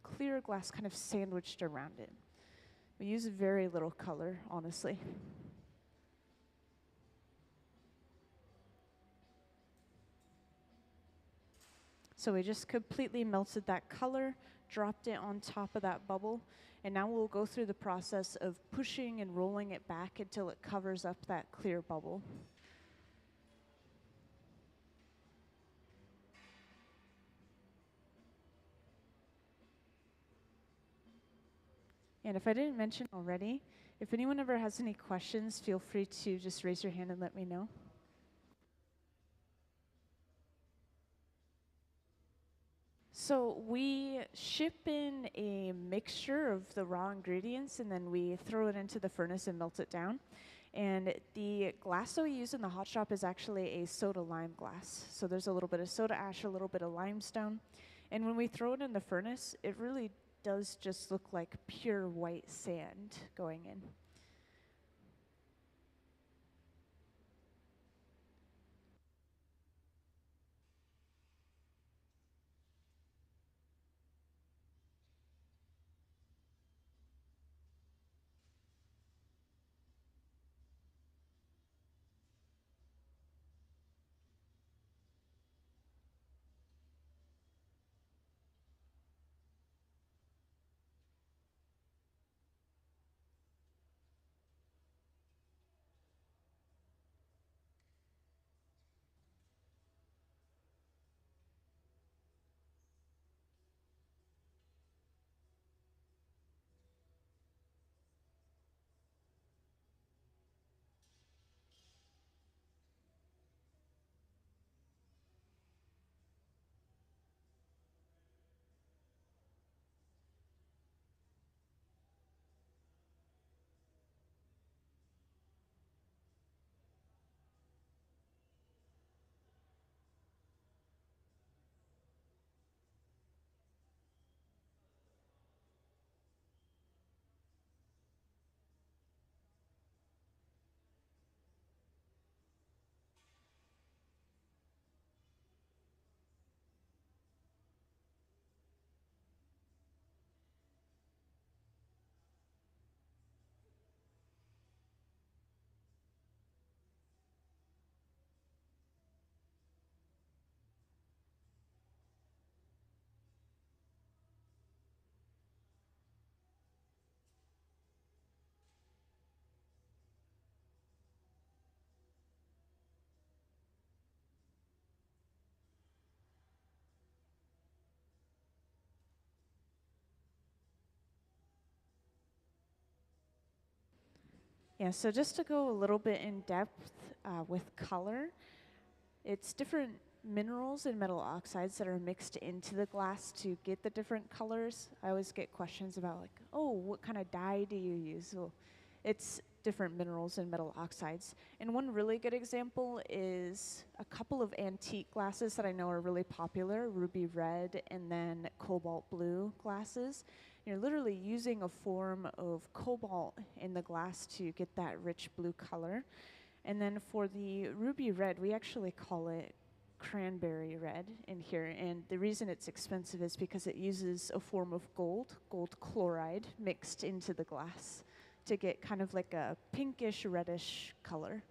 clear glass kind of sandwiched around it. We use very little color, honestly. So we just completely melted that color, dropped it on top of that bubble, and now we'll go through the process of pushing and rolling it back until it covers up that clear bubble. And if I didn't mention already, if anyone ever has any questions, feel free to just raise your hand and let me know. So we ship in a mixture of the raw ingredients and then we throw it into the furnace and melt it down. And the glass that we use in the hot shop is actually a soda lime glass. So there's a little bit of soda ash, a little bit of limestone. And when we throw it in the furnace, it really does just look like pure white sand going in. Yeah, so just to go a little bit in depth with color, it's different minerals and metal oxides that are mixed into the glass to get the different colors. I always get questions about like, oh, what kind of dye do you use? Well, it's different minerals and metal oxides. And one really good example is a couple of antique glasses that I know are really popular, ruby red and then cobalt blue glasses. You're literally using a form of cobalt in the glass to get that rich blue color. And then for the ruby red, we actually call it cranberry red in here. And the reason it's expensive is because it uses a form of gold chloride, mixed into the glass to get kind of like a pinkish reddish color.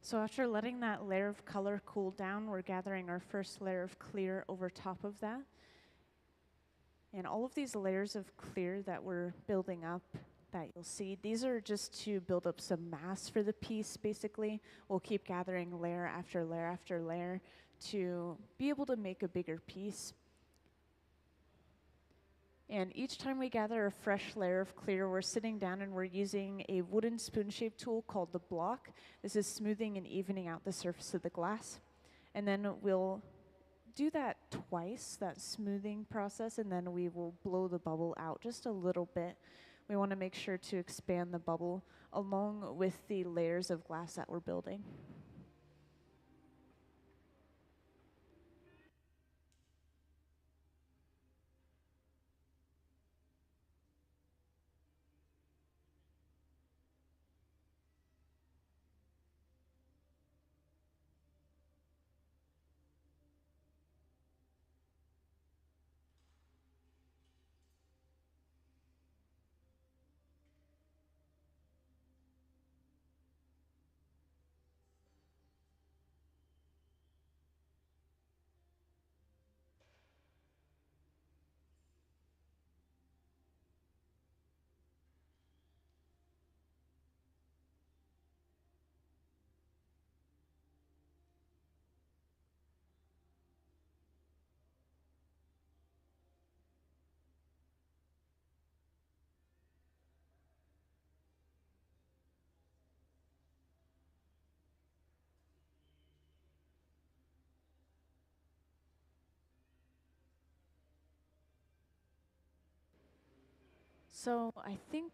So after letting that layer of color cool down, we're gathering our first layer of clear over top of that. And all of these layers of clear that we're building up that you'll see, these are just to build up some mass for the piece, basically. We'll keep gathering layer after layer after layer to be able to make a bigger piece. And each time we gather a fresh layer of clear, we're sitting down and we're using a wooden spoon-shaped tool called the block. This is smoothing and evening out the surface of the glass. And then we'll do that twice, that smoothing process, and then we will blow the bubble out just a little bit. We want to make sure to expand the bubble along with the layers of glass that we're building. So I think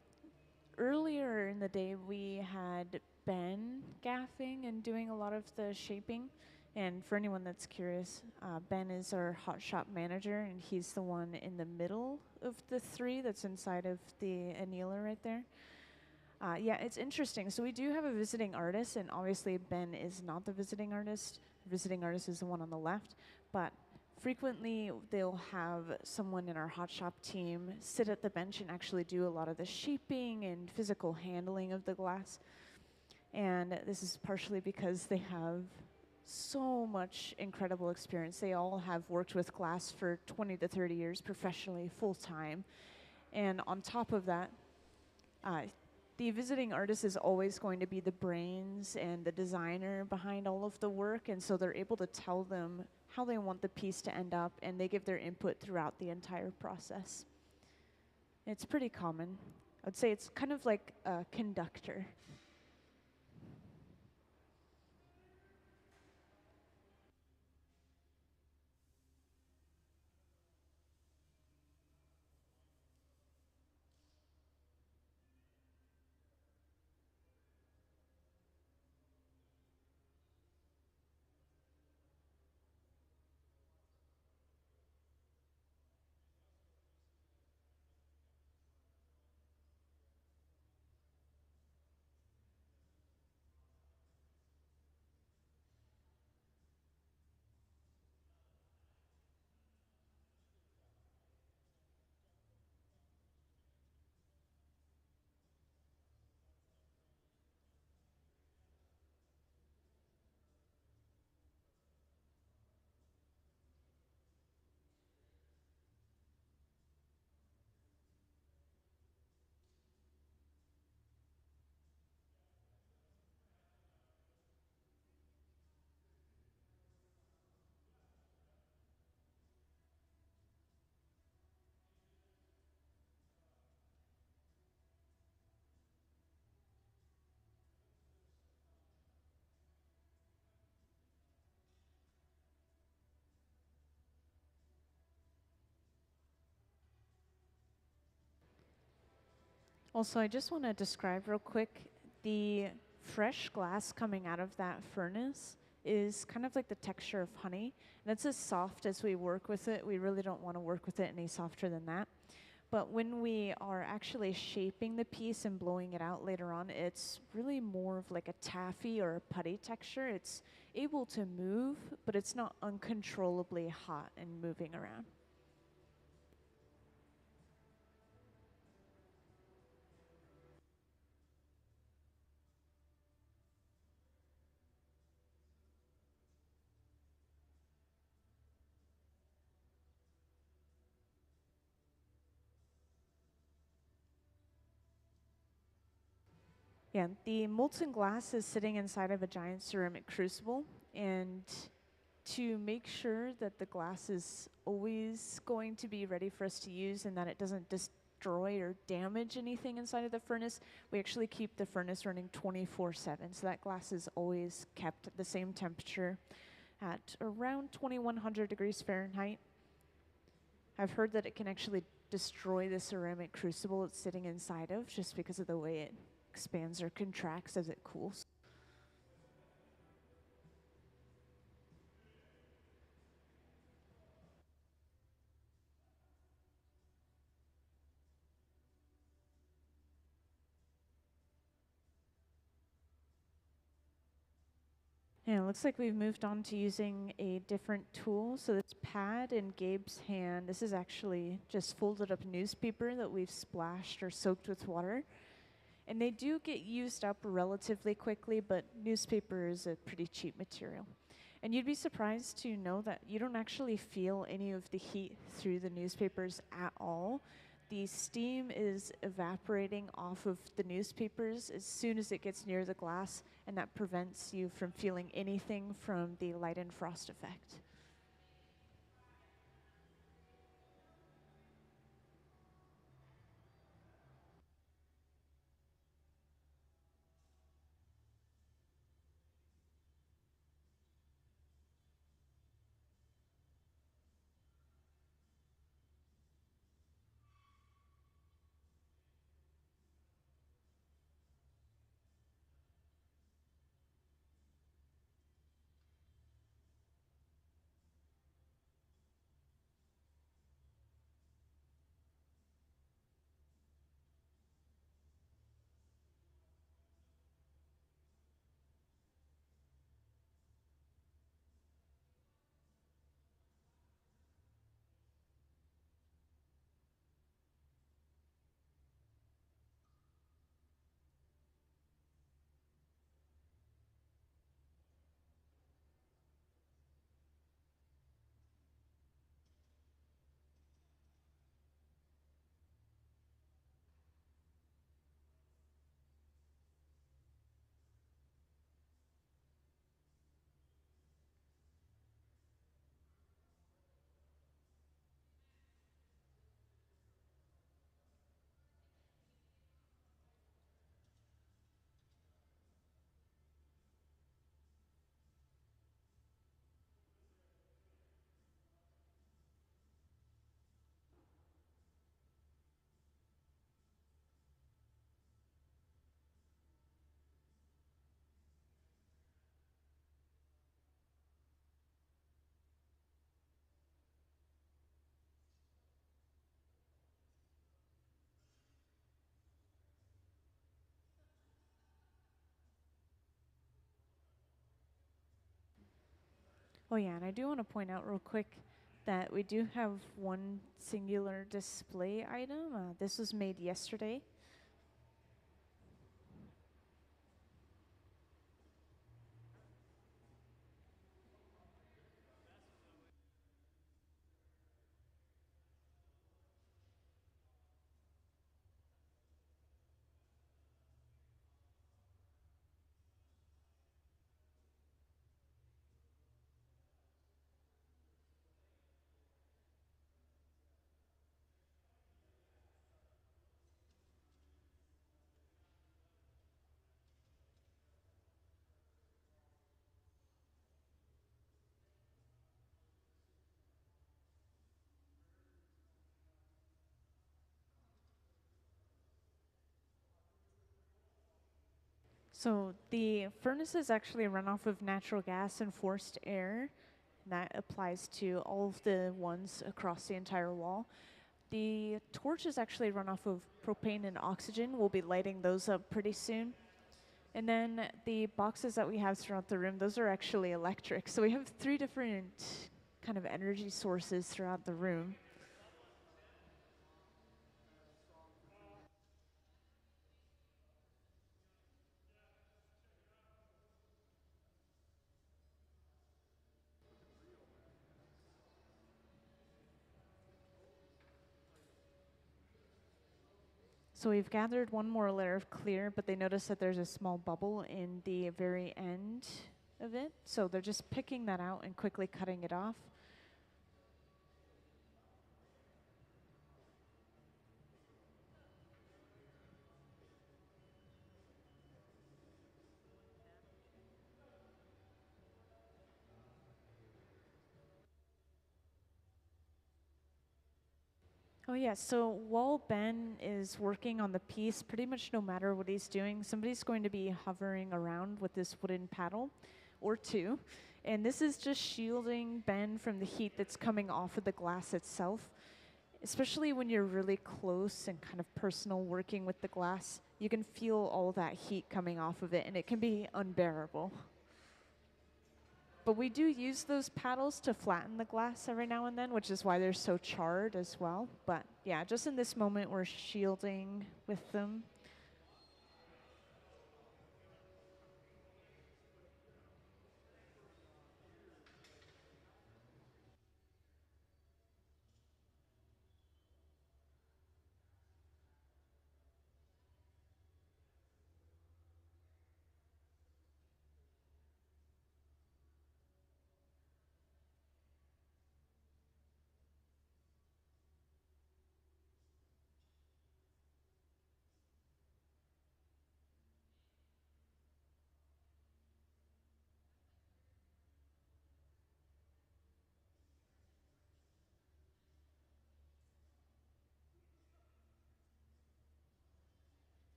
earlier in the day we had Ben gaffing and doing a lot of the shaping. And for anyone that's curious, Ben is our hot shop manager, and he's the one in the middle of the three that's inside of the annealer right there. Yeah, it's interesting. So we do have a visiting artist, and obviously Ben is not the visiting artist. The visiting artist is the one on the left, but frequently they'll have someone in our hot shop team sit at the bench and actually do a lot of the shaping and physical handling of the glass. And this is partially because they have so much incredible experience. They all have worked with glass for 20 to 30 years professionally, full time. And on top of that, the visiting artist is always going to be the brains and the designer behind all of the work, and so they're able to tell them how they want the piece to end up, and they give their input throughout the entire process. It's pretty common. I'd say it's kind of like a conductor. Also, I just want to describe real quick the fresh glass coming out of that furnace is kind of like the texture of honey. And it's as soft as we work with it. We really don't want to work with it any softer than that. But when we are actually shaping the piece and blowing it out later on, it's really more of like a taffy or a putty texture. It's able to move, but it's not uncontrollably hot and moving around. Yeah, the molten glass is sitting inside of a giant ceramic crucible, and to make sure that the glass is always going to be ready for us to use and that it doesn't destroy or damage anything inside of the furnace, we actually keep the furnace running 24/7. So that glass is always kept at the same temperature at around 2100 degrees Fahrenheit. I've heard that it can actually destroy the ceramic crucible it's sitting inside of just because of the way it expands or contracts as it cools. Yeah, it looks like we've moved on to using a different tool. So this pad in Gabe's hand, this is actually just folded up newspaper that we've splashed or soaked with water. And they do get used up relatively quickly, but newspaper is a pretty cheap material. And you'd be surprised to know that you don't actually feel any of the heat through the newspapers at all. The steam is evaporating off of the newspapers as soon as it gets near the glass, and that prevents you from feeling anything from the light and frost effect. Oh yeah, and I do want to point out real quick that we do have one singular display item. This was made yesterday. So the furnaces actually run off of natural gas and forced air. And that applies to all of the ones across the entire wall. The torches actually run off of propane and oxygen. We'll be lighting those up pretty soon. And then the boxes that we have throughout the room, those are actually electric. So we have 3 different kind of energy sources throughout the room. So we've gathered one more layer of clear, but they notice that there's a small bubble in the very end of it. So they're just picking that out and quickly cutting it off. Oh yeah, so while Ben is working on the piece, pretty much no matter what he's doing, somebody's going to be hovering around with this wooden paddle, or two. And this is just shielding Ben from the heat that's coming off of the glass itself. Especially when you're really close and kind of personal working with the glass, you can feel all that heat coming off of it, and it can be unbearable. But we do use those paddles to flatten the glass every now and then, which is why they're so charred as well. But yeah, just in this moment, we're shielding with them.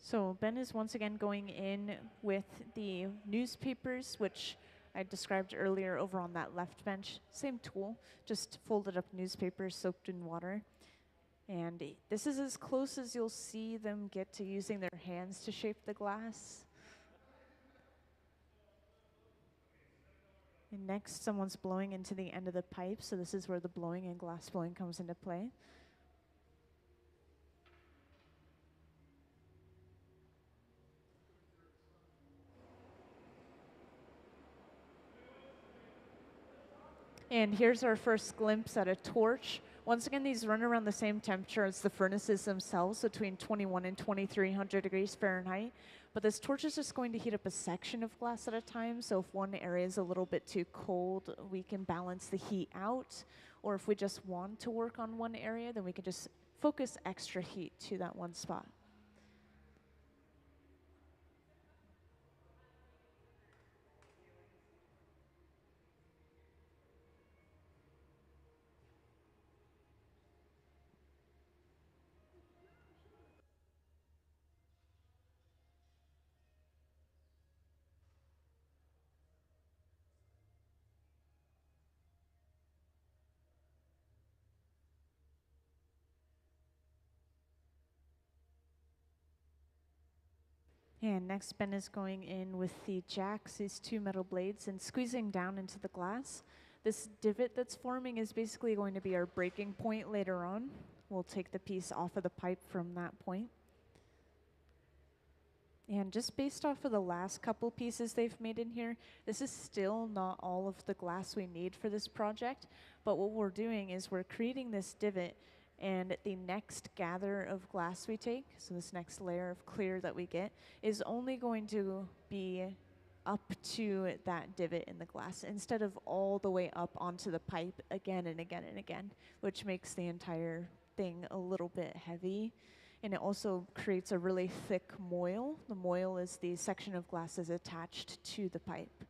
So Ben is once again going in with the newspapers, which I described earlier over on that left bench. Same tool, just folded up newspapers soaked in water. And this is as close as you'll see them get to using their hands to shape the glass. And next, someone's blowing into the end of the pipe, so this is where the blowing and glass blowing comes into play. And here's our first glimpse at a torch. Once again, these run around the same temperature as the furnaces themselves, between 21 and 2300 degrees Fahrenheit. But this torch is just going to heat up a section of glass at a time, so if one area is a little bit too cold, we can balance the heat out. Or if we just want to work on one area, then we can just focus extra heat to that one spot. And next, Ben is going in with the jacks, these two metal blades, and squeezing down into the glass. This divot that's forming is basically going to be our breaking point later on. We'll take the piece off of the pipe from that point. And just based off of the last couple pieces they've made in here, this is still not all of the glass we need for this project, but what we're doing is we're creating this divot, and the next gather of glass we take, so this next layer of clear that we get, is only going to be up to that divot in the glass instead of all the way up onto the pipe again and again and again, which makes the entire thing a little bit heavy. And it also creates a really thick moil. The moil is the section of glass that's attached to the pipe.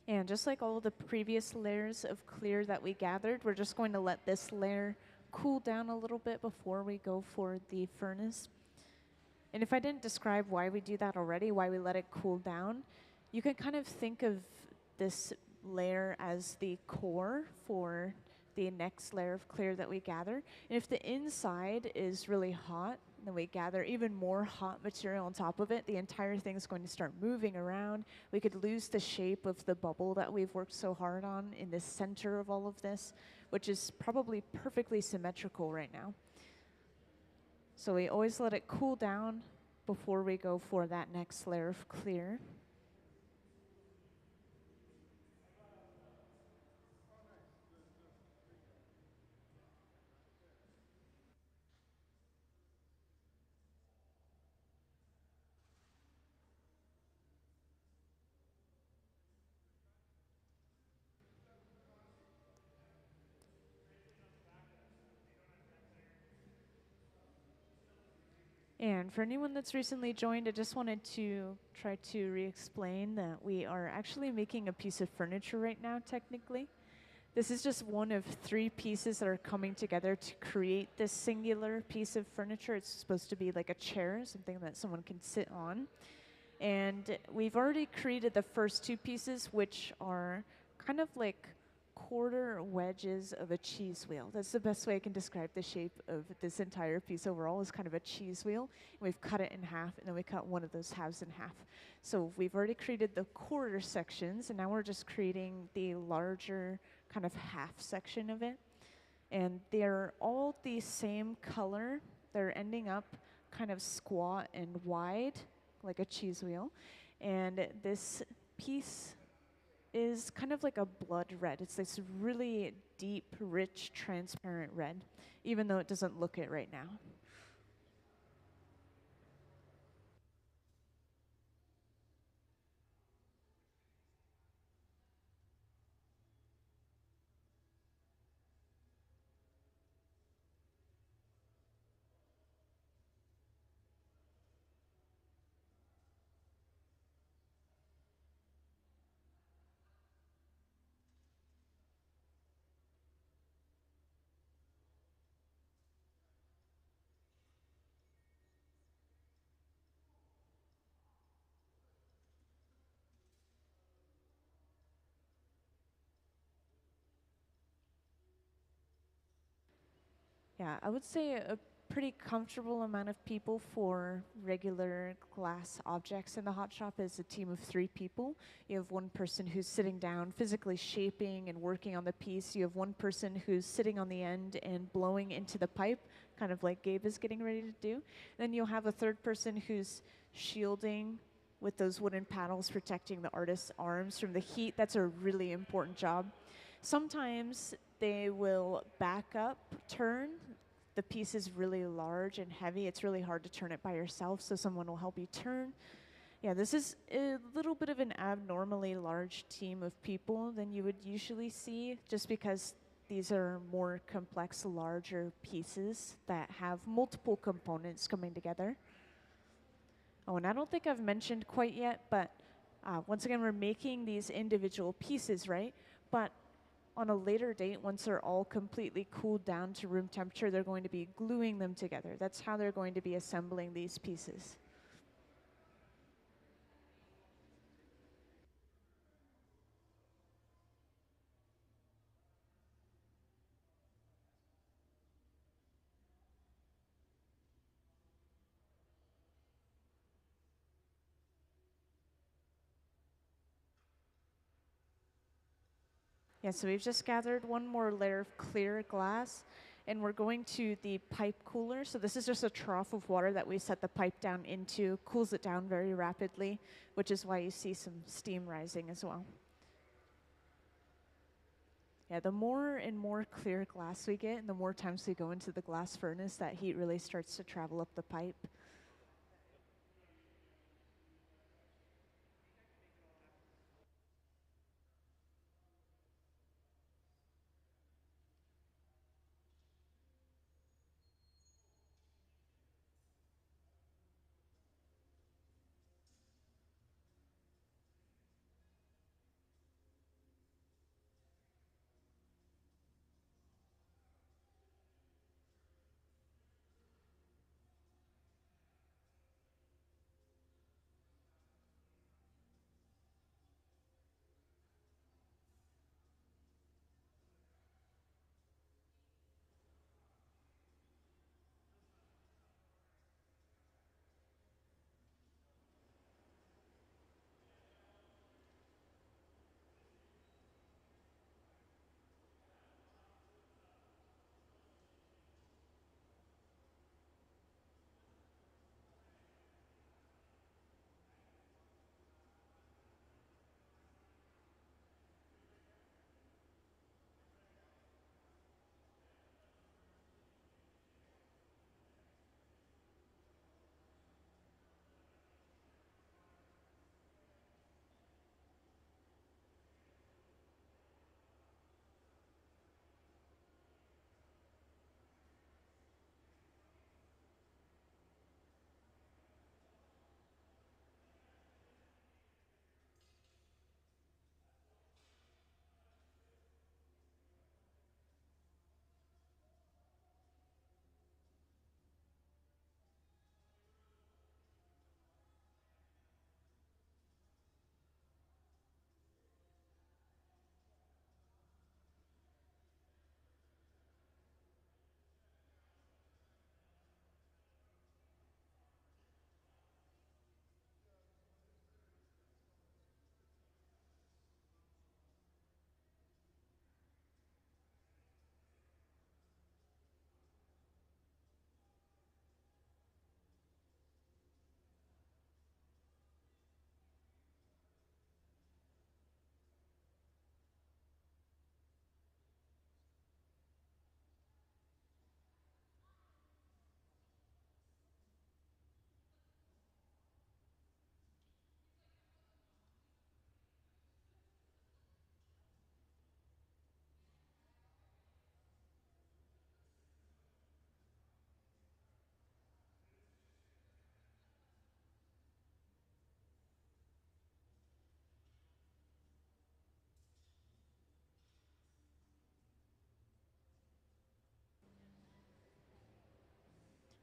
And just like all the previous layers of clear that we gathered, we're just going to let this layer cool down a little bit before we go for the furnace. And if I didn't describe why we do that already, why we let it cool down, you can kind of think of this layer as the core for the next layer of clear that we gather. And if the inside is really hot, then we gather even more hot material on top of it. The entire thing is going to start moving around. We could lose the shape of the bubble that we've worked so hard on in the center of all of this, which is probably perfectly symmetrical right now. So we always let it cool down before we go for that next layer of clear. And for anyone that's recently joined, I just wanted to try to re-explain that we are actually making a piece of furniture right now, technically. This is just one of 3 pieces that are coming together to create this singular piece of furniture. It's supposed to be like a chair, something that someone can sit on. And we've already created the first 2 pieces, which are kind of like quarter wedges of a cheese wheel. That's the best way I can describe the shape of this entire piece overall, is kind of a cheese wheel. And we've cut it in half, and then we cut one of those halves in half. So we've already created the quarter sections, and now we're just creating the larger kind of half section of it. And they're all the same color. They're ending up kind of squat and wide, like a cheese wheel. And this piece is kind of like a blood red. It's this really deep, rich, transparent red, even though it doesn't look it right now. Yeah, I would say a pretty comfortable amount of people for regular glass objects in the hot shop is a team of 3 people. You have one person who's sitting down, physically shaping and working on the piece. You have one person who's sitting on the end and blowing into the pipe, kind of like Gabe is getting ready to do. Then you'll have a third person who's shielding with those wooden paddles, protecting the artist's arms from the heat. That's a really important job. Sometimes they will back up, turn, the piece is really large and heavy, it's really hard to turn it by yourself, so someone will help you turn. Yeah, this is a little bit of an abnormally large team of people than you would usually see, just because these are more complex, larger pieces that have multiple components coming together. Oh, and I don't think I've mentioned quite yet, but once again, we're making these individual pieces, right? But on a later date, once they're all completely cooled down to room temperature, they're going to be gluing them together. That's how they're going to be assembling these pieces. Yeah, so we've just gathered one more layer of clear glass, and we're going to the pipe cooler. So this is just a trough of water that we set the pipe down into, cools it down very rapidly, which is why you see some steam rising as well. Yeah, the more and more clear glass we get, and the more times we go into the glass furnace, that heat really starts to travel up the pipe.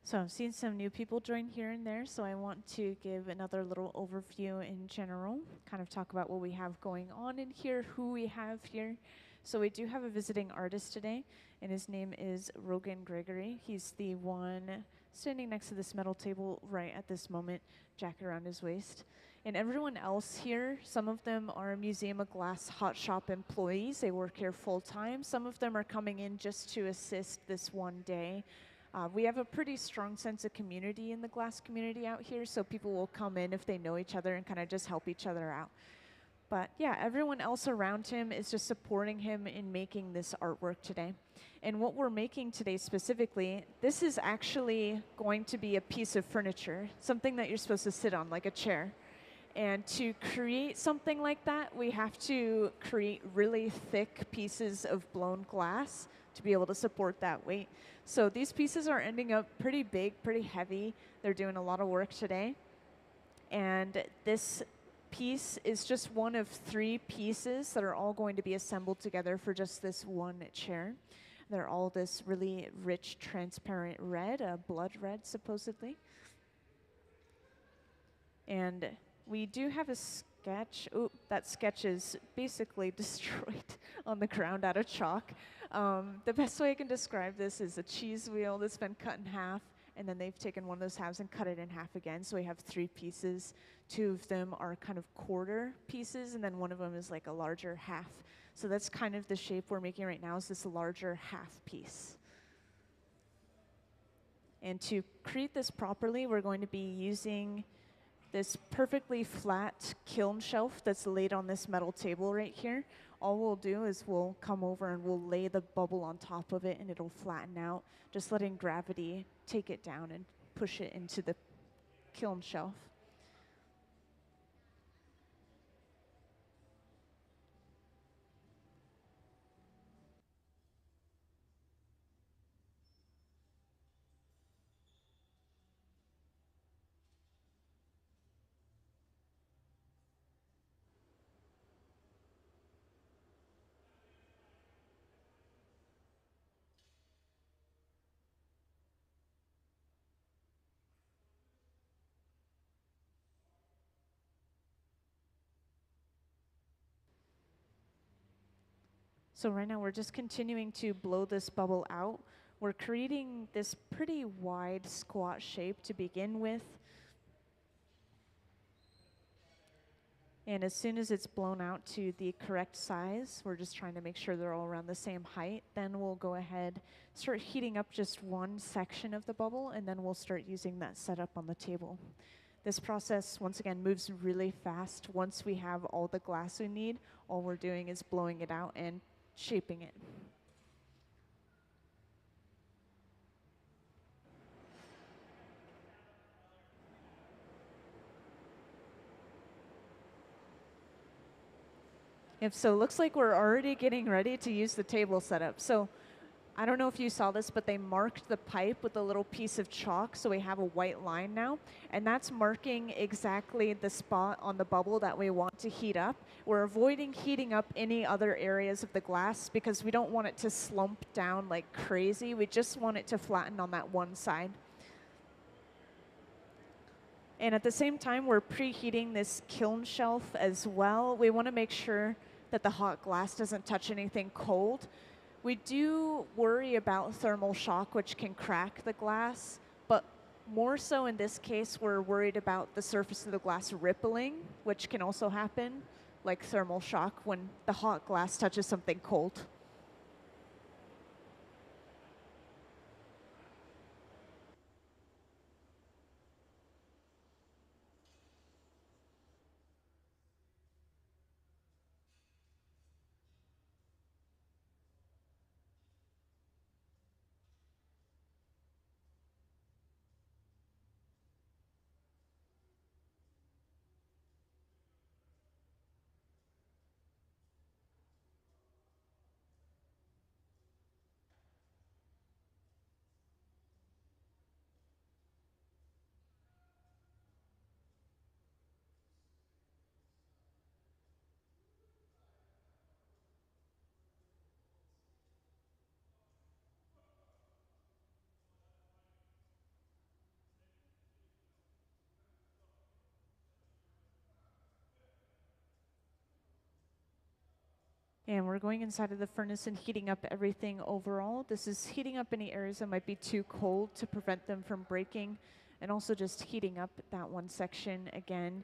So I've seen some new people join here and there, so I want to give another little overview in general, kind of talk about what we have going on in here, who we have here. So we do have a visiting artist today, and his name is Rogan Gregory. He's the one standing next to this metal table right at this moment, jacket around his waist. And everyone else here, some of them are Museum of Glass hot shop employees. They work here full time. Some of them are coming in just to assist this one day. We have a pretty strong sense of community in the glass community out here, so people will come in if they know each other and kind of just help each other out. But yeah, everyone else around him is just supporting him in making this artwork today. And what we're making today specifically, this is actually going to be a piece of furniture, something that you're supposed to sit on, like a chair. And to create something like that, we have to create really thick pieces of blown glass to be able to support that weight. So these pieces are ending up pretty big, pretty heavy. They're doing a lot of work today. And this piece is just one of 3 pieces that are all going to be assembled together for just this one chair. They're all this really rich, transparent red, a blood red, supposedly. And we do have a sketch. Oh, that sketch is basically destroyed on the ground out of chalk. The best way I can describe this is a cheese wheel that's been cut in half, and then they've taken one of those halves and cut it in half again. So we have 3 pieces. 2 of them are kind of quarter pieces, and then one of them is like a larger half. So that's kind of the shape we're making right now, is this larger half piece. And to create this properly, we're going to be using this perfectly flat kiln shelf that's laid on this metal table right here. All we'll do is we'll come over and we'll lay the bubble on top of it, and it'll flatten out, just letting gravity take it down and push it into the kiln shelf. So right now we're just continuing to blow this bubble out. We're creating this pretty wide squat shape to begin with. And as soon as it's blown out to the correct size, we're just trying to make sure they're all around the same height, then we'll go ahead, start heating up just one section of the bubble, and then we'll start using that setup on the table. This process, once again, moves really fast. Once we have all the glass we need, all we're doing is blowing it out and shaping it. If so, looks like we're already getting ready to use the table setup. So I don't know if you saw this, but they marked the pipe with a little piece of chalk, so we have a white line now, and that's marking exactly the spot on the bubble that we want to heat up. We're avoiding heating up any other areas of the glass because we don't want it to slump down like crazy. We just want it to flatten on that one side. And at the same time, we're preheating this kiln shelf as well. We want to make sure that the hot glass doesn't touch anything cold. We do worry about thermal shock, which can crack the glass, but more so in this case, we're worried about the surface of the glass rippling, which can also happen, like thermal shock, when the hot glass touches something cold. And we're going inside of the furnace and heating up everything overall. This is heating up any areas that might be too cold to prevent them from breaking, and also just heating up that one section again.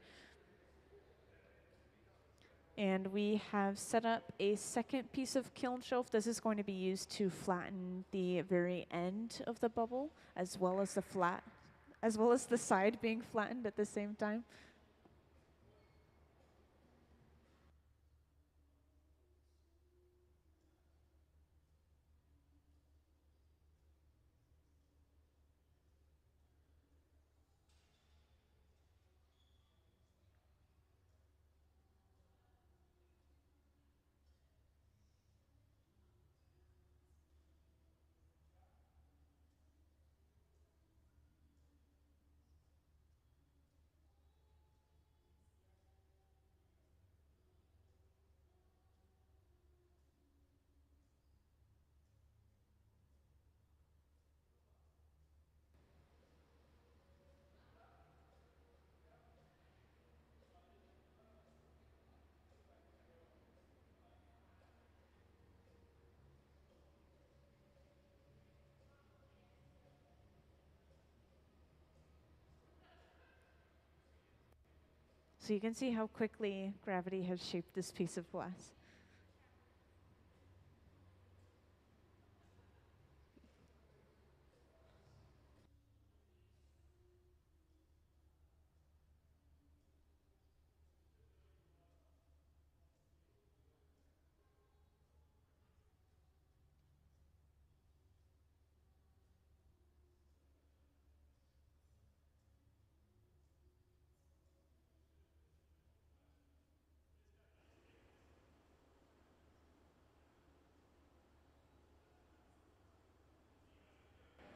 And we have set up a second piece of kiln shelf. This is going to be used to flatten the very end of the bubble, as well as the side being flattened at the same time. So you can see how quickly gravity has shaped this piece of glass.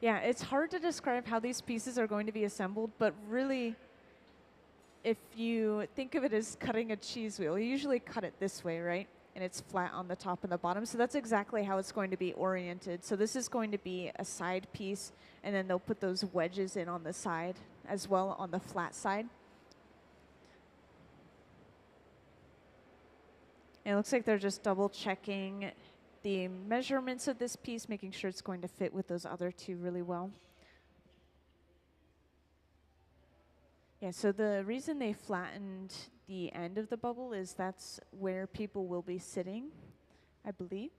Yeah, it's hard to describe how these pieces are going to be assembled, but really, if you think of it as cutting a cheese wheel, you usually cut it this way, right? And it's flat on the top and the bottom. So that's exactly how it's going to be oriented. So this is going to be a side piece, and then they'll put those wedges in on the side as well on the flat side. And it looks like they're just double checking the measurements of this piece, making sure it's going to fit with those other two really well. Yeah, so the reason they flattened the end of the bubble is that's where people will be sitting, I believe.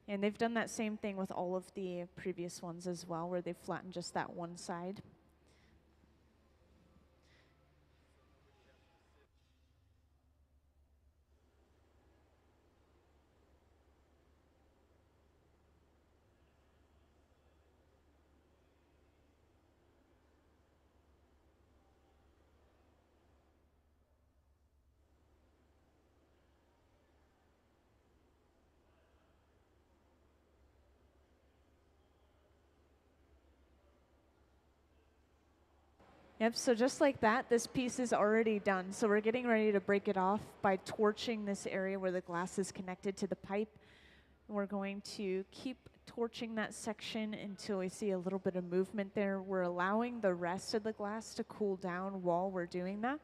And they've done that same thing with all of the previous ones as well, where they've flattened just that one side. Yep, so just like that, this piece is already done. So we're getting ready to break it off by torching this area where the glass is connected to the pipe. We're going to keep torching that section until we see a little bit of movement there. We're allowing the rest of the glass to cool down while we're doing that.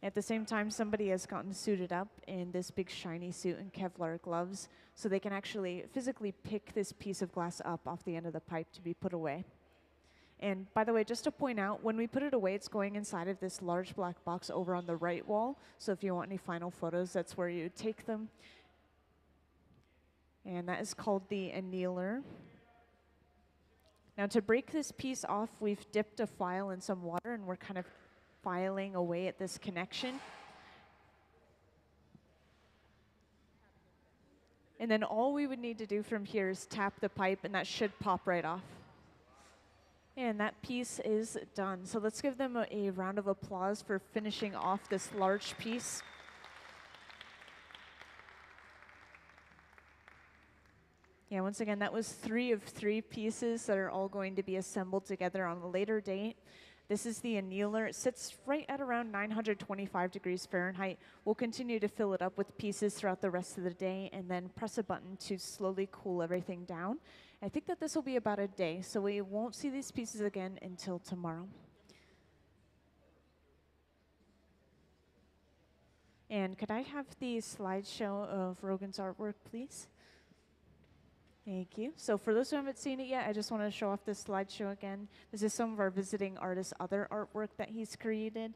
At the same time, somebody has gotten suited up in this big shiny suit and Kevlar gloves, so they can actually physically pick this piece of glass up off the end of the pipe to be put away. And by the way, just to point out, when we put it away, it's going inside of this large black box over on the right wall. So if you want any final photos, that's where you take them. And that is called the annealer. Now to break this piece off, we've dipped a file in some water and we're kind of filing away at this connection. And then all we would need to do from here is tap the pipe and that should pop right off. And that piece is done. So let's give them a round of applause for finishing off this large piece. Yeah, once again, that was 3 of 3 pieces that are all going to be assembled together on a later date. This is the annealer. It sits right at around 925 degrees Fahrenheit. We'll continue to fill it up with pieces throughout the rest of the day and then press a button to slowly cool everything down. I think that this will be about a day, so we won't see these pieces again until tomorrow. And could I have the slideshow of Rogan's artwork, please? Thank you. So for those who haven't seen it yet, I just want to show off this slideshow again. This is some of our visiting artists' other artwork that he's created.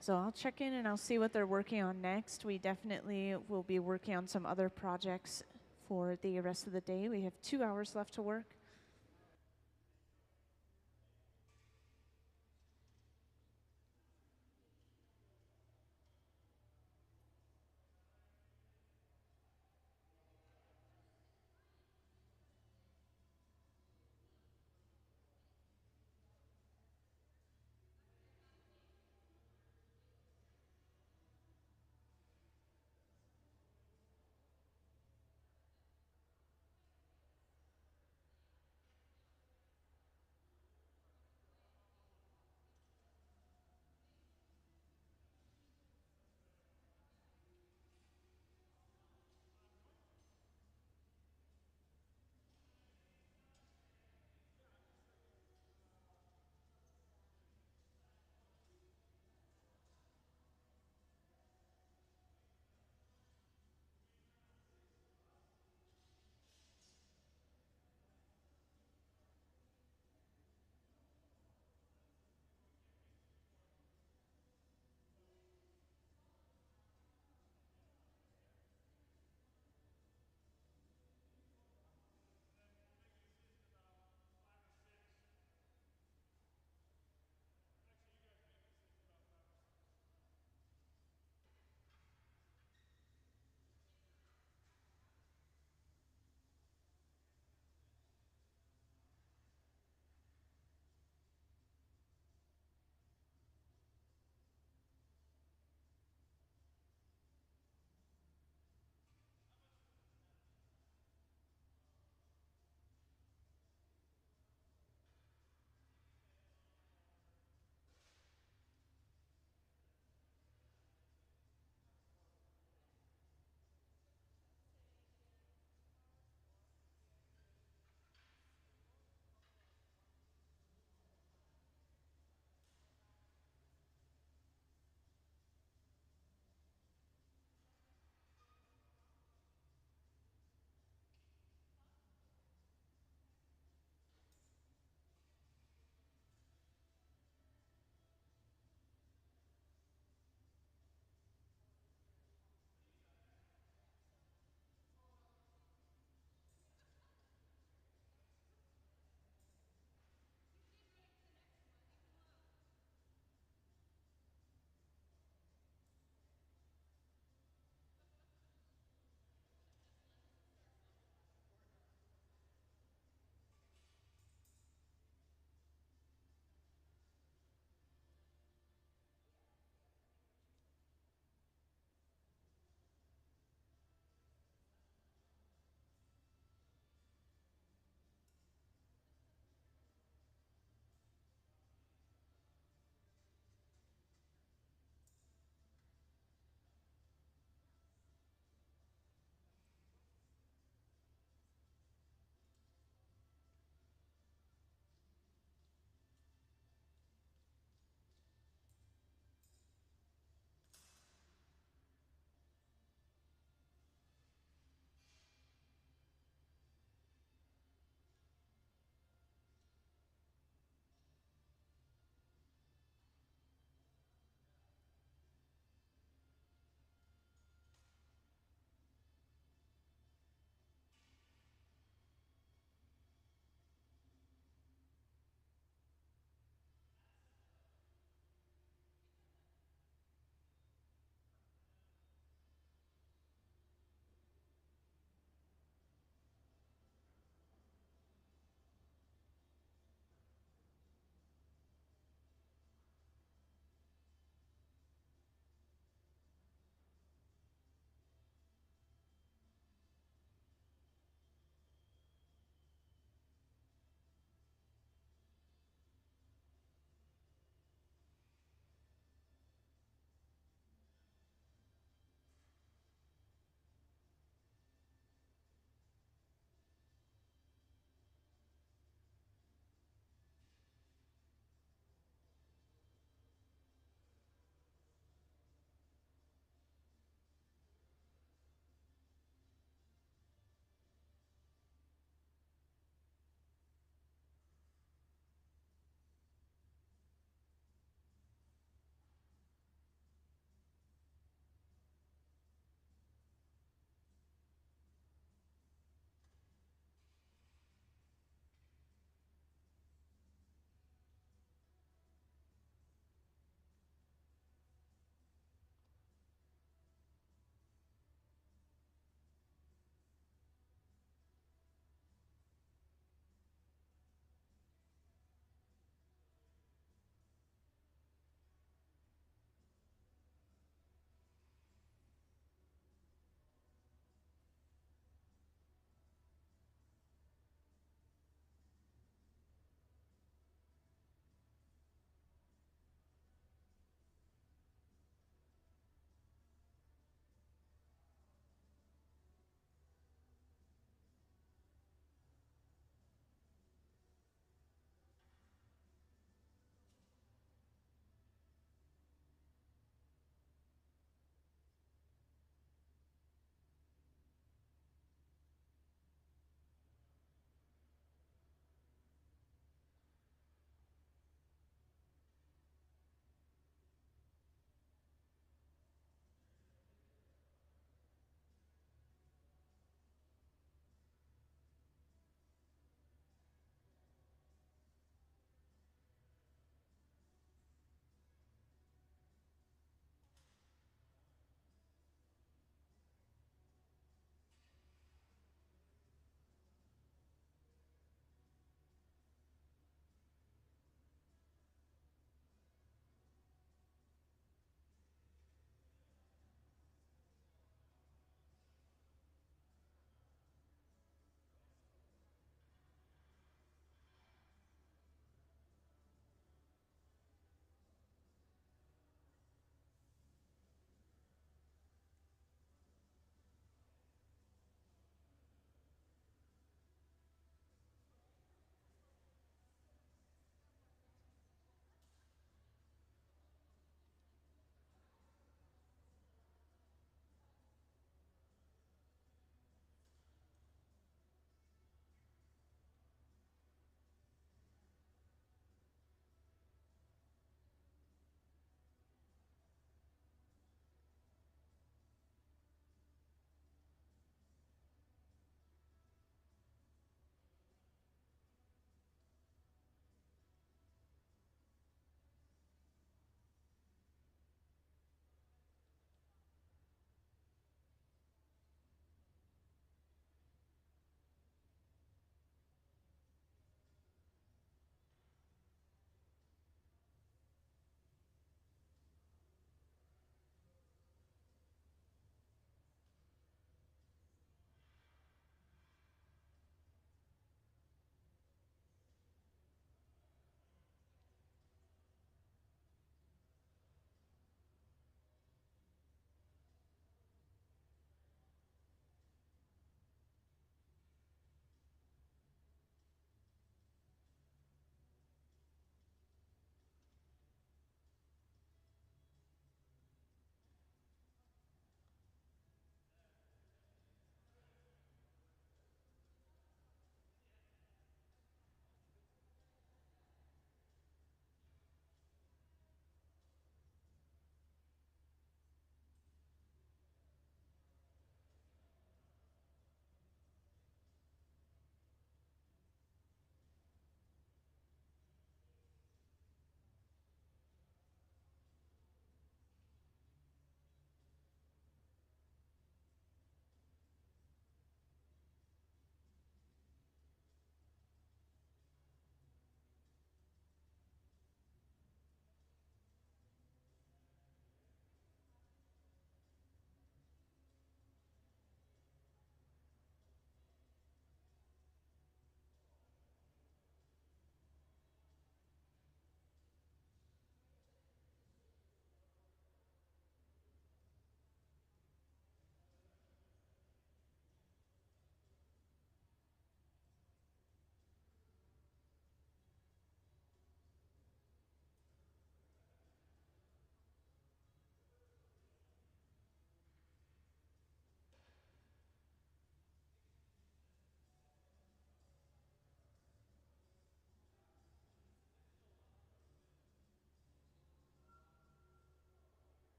So I'll check in and I'll see what they're working on next. We definitely will be working on some other projects for the rest of the day. We have 2 hours left to work.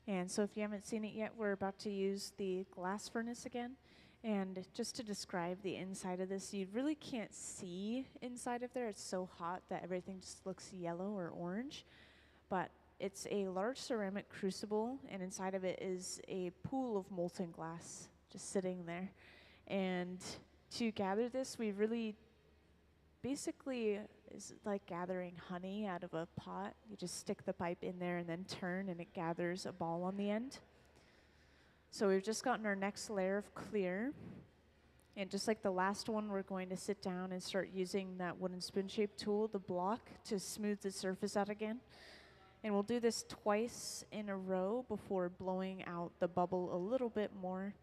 And so if you haven't seen it yet, we're about to use the glass furnace again. And just to describe the inside of this, you really can't see inside of there. It's so hot that everything just looks yellow or orange. But it's a large ceramic crucible, and inside of it is a pool of molten glass just sitting there. And to gather this, we really basically is like gathering honey out of a pot. You just stick the pipe in there and then turn, and it gathers a ball on the end. So we've just gotten our next layer of clear. And just like the last one, we're going to sit down and start using that wooden spoon-shaped tool, the block, to smooth the surface out again. And we'll do this twice in a row before blowing out the bubble a little bit more.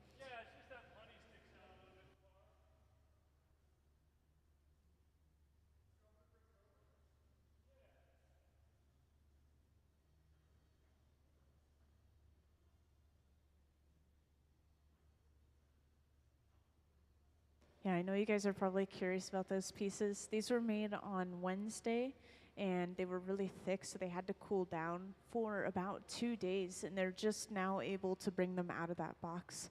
Yeah, I know you guys are probably curious about those pieces. These were made on Wednesday, and they were really thick, so they had to cool down for about 2 days, and they're just now able to bring them out of that box.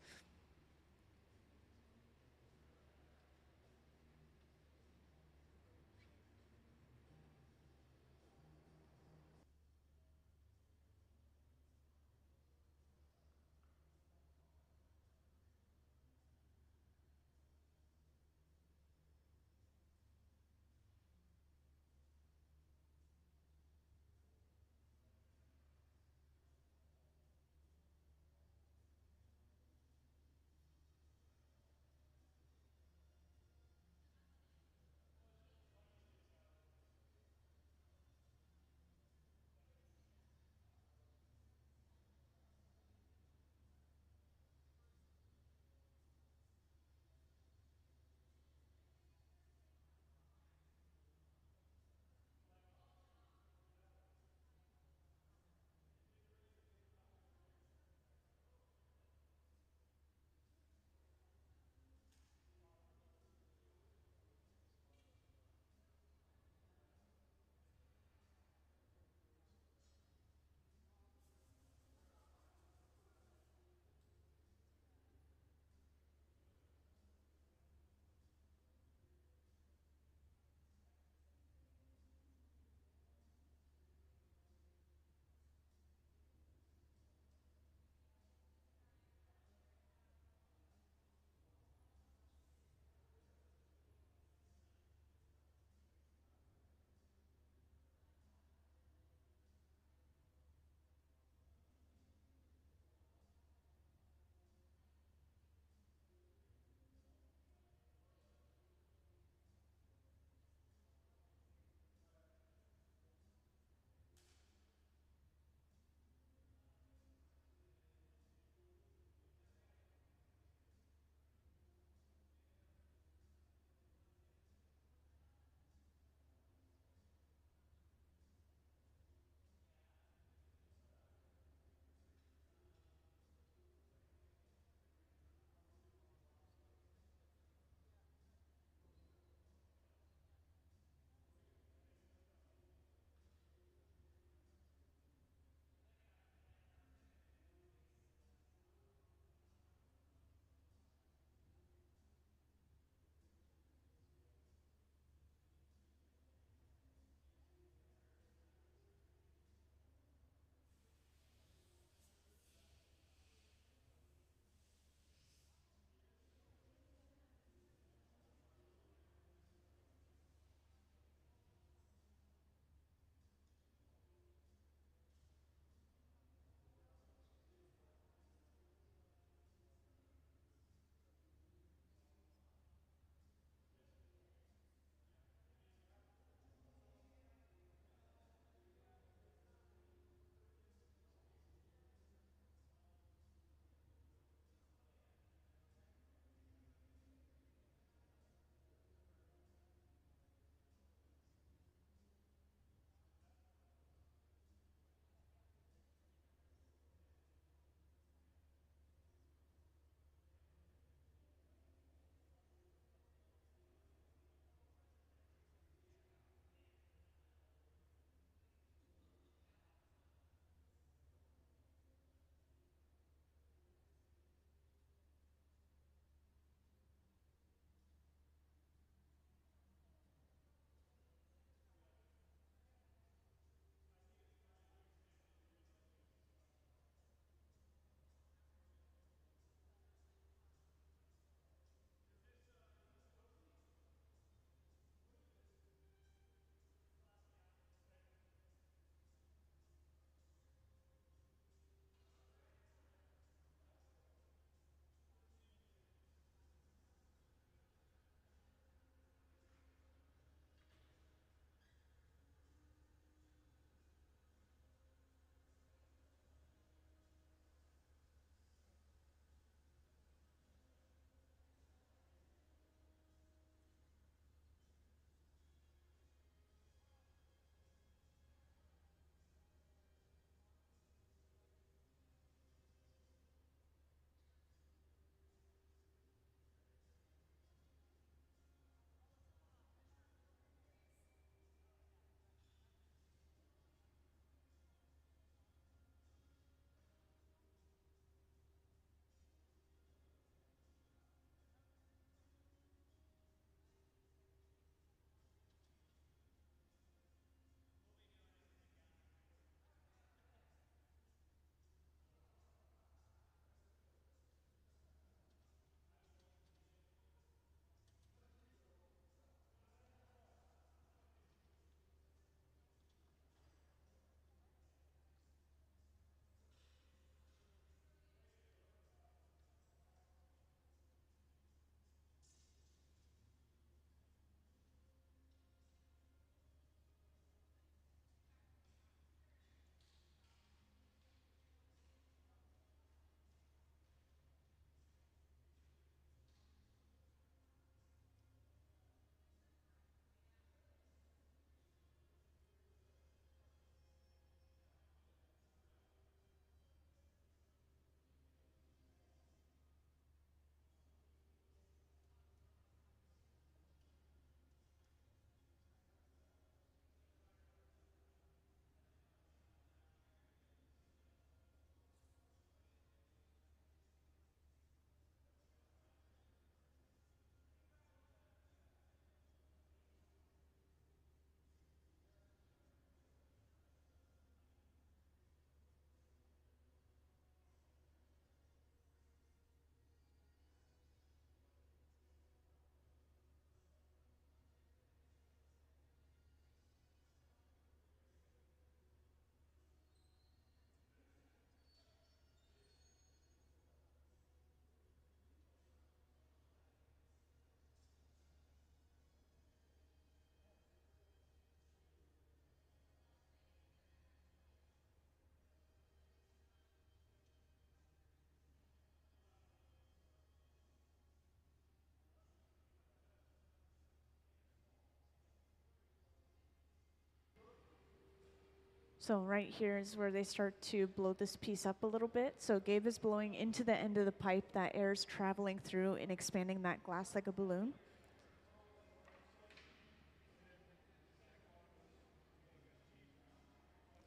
So right here is where they start to blow this piece up a little bit. So Gabe is blowing into the end of the pipe, that air is traveling through and expanding that glass like a balloon.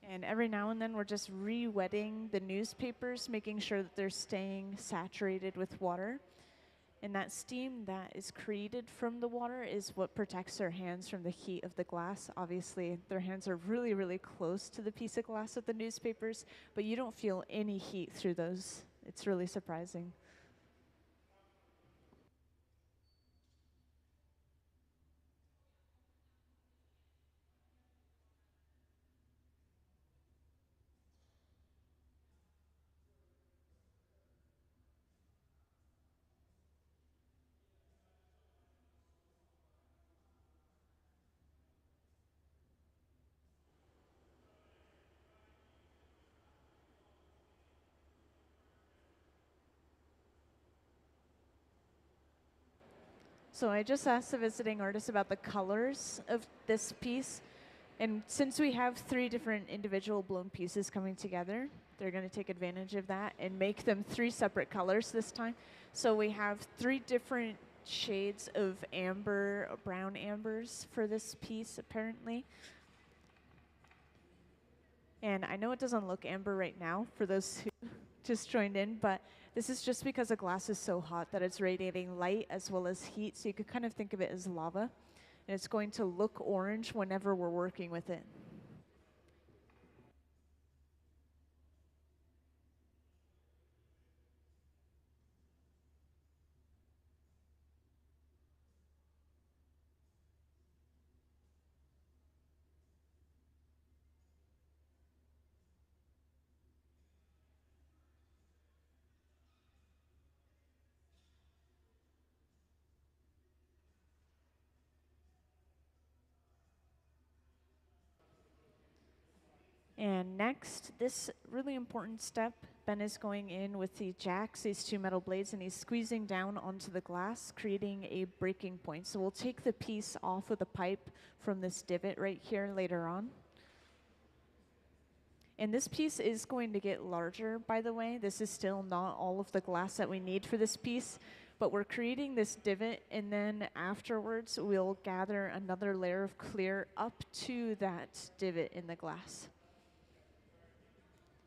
And every now and then we're just re-wetting the newspapers, making sure that they're staying saturated with water. And that steam that is created from the water is what protects their hands from the heat of the glass. Obviously, their hands are really, really close to the piece of glass with the newspapers, but you don't feel any heat through those. It's really surprising. So I just asked the visiting artist about the colors of this piece. And since we have 3 different individual blown pieces coming together, they're going to take advantage of that and make them 3 separate colors this time. So we have 3 different shades of amber, brown ambers for this piece, apparently. And I know it doesn't look amber right now for those who just joined in, but this is just because the glass is so hot that it's radiating light as well as heat. So you could kind of think of it as lava. And it's going to look orange whenever we're working with it. And next, this really important step, Ben is going in with the jacks, these 2 metal blades, and he's squeezing down onto the glass, creating a breaking point. So we'll take the piece off of the pipe from this divot right here later on. And this piece is going to get larger, by the way. This is still not all of the glass that we need for this piece, but we're creating this divot, and then afterwards we'll gather another layer of clear up to that divot in the glass.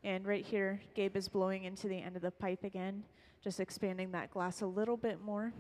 And right here, Gabe is blowing into the end of the pipe again, just expanding that glass a little bit more.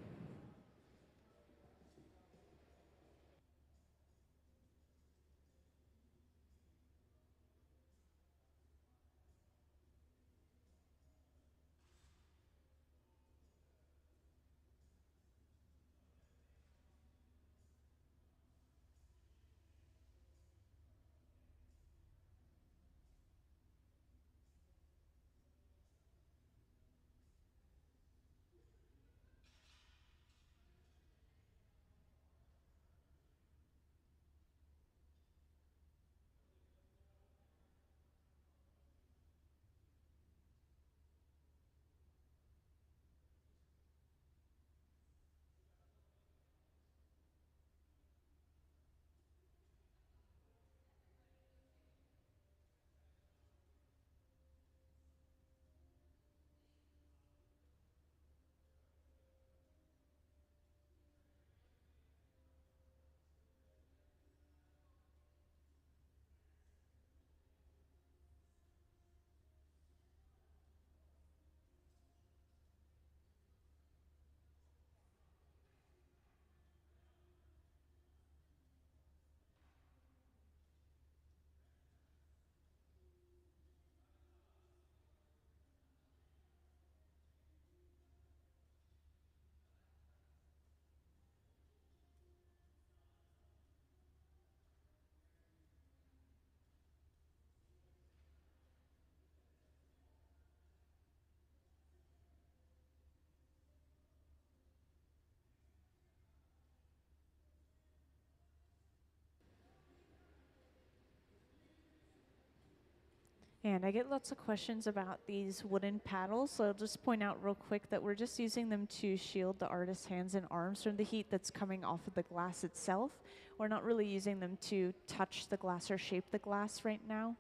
And I get lots of questions about these wooden paddles, so I'll just point out real quick that we're just using them to shield the artist's hands and arms from the heat that's coming off of the glass itself. We're not really using them to touch the glass or shape the glass right now.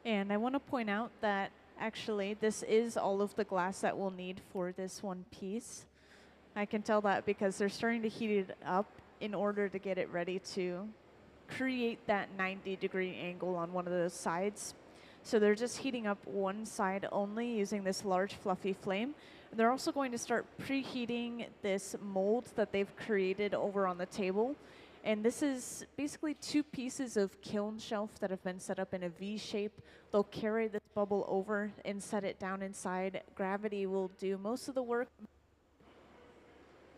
And I want to point out that actually this is all of the glass that we'll need for this one piece. I can tell that because they're starting to heat it up in order to get it ready to create that 90-degree angle on one of those sides. So they're just heating up one side only using this large fluffy flame. They're also going to start preheating this mold that they've created over on the table. And this is basically two pieces of kiln shelf that have been set up in a V shape. They'll carry this bubble over and set it down inside. Gravity will do most of the work.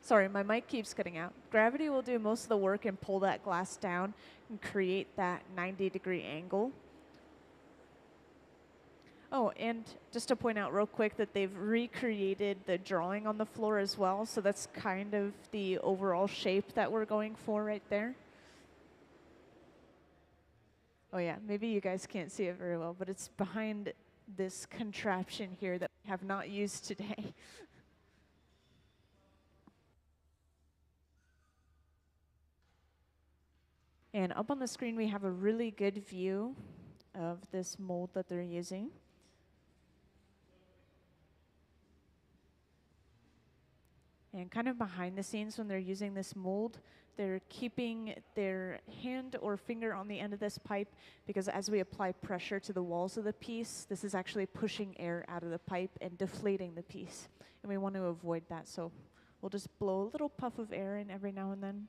Sorry, my mic keeps cutting out. Gravity will do most of the work and pull that glass down and create that 90-degree angle. Oh, and just to point out real quick that they've recreated the drawing on the floor as well, so that's kind of the overall shape that we're going for right there. Oh yeah, maybe you guys can't see it very well, but it's behind this contraption here that we have not used today. And up on the screen, we have a really good view of this mold that they're using. And kind of behind the scenes when they're using this mold, they're keeping their hand or finger on the end of this pipe because as we apply pressure to the walls of the piece, this is actually pushing air out of the pipe and deflating the piece. And we want to avoid that, so we'll just blow a little puff of air in every now and then.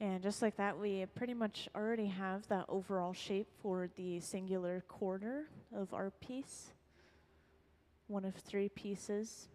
And just like that, we pretty much already have that overall shape for the singular quarter of our piece. One of 3 pieces.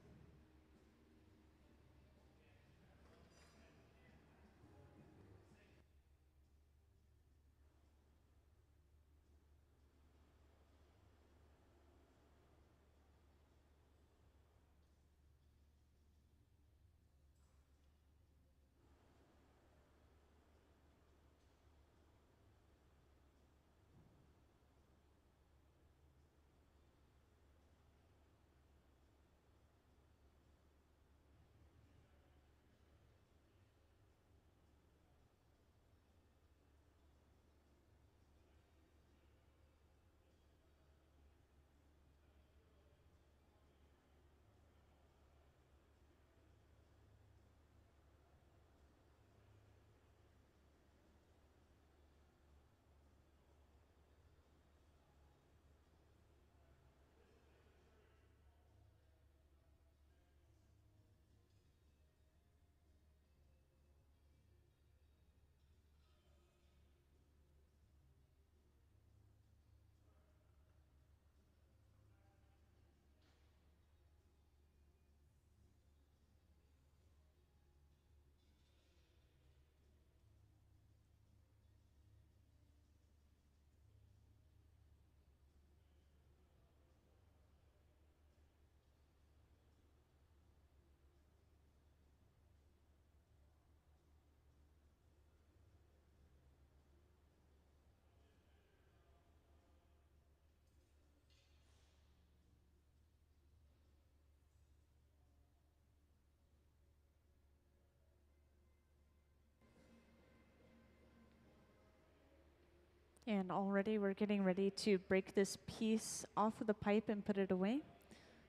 And already we're getting ready to break this piece off of the pipe and put it away.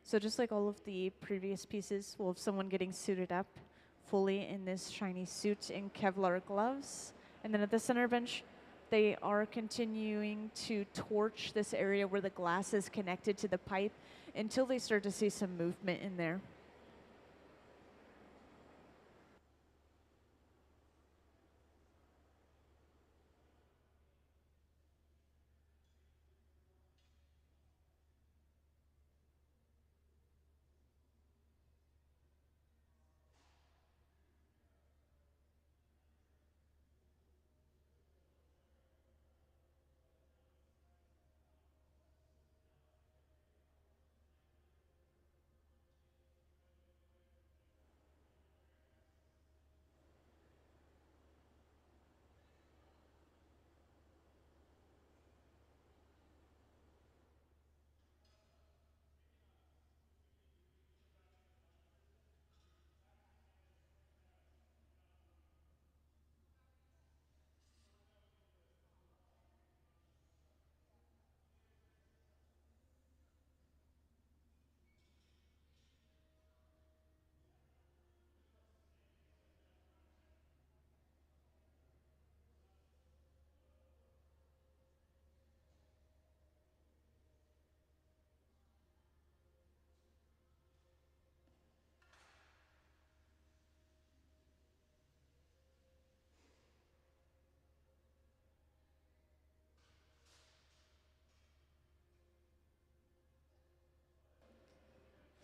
So just like all of the previous pieces, we'll have someone getting suited up fully in this shiny suit and Kevlar gloves. And then at the center bench, they are continuing to torch this area where the glass is connected to the pipe until they start to see some movement in there.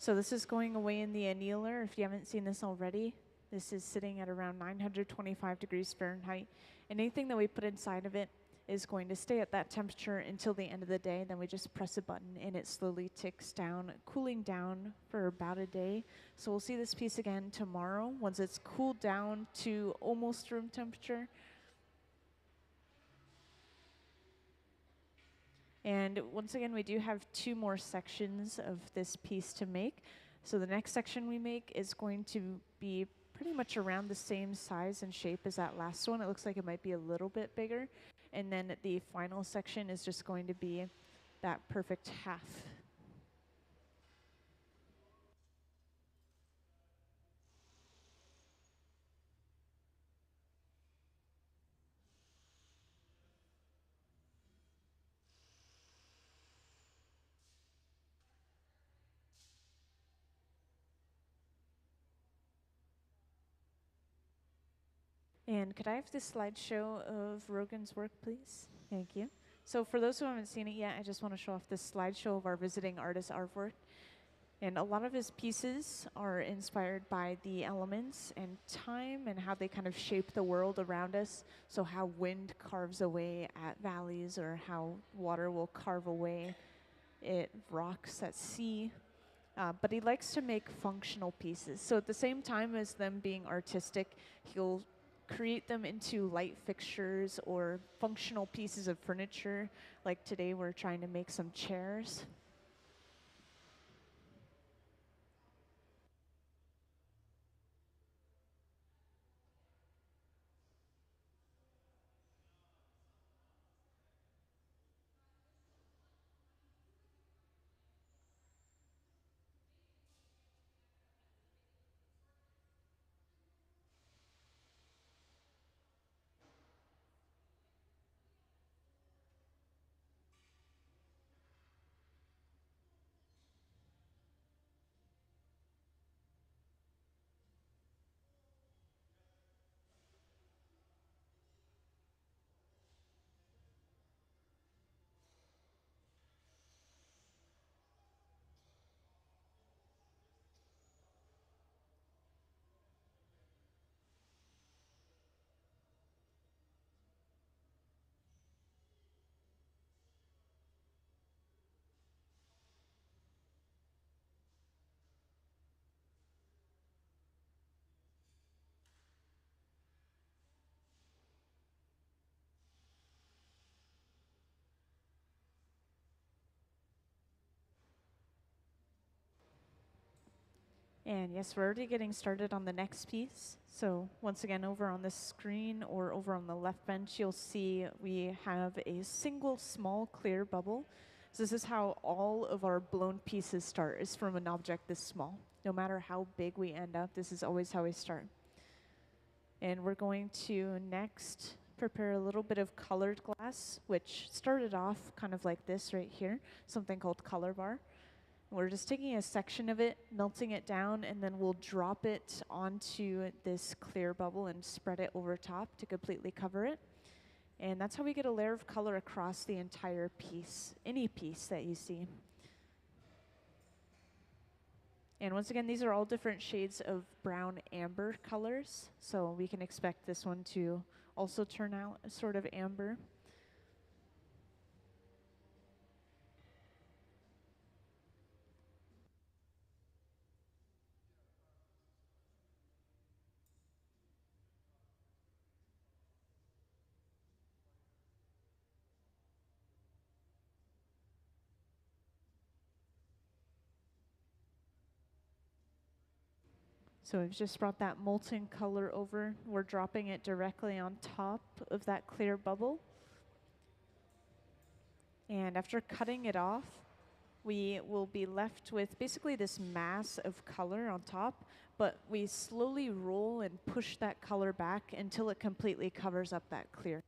So this is going away in the annealer. If you haven't seen this already, this is sitting at around 925 degrees Fahrenheit. And anything that we put inside of it is going to stay at that temperature until the end of the day. Then we just press a button and it slowly ticks down, cooling down for about a day. So we'll see this piece again tomorrow once it's cooled down to almost room temperature. And once again, we do have 2 more sections of this piece to make. So the next section we make is going to be pretty much around the same size and shape as that last one. It looks like it might be a little bit bigger. And then the final section is just going to be that perfect half. And could I have this slideshow of Rogan's work, please? Thank you. So for those who haven't seen it yet, I just want to show off this slideshow of our visiting artist artwork. And a lot of his pieces are inspired by the elements and time and how they kind of shape the world around us. So how wind carves away at valleys, or how water will carve away at rocks at sea. But he likes to make functional pieces. So at the same time as them being artistic, he'll create them into light fixtures or functional pieces of furniture. Like today we're trying to make some chairs. And yes, we're already getting started on the next piece. So once again, over on the screen or over on the left bench, you'll see we have a single small clear bubble. So this is how all of our blown pieces start, is from an object this small. No matter how big we end up, this is always how we start. And we're going to next prepare a little bit of colored glass, which started off kind of like this right here, something called color bar. We're just taking a section of it, melting it down, and then we'll drop it onto this clear bubble and spread it over top to completely cover it. And that's how we get a layer of color across the entire piece, any piece that you see. And once again, these are all different shades of brown amber colors, so we can expect this one to also turn out sort of amber. So we've just brought that molten color over. We're dropping it directly on top of that clear bubble. And after cutting it off, we will be left with basically this mass of color on top, but we slowly roll and push that color back until it completely covers up that clear.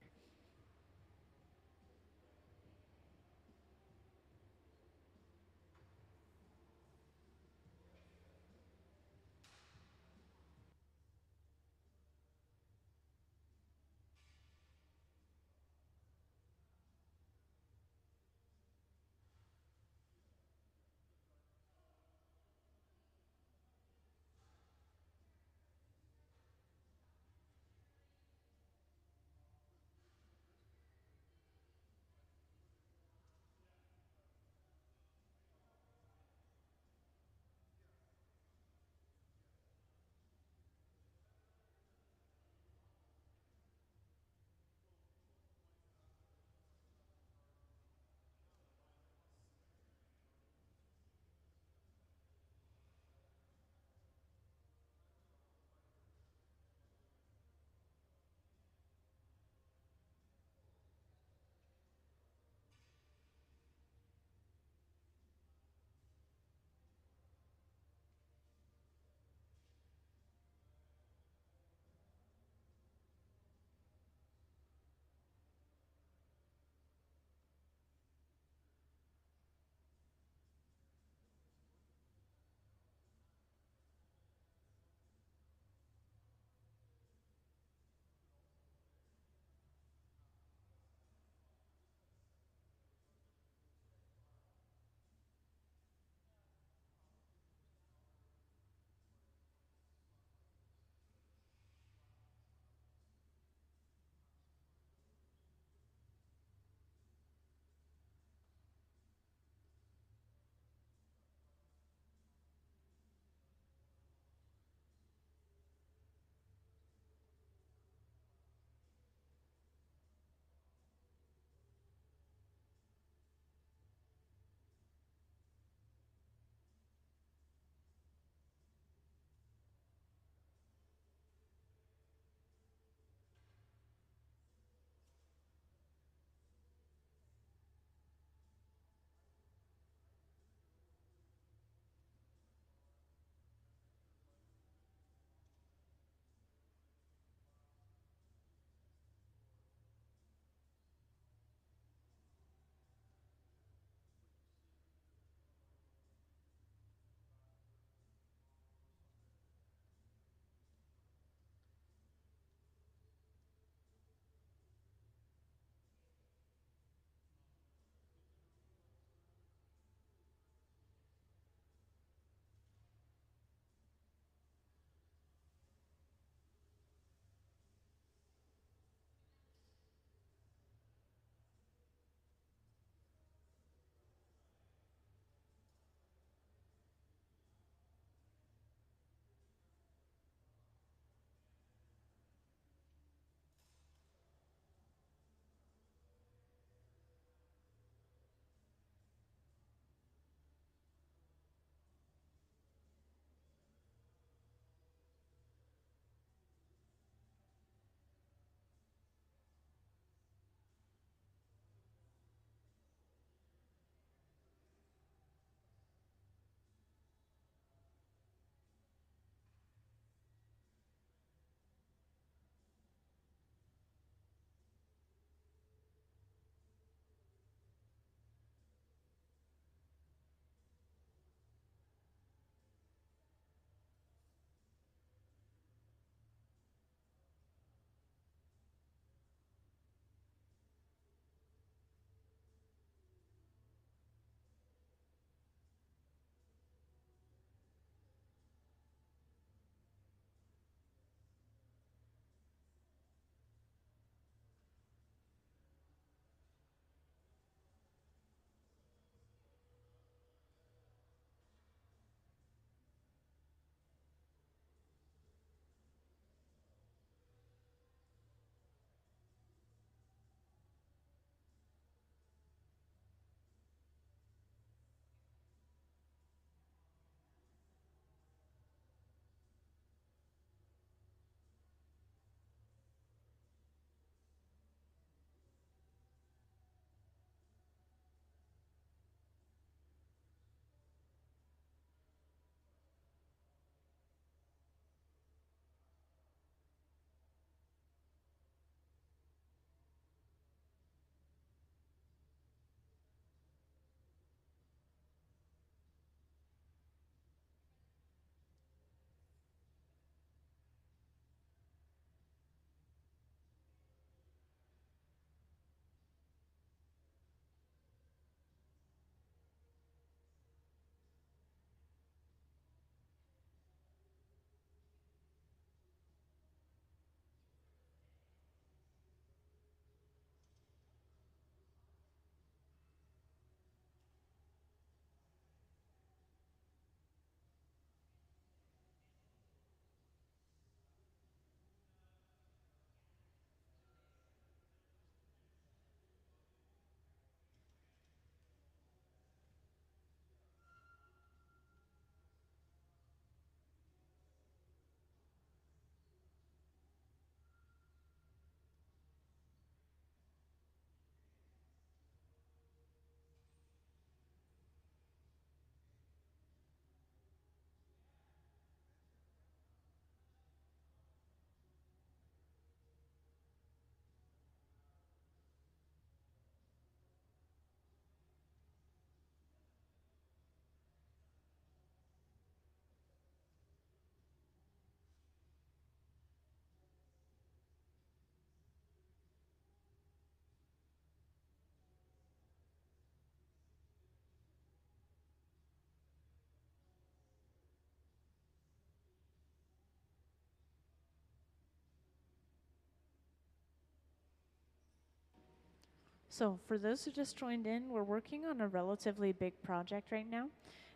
So, for those who just joined in, we're working on a relatively big project right now.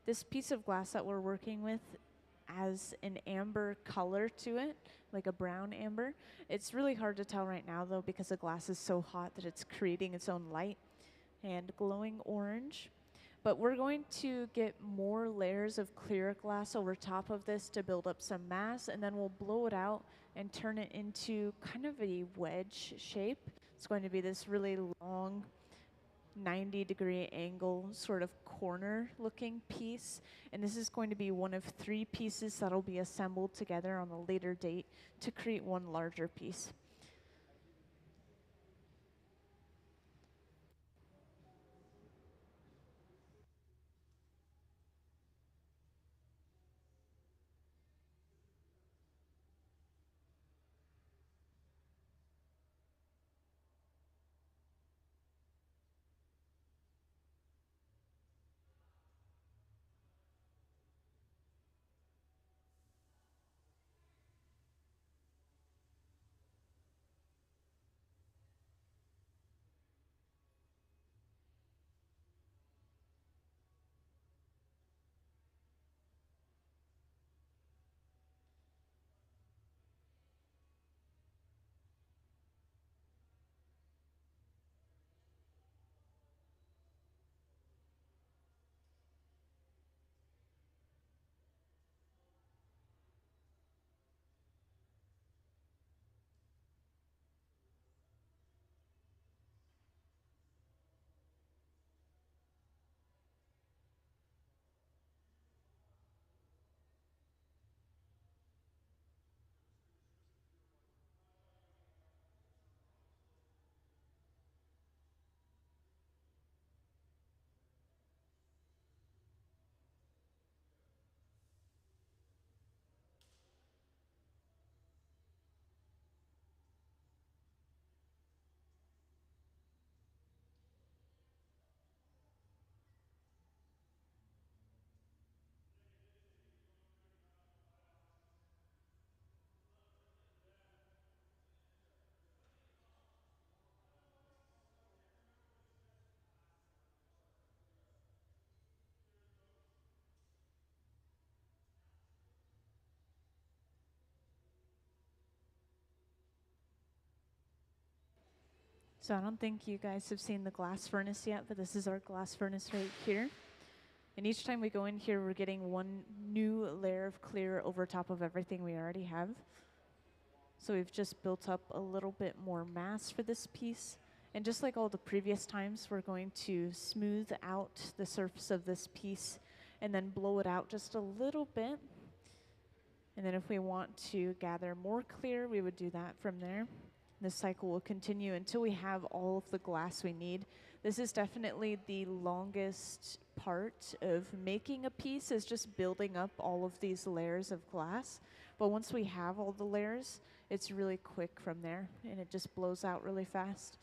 This piece of glass that we're working with has an amber color to it, like a brown amber. It's really hard to tell right now, though, because the glass is so hot that it's creating its own light and glowing orange. But we're going to get more layers of clear glass over top of this to build up some mass, and then we'll blow it out and turn it into kind of a wedge shape. It's going to be this really long 90-degree angle sort of corner looking piece, and this is going to be one of 3 pieces that'll be assembled together on a later date to create one larger piece. So I don't think you guys have seen the glass furnace yet, but this is our glass furnace right here. And each time we go in here, we're getting one new layer of clear over top of everything we already have. So we've just built up a little bit more mass for this piece. And just like all the previous times, we're going to smooth out the surface of this piece and then blow it out just a little bit. And then if we want to gather more clear, we would do that from there. This cycle will continue until we have all of the glass we need. This is definitely the longest part of making a piece, is just building up all of these layers of glass. But once we have all the layers, it's really quick from there, and it just blows out really fast.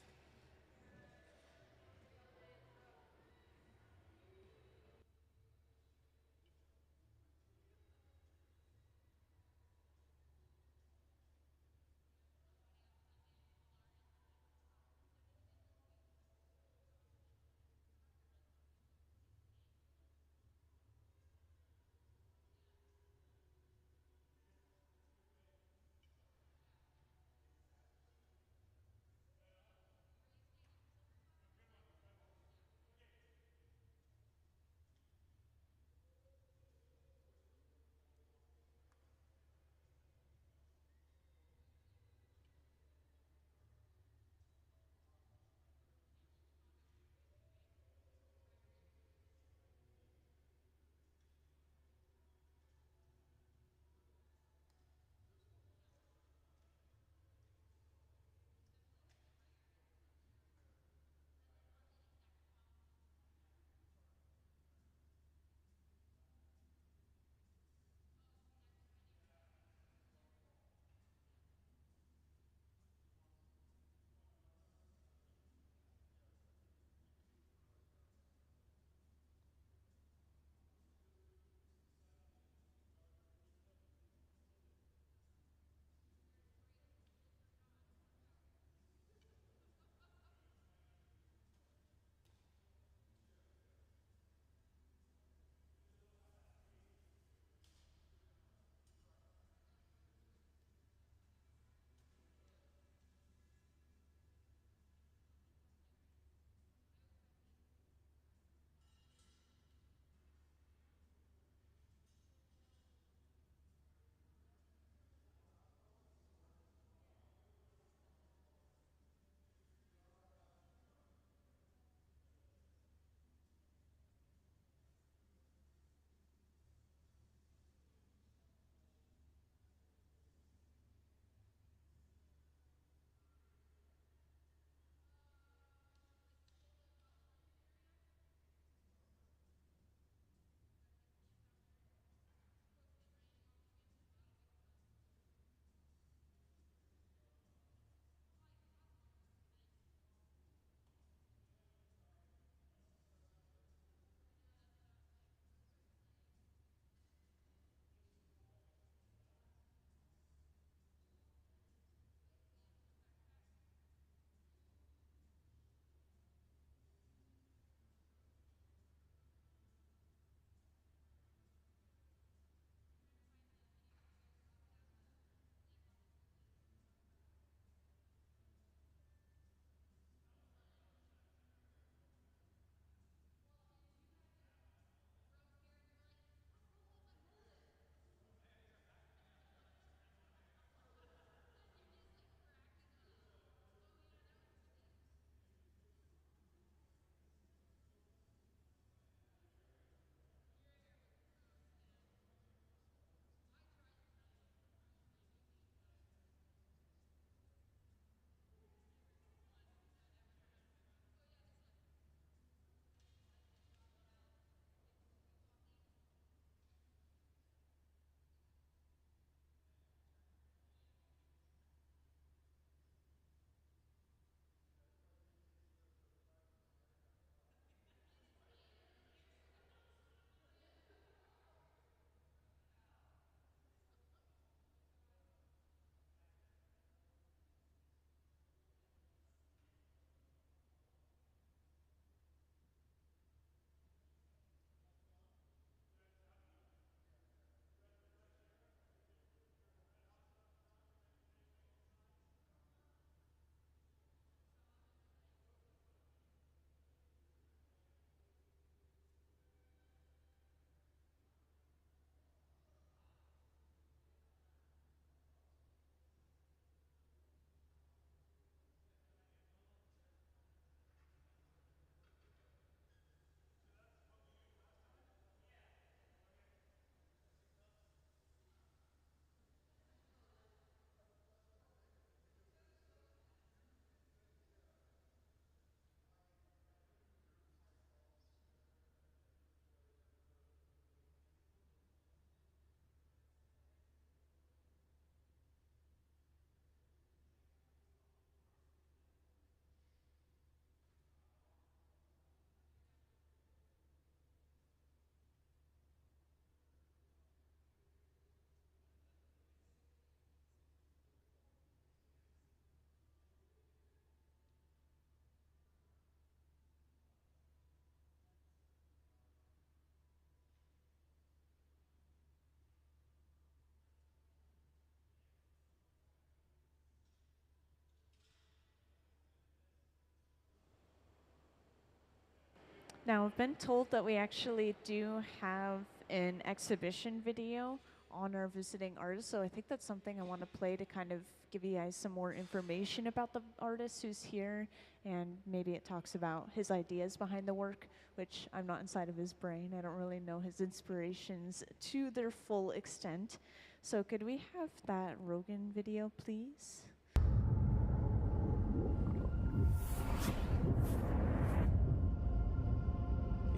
Now, I've been told that we actually do have an exhibition video on our visiting artist, so I think that's something I want to play to kind of give you guys some more information about the artist who's here, and maybe it talks about his ideas behind the work, which I'm not inside of his brain. I don't really know his inspirations to their full extent. So could we have that Rogan video, please?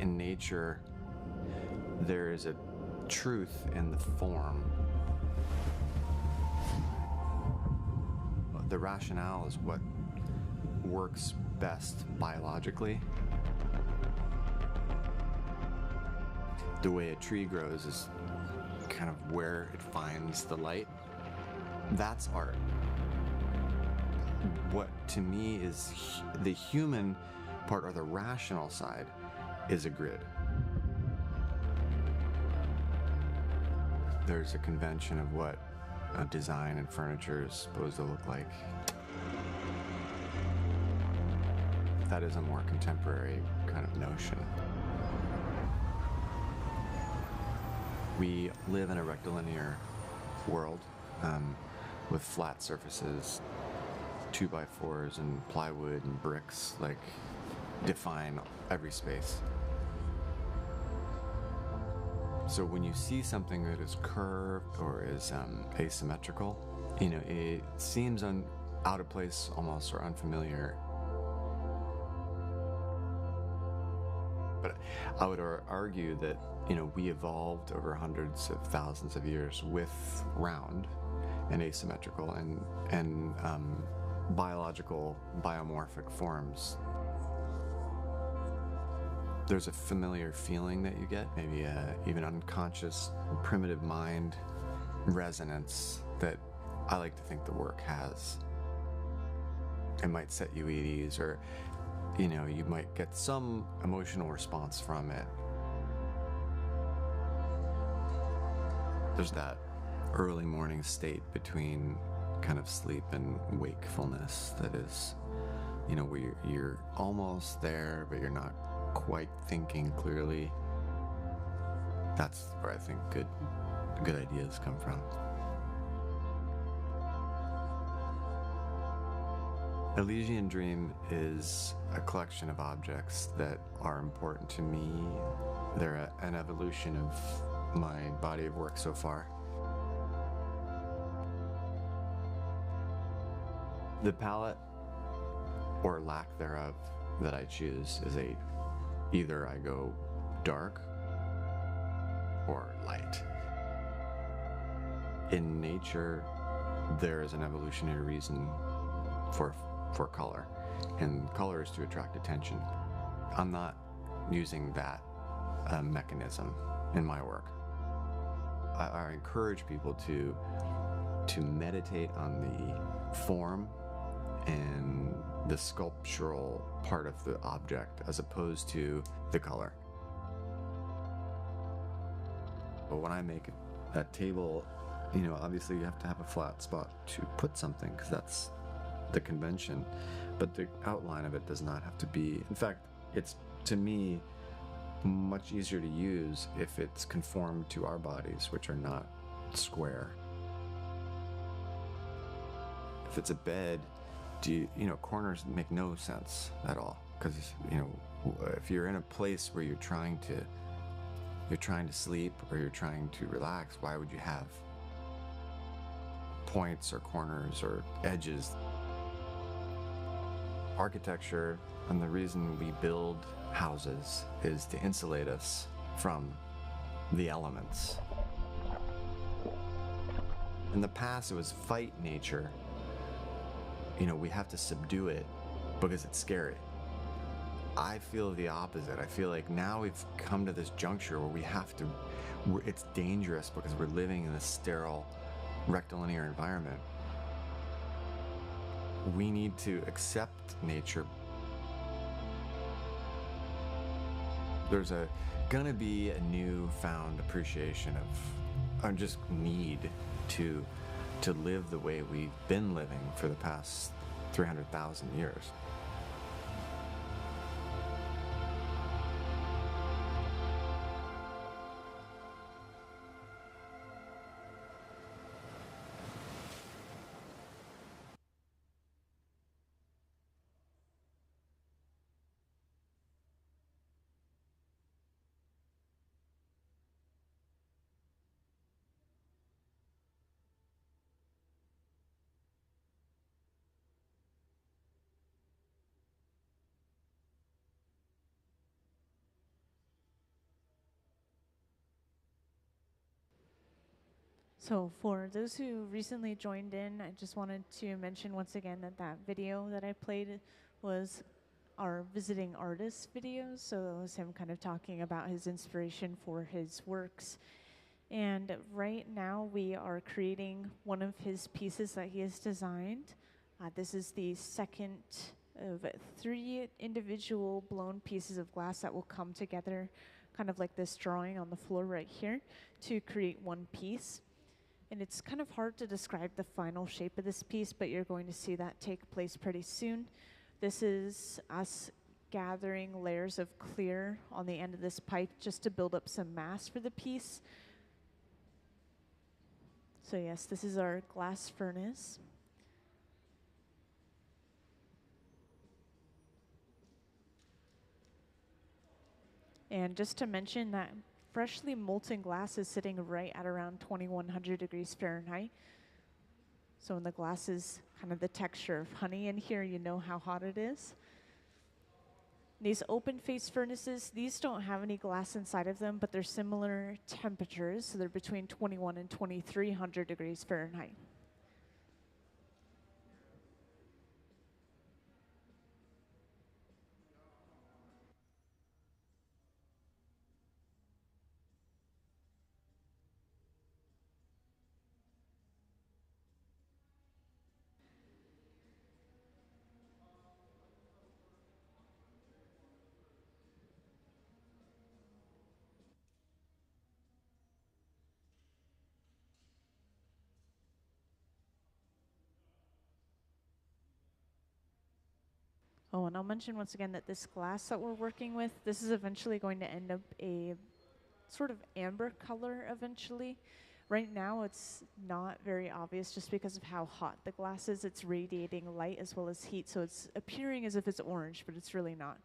In nature, there is a truth in the form. The rationale is what works best biologically. The way a tree grows is kind of where it finds the light. That's art. What to me is the human part, or the rational side, is a grid. There's a convention of what a design and furniture is supposed to look like. That is a more contemporary kind of notion. We live in a rectilinear world with flat surfaces, 2x4s and plywood and bricks define every space. So when you see something that is curved or is asymmetrical, it seems out of place almost, or unfamiliar. But I would argue that we evolved over hundreds of thousands of years with round and asymmetrical and biological biomorphic forms. There's a familiar feeling that you get, maybe even unconscious, primitive mind resonance that I like to think the work has. It might set you at ease, or you might get some emotional response from it. There's that early morning state between kind of sleep and wakefulness that is, where you're almost there, but you're not quite thinking clearly. That's where I think good ideas come from. Elysian Dream is a collection of objects that are important to me. They're an evolution of my body of work so far. The palette, or lack thereof, that I choose is either I go dark or light. In nature, there is an evolutionary reason for color, and color is to attract attention. I'm not using that mechanism in my work. I encourage people to meditate on the form and the sculptural part of the object as opposed to the color. But when I make that table, obviously you have to have a flat spot to put something, because that's the convention, but the outline of it does not have to be. In fact, it's, to me, much easier to use if it's conformed to our bodies, which are not square. If it's a bed, corners make no sense at all, because if you're in a place where you're trying to sleep or you're trying to relax, why would you have points or corners or edges? Architecture, and the reason we build houses, is to insulate us from the elements. In the past, it was fight nature. We have to subdue it because it's scary. I feel the opposite. I feel like now we've come to this juncture where it's dangerous because we're living in a sterile, rectilinear environment. We need to accept nature. There's gonna be a newfound appreciation of just need to live the way we've been living for the past 300,000 years.
So for those who recently joined in, I just wanted to mention once again that that video that I played was our visiting artist video. So it was him kind of talking about his inspiration for his works. And right now we are creating one of his pieces that he has designed. This is the second of 3 individual blown pieces of glass that will come together, kind of like this drawing on the floor right here, to create one piece. And it's kind of hard to describe the final shape of this piece, but you're going to see that take place pretty soon. This is us gathering layers of clear on the end of this pipe just to build up some mass for the piece. So yes, this is our glass furnace. And just to mention that freshly molten glass is sitting right at around 2100 degrees Fahrenheit. So when the glass is kind of the texture of honey in here, you know how hot it is. These open face furnaces, these don't have any glass inside of them, but they're similar temperatures. So they're between 21 and 2300 degrees Fahrenheit. Oh, and I'll mention once again that this glass that we're working with, this is eventually going to end up a sort of amber color eventually. Right now it's not very obvious just because of how hot the glass is. It's radiating light as well as heat, so it's appearing as if it's orange, but it's really not.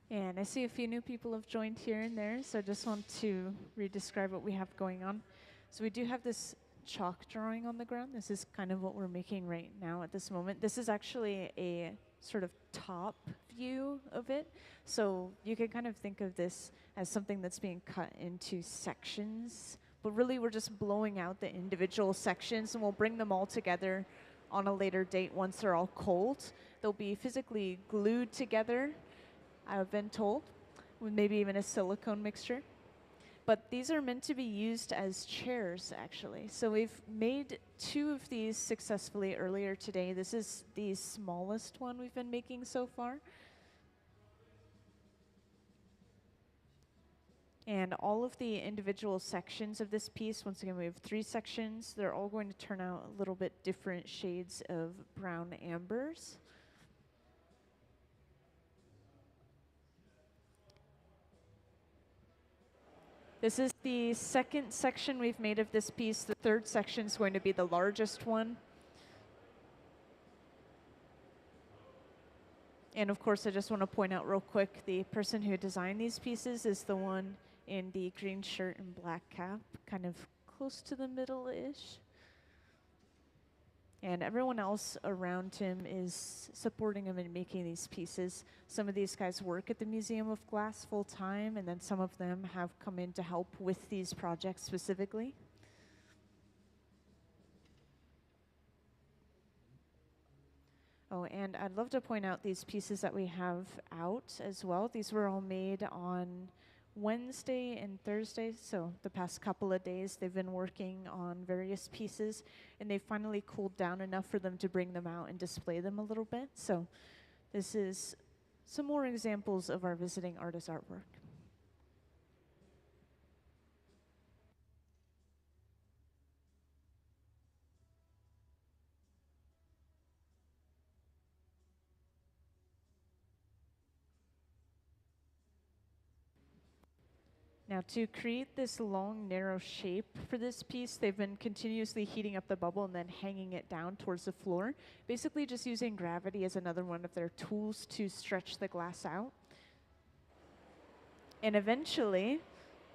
And I see a few new people have joined here and there, so I just want to re-describe what we have going on. So we do have this chalk drawing on the ground. This is kind of what we're making right now at this moment. This is actually a sort of top view of it. So you can kind of think of this as something that's being cut into sections, but really we're just blowing out the individual sections and we'll bring them all together on a later date once they're all cold. They'll be physically glued together, I've been told, with maybe even a silicone mixture. But these are meant to be used as chairs, actually. So we've made 2 of these successfully earlier today. This is the smallest one we've been making so far. And all of the individual sections of this piece, once again, we have 3 sections. They're all going to turn out a little bit different shades of brown ambers. This is the second section we've made of this piece. The third section is going to be the largest one. And of course, I just want to point out real quick, the person who designed these pieces is the one in the green shirt and black cap, kind of close to the middle-ish. And everyone else around him is supporting him in making these pieces. Some of these guys work at the Museum of Glass full time, and then some of them have come in to help with these projects specifically. Oh, and I'd love to point out these pieces that we have out as well. These were all made on Wednesday and Thursday, so the past couple of days they've been working on various pieces, and they finally cooled down enough for them to bring them out and display them a little bit. So this is some more examples of our visiting artist artwork. Now, to create this long, narrow shape for this piece, they've been continuously heating up the bubble and then hanging it down towards the floor, basically just using gravity as another one of their tools to stretch the glass out. And eventually,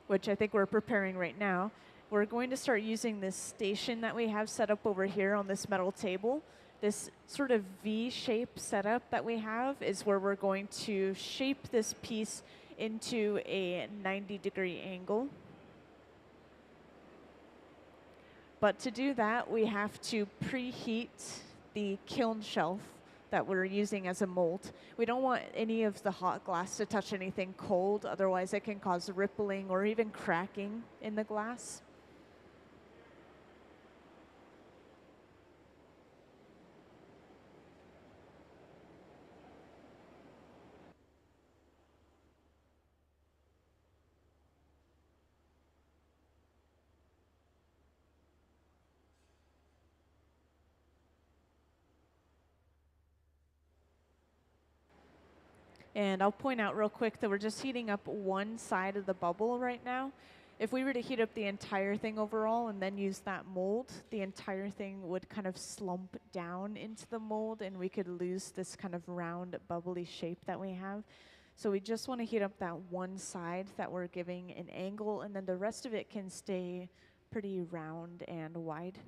which I think we're preparing right now, we're going to start using this station that we have set up over here on this metal table. This sort of V-shape setup that we have is where we're going to shape this piece into a 90-degree angle. But to do that, we have to preheat the kiln shelf that we're using as a mold. We don't want any of the hot glass to touch anything cold, otherwise it can cause rippling or even cracking in the glass. And I'll point out real quick that we're just heating up one side of the bubble right now. If we were to heat up the entire thing overall and then use that mold, the entire thing would kind of slump down into the mold and we could lose this kind of round, bubbly shape that we have. So we just want to heat up that one side that we're giving an angle, and then the rest of it can stay pretty round and wide.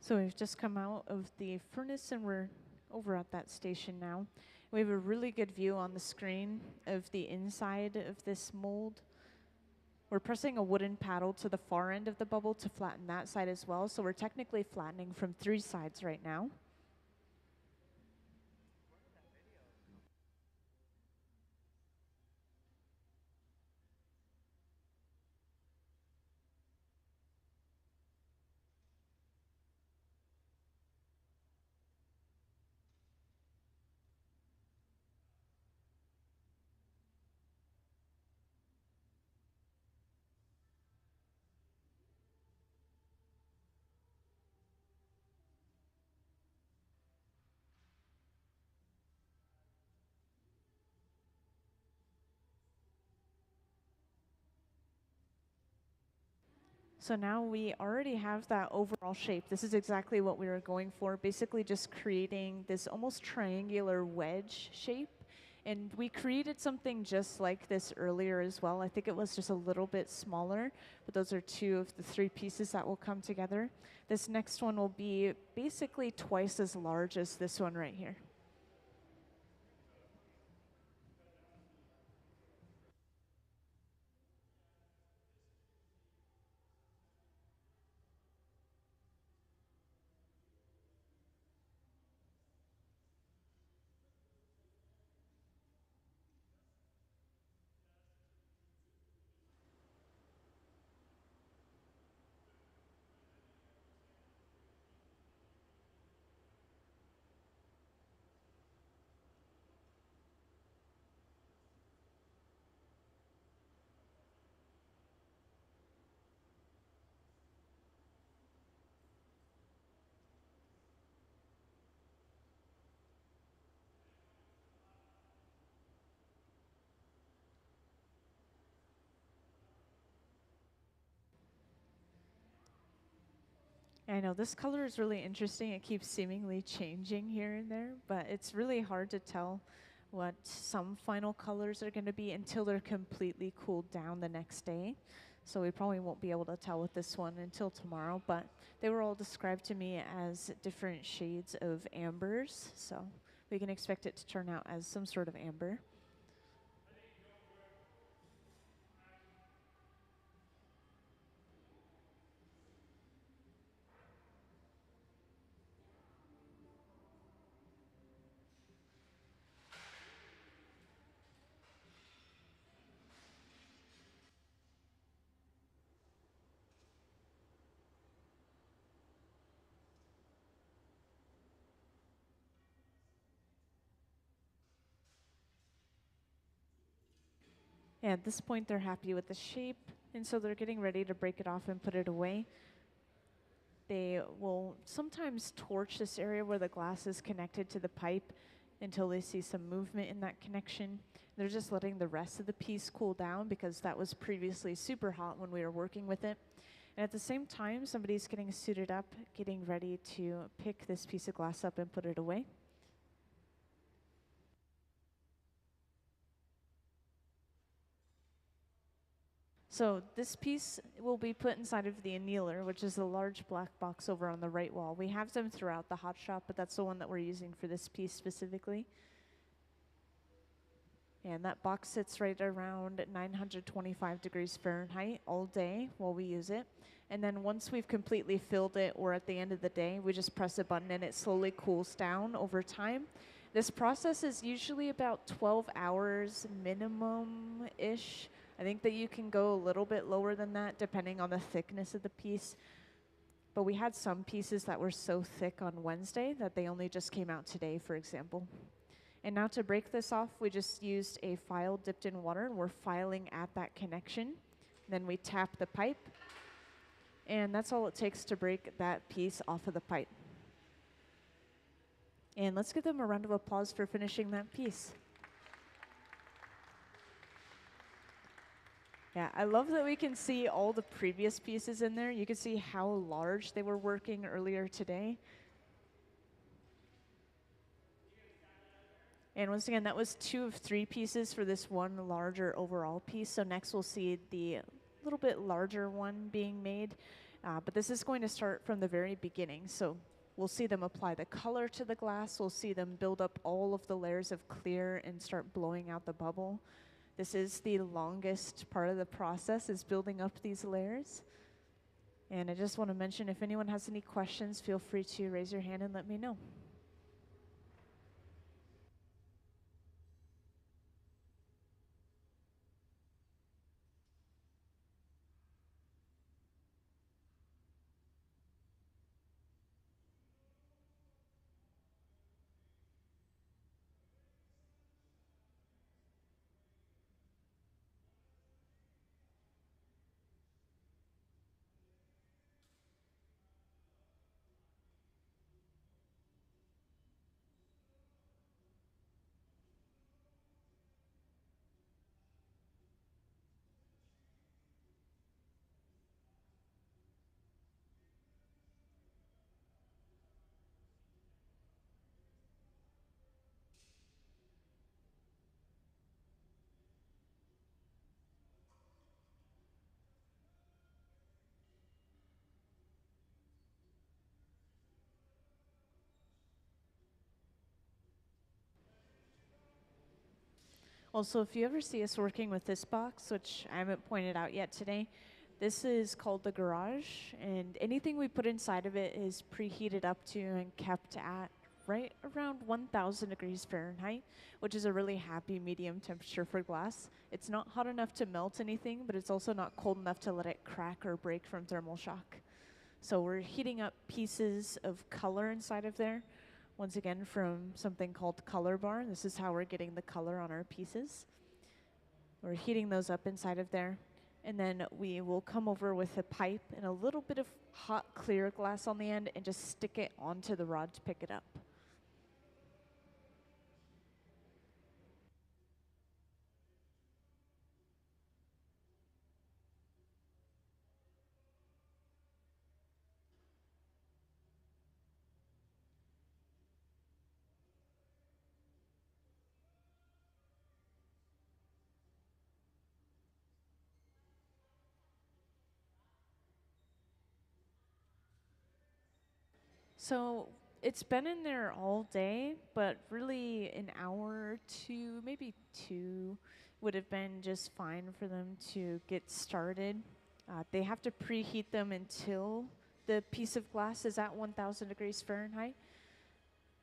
So we've just come out of the furnace and we're over at that station now. We have a really good view on the screen of the inside of this mold. We're pressing a wooden paddle to the far end of the bubble to flatten that side as well. So we're technically flattening from 3 sides right now. So now we already have that overall shape. This is exactly what we were going for, basically just creating this almost triangular wedge shape. And we created something just like this earlier as well. I think it was just a little bit smaller, but those are two of the three pieces that will come together. This next one will be basically twice as large as this one right here. I know this color is really interesting. It keeps seemingly changing here and there, but it's really hard to tell what some final colors are going to be until they're completely cooled down the next day. So we probably won't be able to tell with this one until tomorrow, but they were all described to me as different shades of ambers. So we can expect it to turn out as some sort of amber. And at this point, they're happy with the shape, and so they're getting ready to break it off and put it away. They will sometimes torch this area where the glass is connected to the pipe until they see some movement in that connection. They're just letting the rest of the piece cool down because that was previously super hot when we were working with it. And at the same time, somebody's getting suited up, getting ready to pick this piece of glass up and put it away. So this piece will be put inside of the annealer, which is a large black box over on the right wall. We have them throughout the hot shop, but that's the one that we're using for this piece specifically. And that box sits right around 925 degrees Fahrenheit all day while we use it. And then once we've completely filled it, or at the end of the day, we just press a button and it slowly cools down over time. This process is usually about 12 hours minimum-ish. I think that you can go a little bit lower than that depending on the thickness of the piece. But we had some pieces that were so thick on Wednesday that they only just came out today, for example. And now to break this off, we just used a file dipped in water, and we're filing at that connection. Then we tap the pipe, and that's all it takes to break that piece off of the pipe. And let's give them a round of applause for finishing that piece. Yeah, I love that we can see all the previous pieces in there. You can see how large they were working earlier today. And once again, that was 2 of 3 pieces for this one larger overall piece. So next we'll see the little bit larger one being made. But this is going to start from the very beginning. So we'll see them apply the color to the glass. We'll see them build up all of the layers of clear and start blowing out the bubble. This is the longest part of the process, is building up these layers. And I just want to mention, if anyone has any questions, feel free to raise your hand and let me know. Also, if you ever see us working with this box, which I haven't pointed out yet today, this is called the garage, and anything we put inside of it is preheated up to and kept at right around 1,000 degrees Fahrenheit, which is a really happy medium temperature for glass. It's not hot enough to melt anything, but it's also not cold enough to let it crack or break from thermal shock. So we're heating up pieces of color inside of there, once again from something called color bar. This is how we're getting the color on our pieces. We're heating those up inside of there. And then we will come over with a pipe and a little bit of hot clear glass on the end and just stick it onto the rod to pick it up. So it's been in there all day, but really an hour to maybe two would have been just fine for them to get started. They have to preheat them until the piece of glass is at 1,000 degrees Fahrenheit,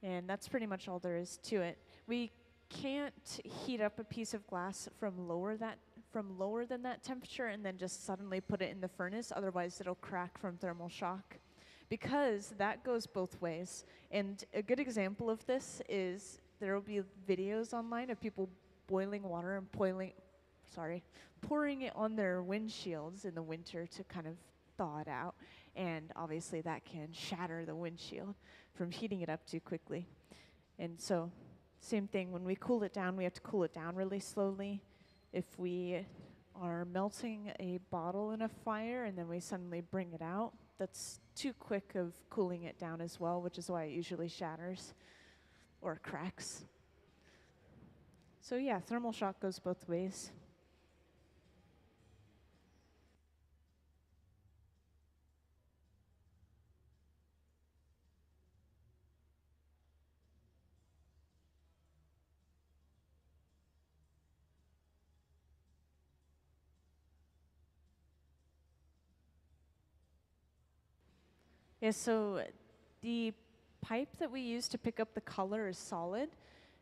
and that's pretty much all there is to it. We can't heat up a piece of glass from lower than that temperature and then just suddenly put it in the furnace, otherwise it'll crack from thermal shock, because that goes both ways. And a good example of this is there will be videos online of people boiling water and pouring it on their windshields in the winter to kind of thaw it out. And obviously that can shatter the windshield from heating it up too quickly. And so same thing, when we cool it down, we have to cool it down really slowly. If we are melting a bottle in a fire and then we suddenly bring it out, that's too quick of cooling it down as well, which is why it usually shatters or cracks. So yeah, thermal shock goes both ways. Yeah, so the pipe that we use to pick up the color is solid.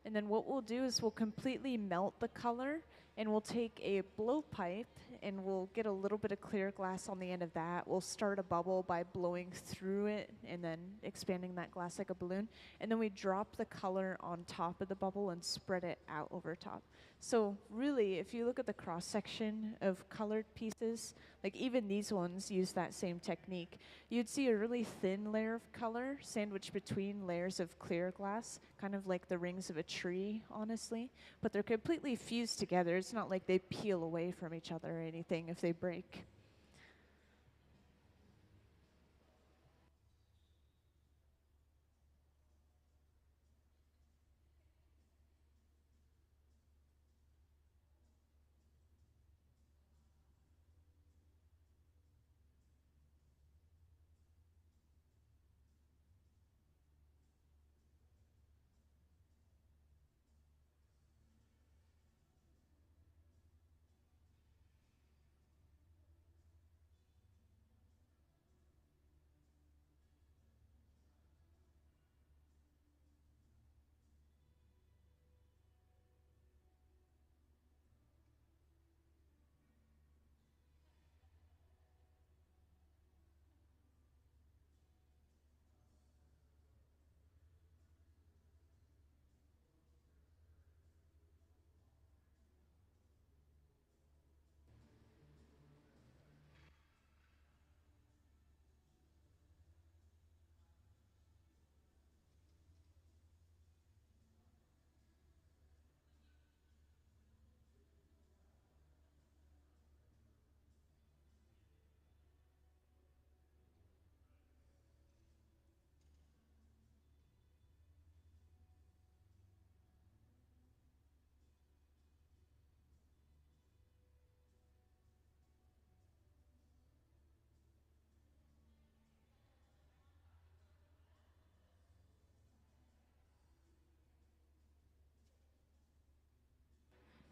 And then what we'll do is we'll completely melt the color, and we'll take a blowpipe and we'll get a little bit of clear glass on the end of that. We'll start a bubble by blowing through it and then expanding that glass like a balloon. And then we drop the color on top of the bubble and spread it out over top. So really, if you look at the cross section of colored pieces, like even these ones use that same technique, you'd see a really thin layer of color sandwiched between layers of clear glass, kind of like the rings of a tree, honestly. But they're completely fused together. It's not like they peel away from each other or anything if they break.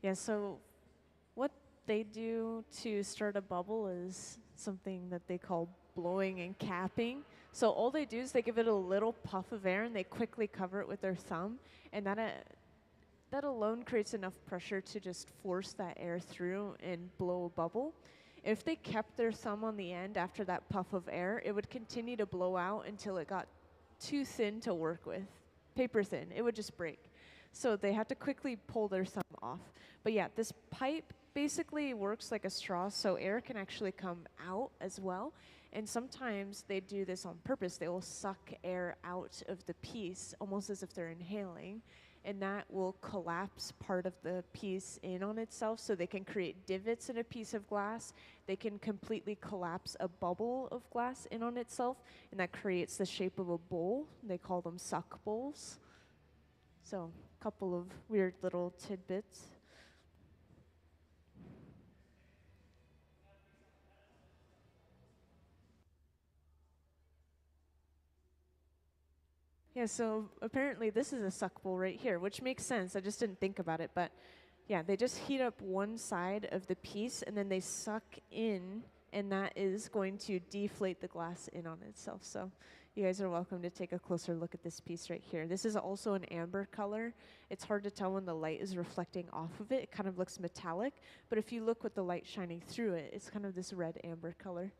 Yeah, so what they do to start a bubble is something that they call blowing and capping. So all they do is they give it a little puff of air and they quickly cover it with their thumb, and that alone creates enough pressure to just force that air through and blow a bubble. If they kept their thumb on the end after that puff of air, it would continue to blow out until it got too thin to work with. Paper thin, it would just break. So they had to quickly pull their thumb off. But yeah, this pipe basically works like a straw, so air can actually come out as well. And sometimes they do this on purpose. They will suck air out of the piece, almost as if they're inhaling, and that will collapse part of the piece in on itself, so they can create divots in a piece of glass. They can completely collapse a bubble of glass in on itself, and that creates the shape of a bowl. They call them suck bowls. So, a couple of weird little tidbits. Yeah, so apparently this is a suck bowl right here, which makes sense. I just didn't think about it, but yeah, they just heat up one side of the piece and then they suck in, and that is going to deflate the glass in on itself. So you guys are welcome to take a closer look at this piece right here. This is also an amber color. It's hard to tell when the light is reflecting off of it. It kind of looks metallic, but if you look with the light shining through it, it's kind of this red amber color.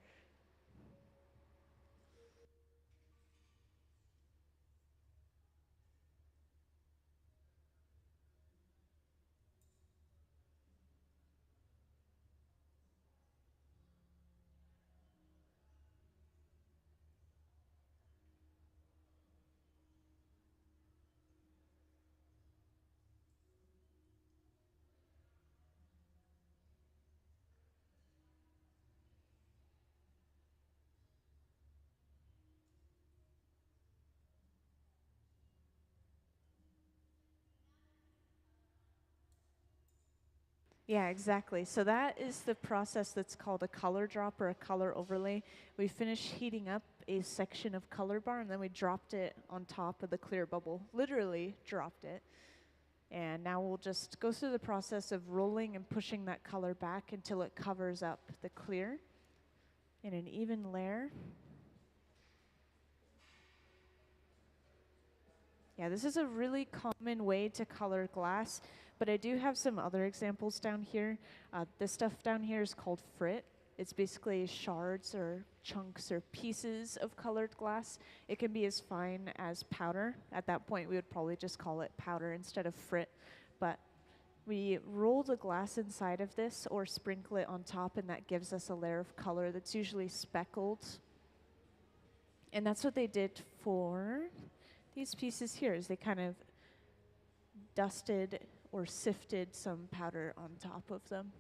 Yeah, exactly. So that is the process that's called a color drop or a color overlay. We finished heating up a section of color bar and then we dropped it on top of the clear bubble. Literally dropped it. And now we'll just go through the process of rolling and pushing that color back until it covers up the clear in an even layer. Yeah, this is a really common way to color glass, but I do have some other examples down here. This stuff down here is called frit. It's basically shards or chunks or pieces of colored glass. It can be as fine as powder. At that point, we would probably just call it powder instead of frit. But we roll the glass inside of this or sprinkle it on top, and that gives us a layer of color that's usually speckled. And that's what they did for these pieces here, is they kind of dusted or sifted some powder on top of them.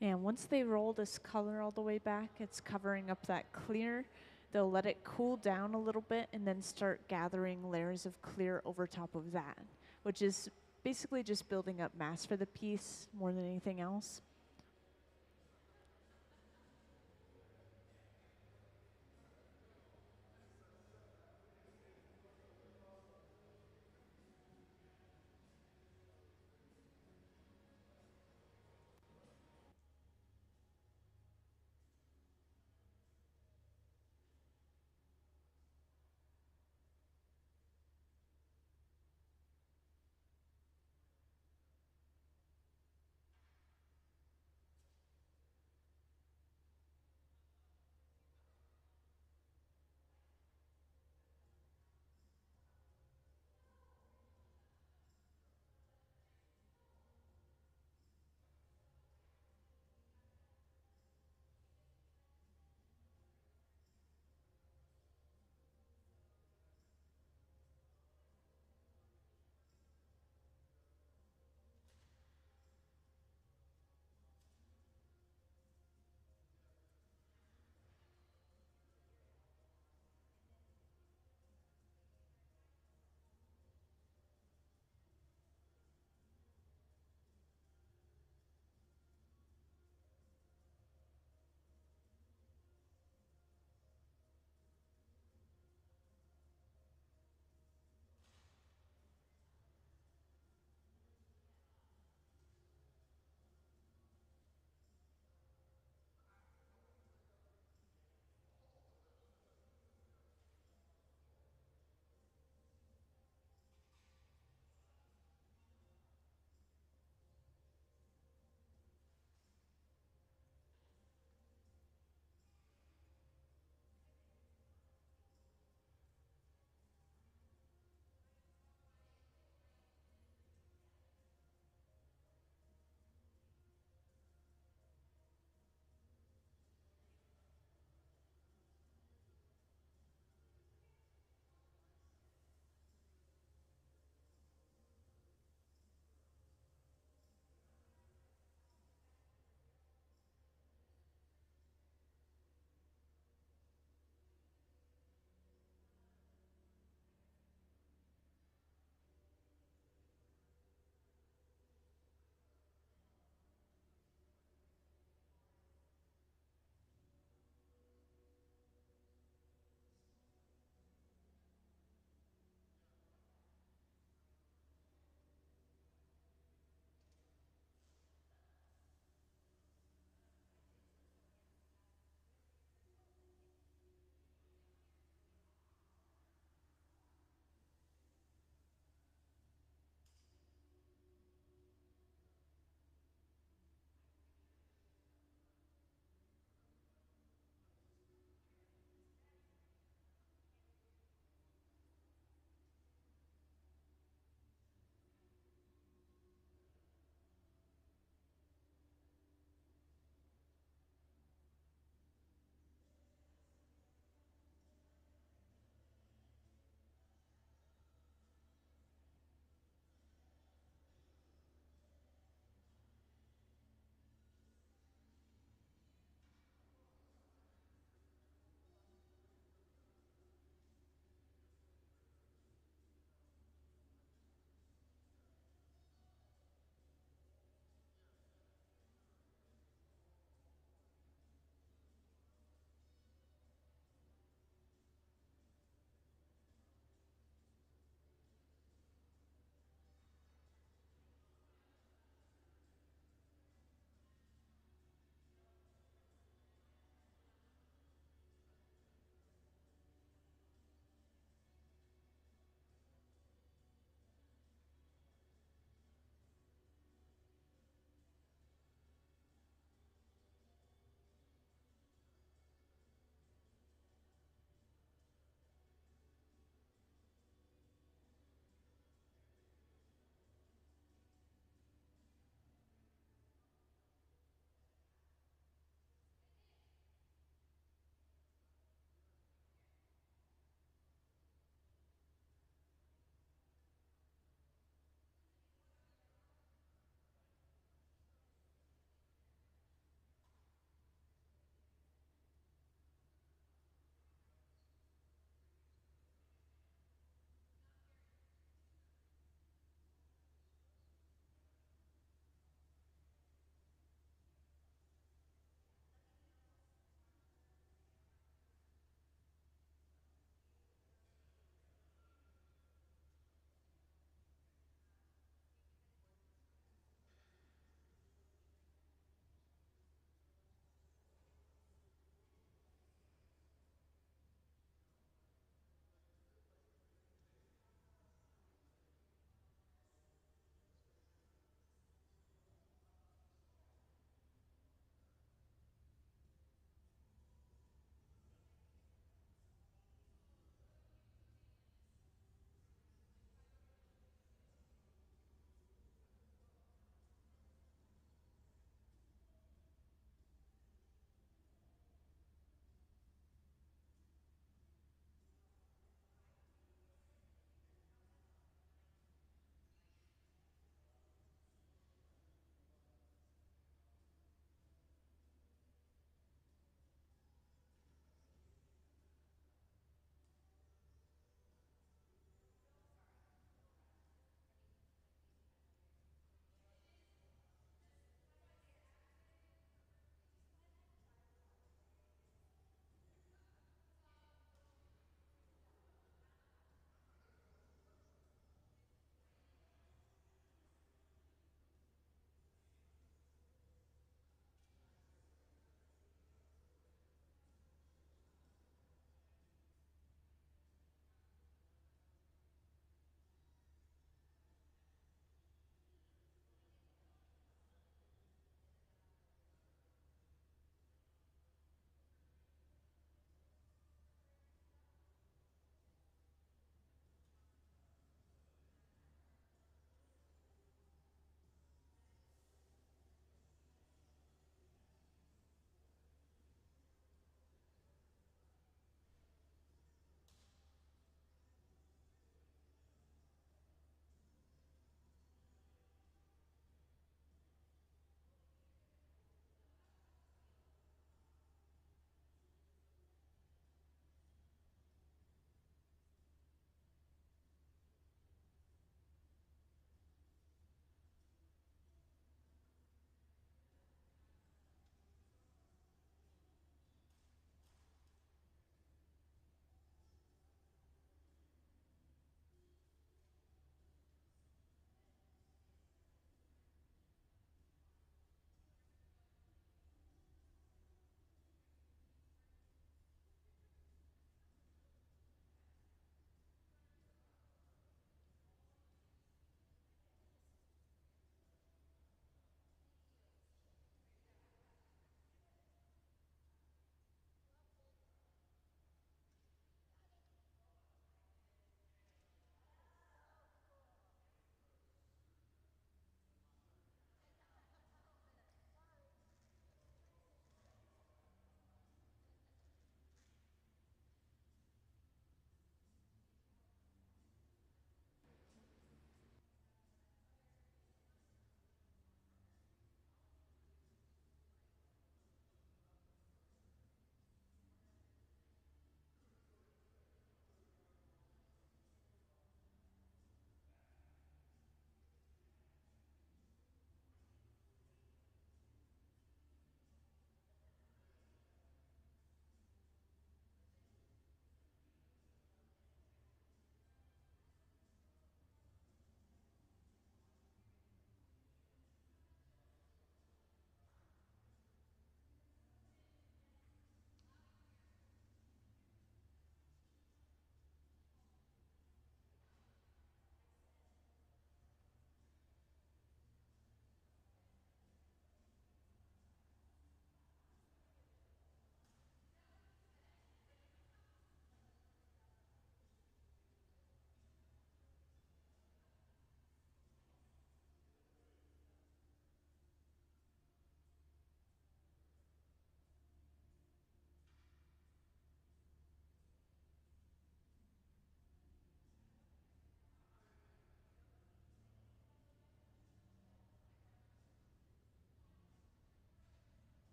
And once they roll this color all the way back, it's covering up that clear. They'll let it cool down a little bit and then start gathering layers of clear over top of that, which is basically just building up mass for the piece more than anything else.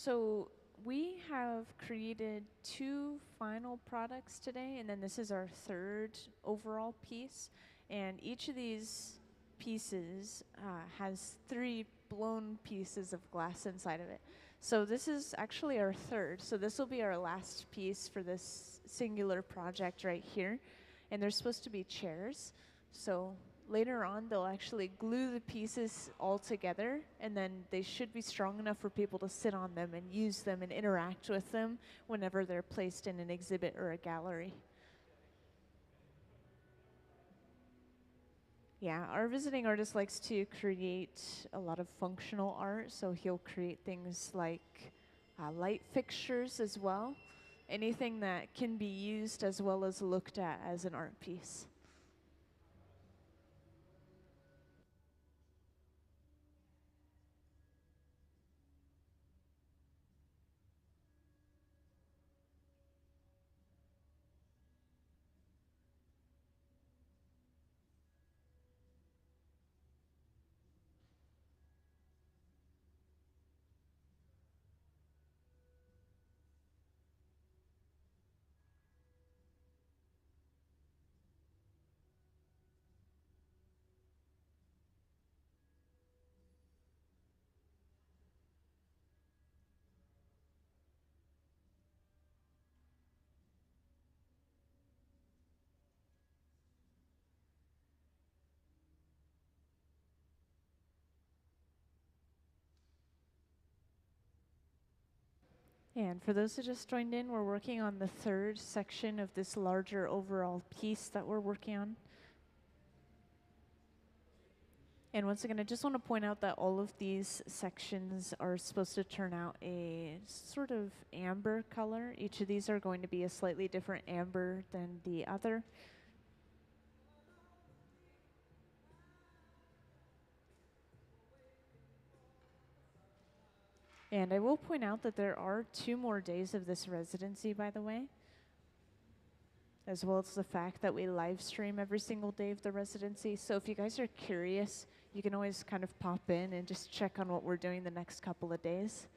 So we have created two final products today, and then this is our third overall piece. And each of these pieces has three blown pieces of glass inside of it. So this is actually our third. So this will be our last piece for this singular project right here. And they're supposed to be chairs. So later on, they'll actually glue the pieces all together, and then they should be strong enough for people to sit on them and use them and interact with them whenever they're placed in an exhibit or a gallery. Yeah, our visiting artist likes to create a lot of functional art, so he'll create things like light fixtures as well. Anything that can be used as well as looked at as an art piece. And for those who just joined in, we're working on the third section of this larger overall piece that we're working on. And once again, I just want to point out that all of these sections are supposed to turn out a sort of amber color. Each of these are going to be a slightly different amber than the other. And I will point out that there are 2 more days of this residency, by the way, as well as the fact that we live stream every single day of the residency. So if you guys are curious, you can always kind of pop in and just check on what we're doing the next couple of days.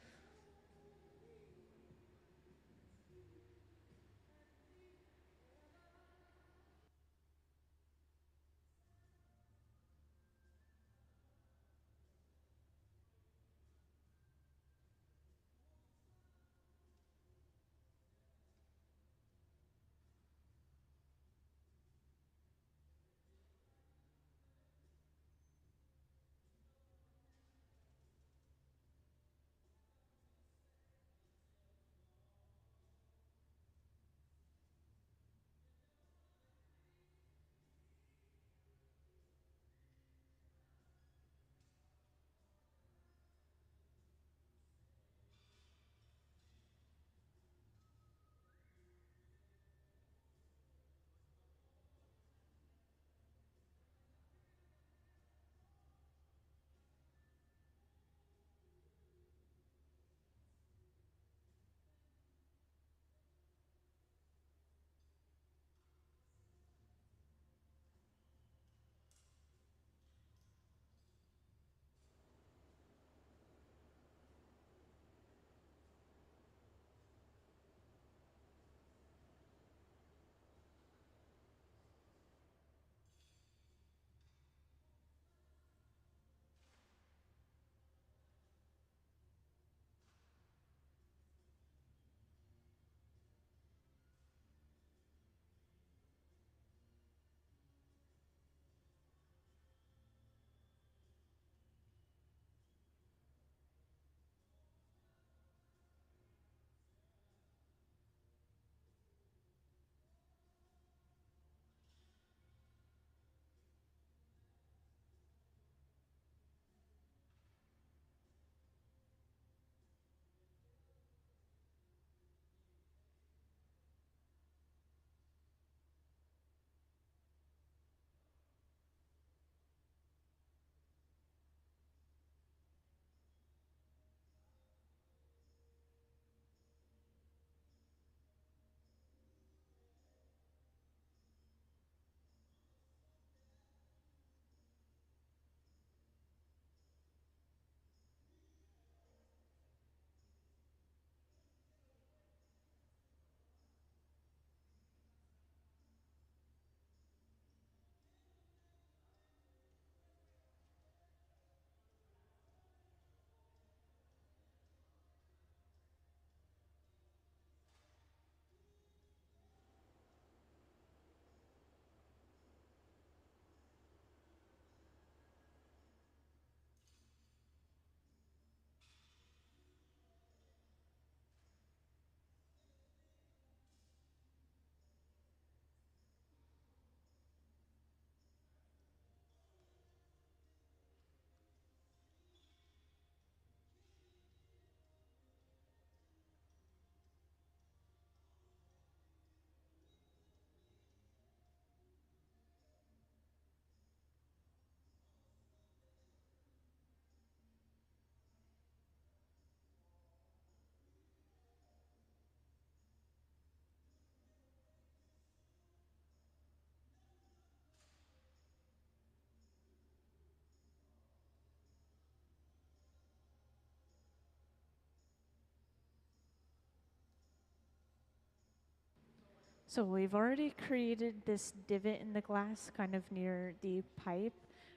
So we've already created this divot in the glass kind of near the pipe.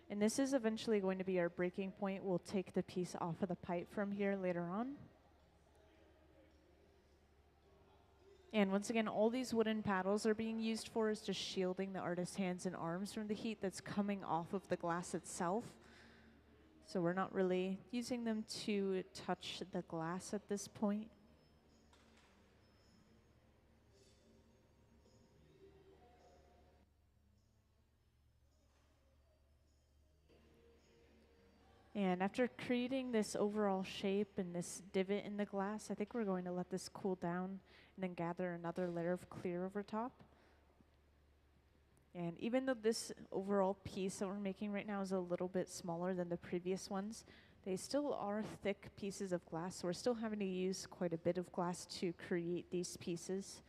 And this is eventually going to be our breaking point. We'll take the piece off of the pipe from here later on. And once again, all these wooden paddles are being used for is just shielding the artist's hands and arms from the heat that's coming off of the glass itself. So we're not really using them to touch the glass at this point. And after creating this overall shape and this divot in the glass, I think we're going to let this cool down and then gather another layer of clear over top. And even though this overall piece that we're making right now is a little bit smaller than the previous ones, they still are thick pieces of glass, so we're still having to use quite a bit of glass to create these pieces.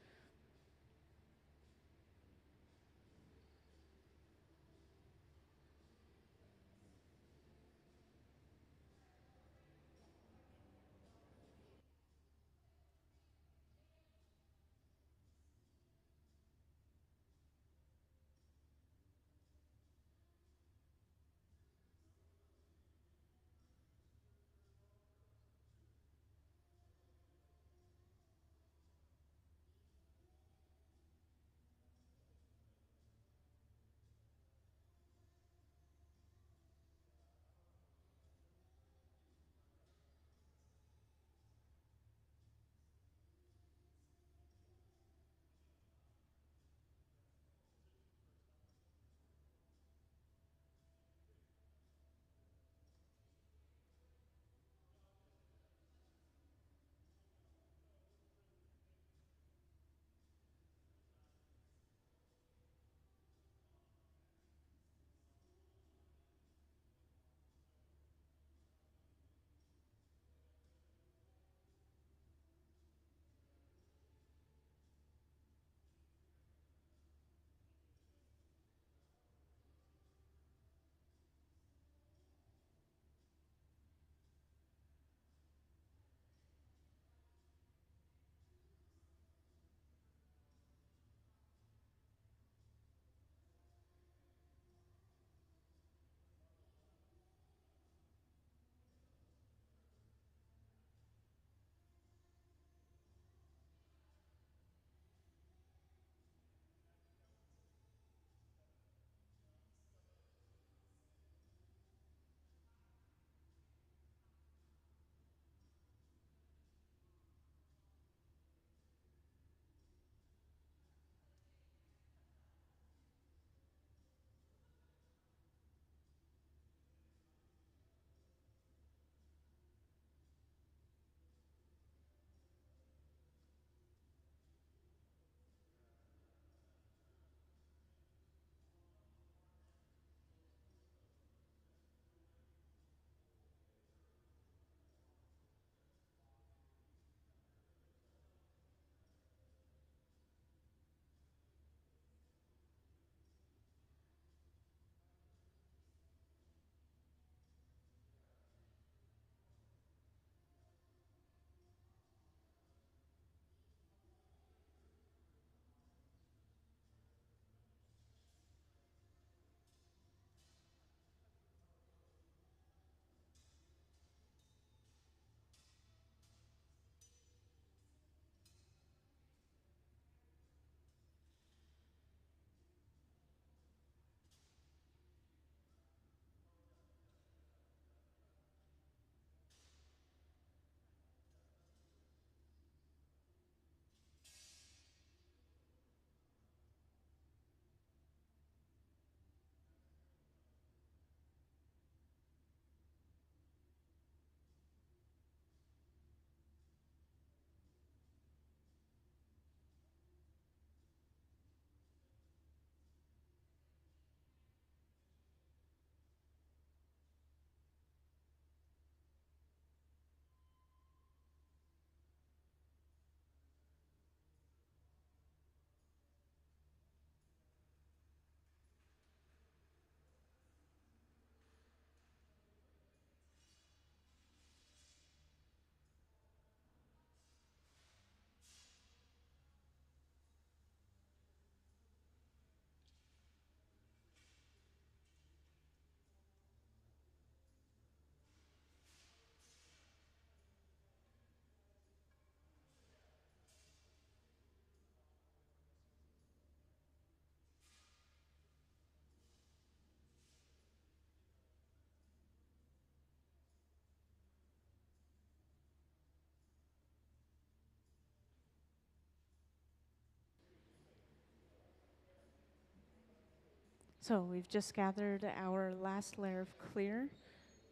So we've just gathered our last layer of clear,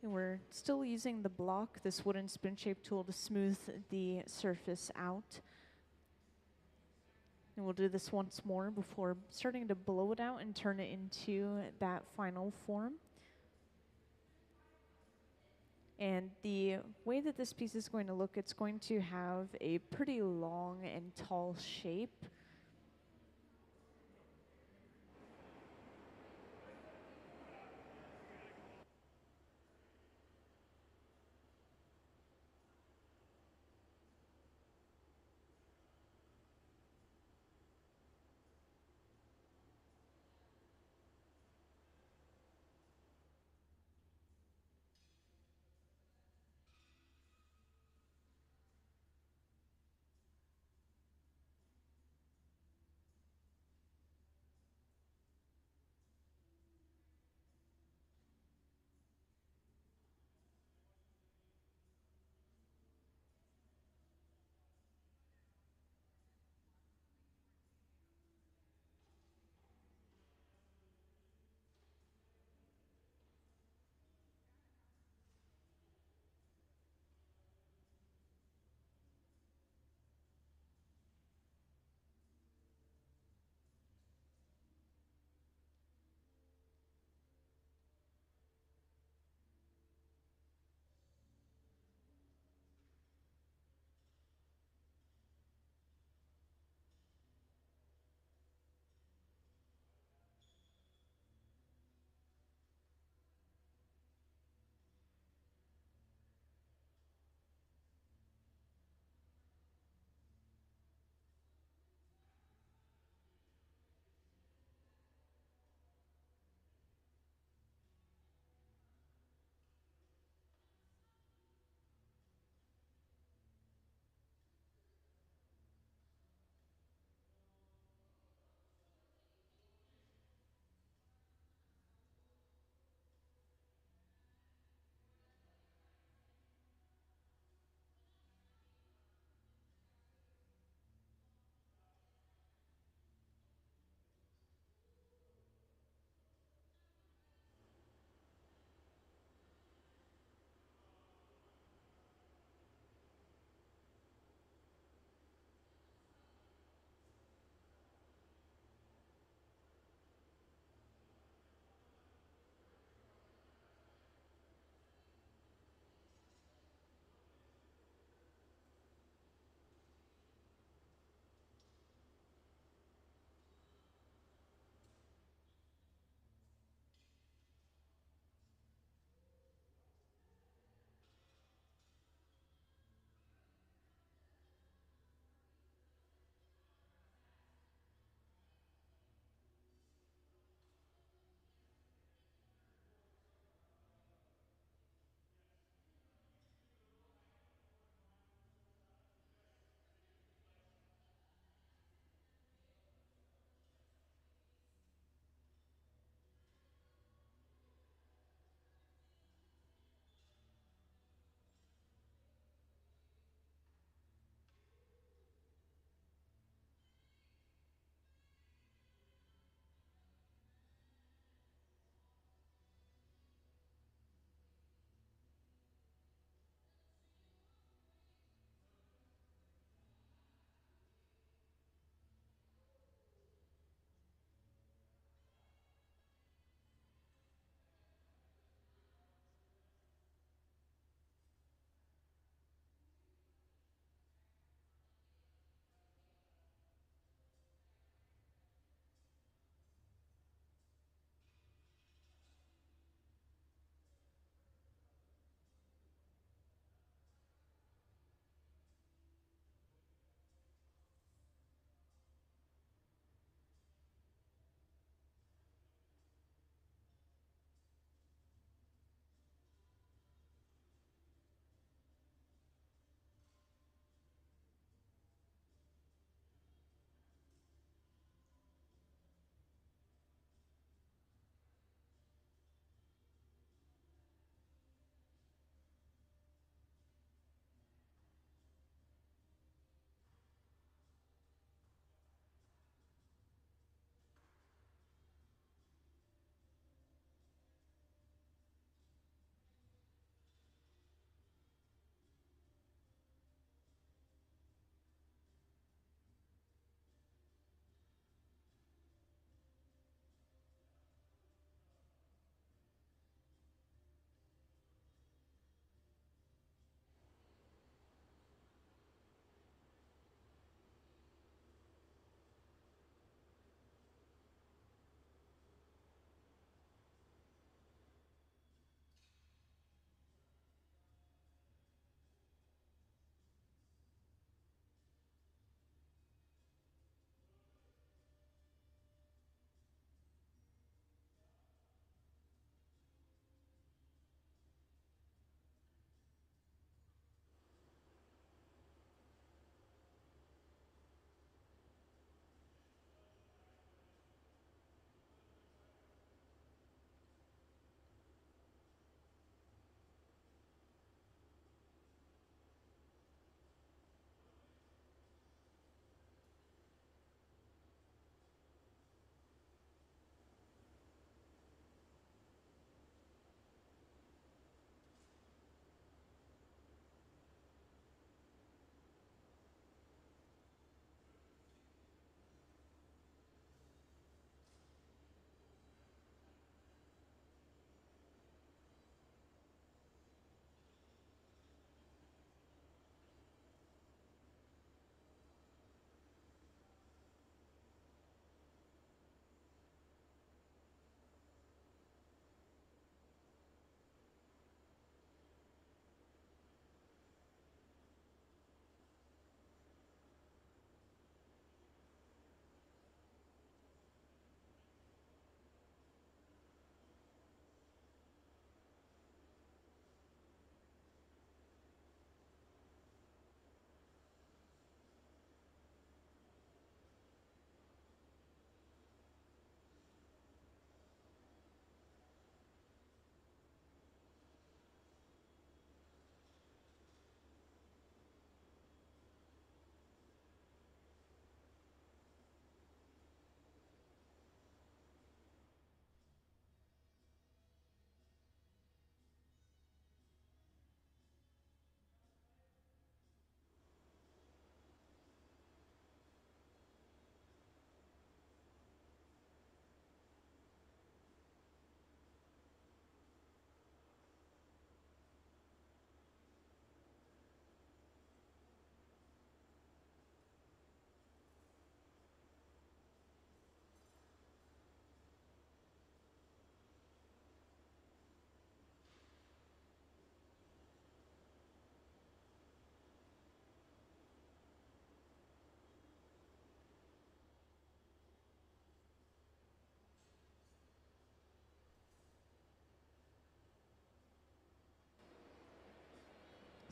and we're still using the block, this wooden spoon-shaped tool, to smooth the surface out. And we'll do this once more before starting to blow it out and turn it into that final form. And the way that this piece is going to look, it's going to have a pretty long and tall shape.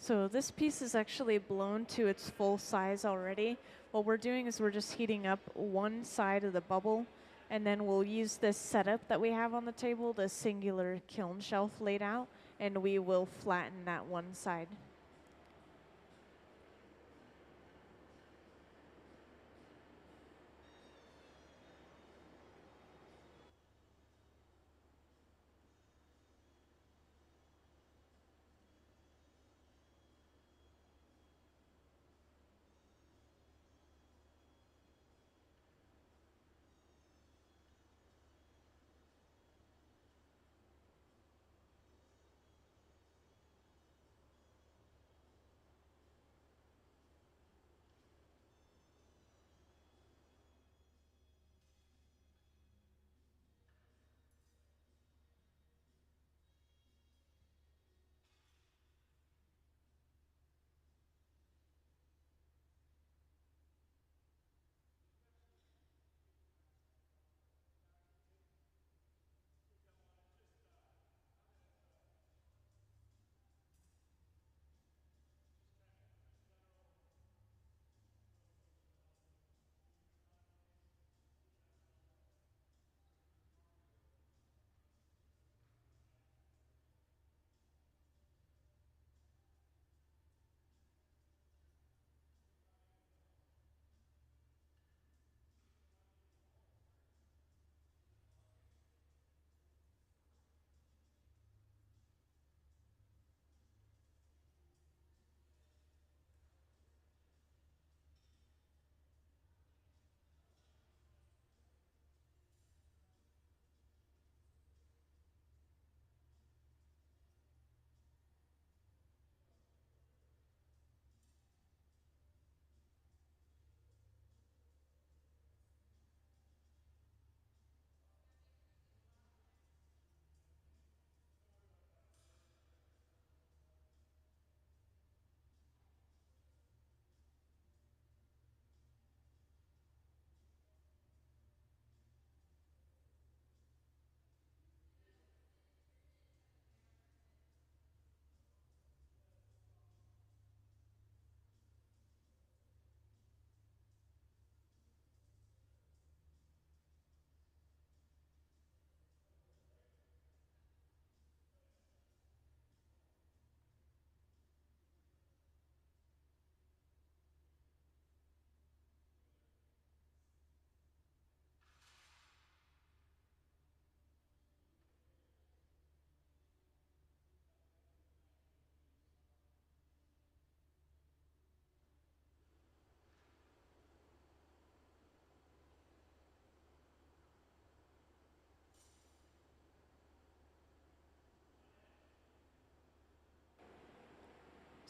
So this piece is actually blown to its full size already. What we're doing is we're just heating up one side of the bubble, and then we'll use this setup that we have on the table, the singular kiln shelf laid out, and we will flatten that one side.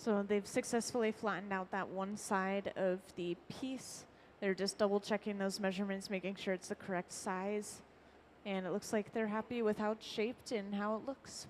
So they've successfully flattened out that one side of the piece. They're just double checking those measurements, making sure it's the correct size. And it looks like they're happy with how it's shaped and how it looks.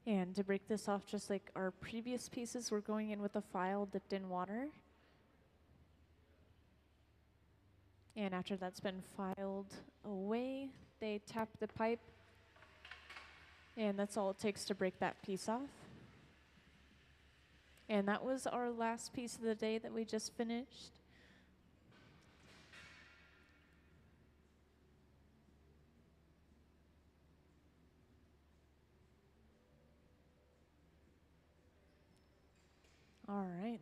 And to break this off, just like our previous pieces, we're going in with a file dipped in water. And after that's been filed away, they tap the pipe. And that's all it takes to break that piece off. And that was our last piece of the day that we just finished. All right.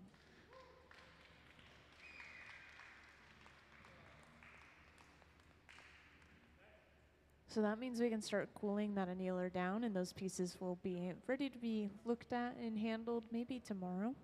So that means we can start cooling that annealer down, and those pieces will be ready to be looked at and handled maybe tomorrow.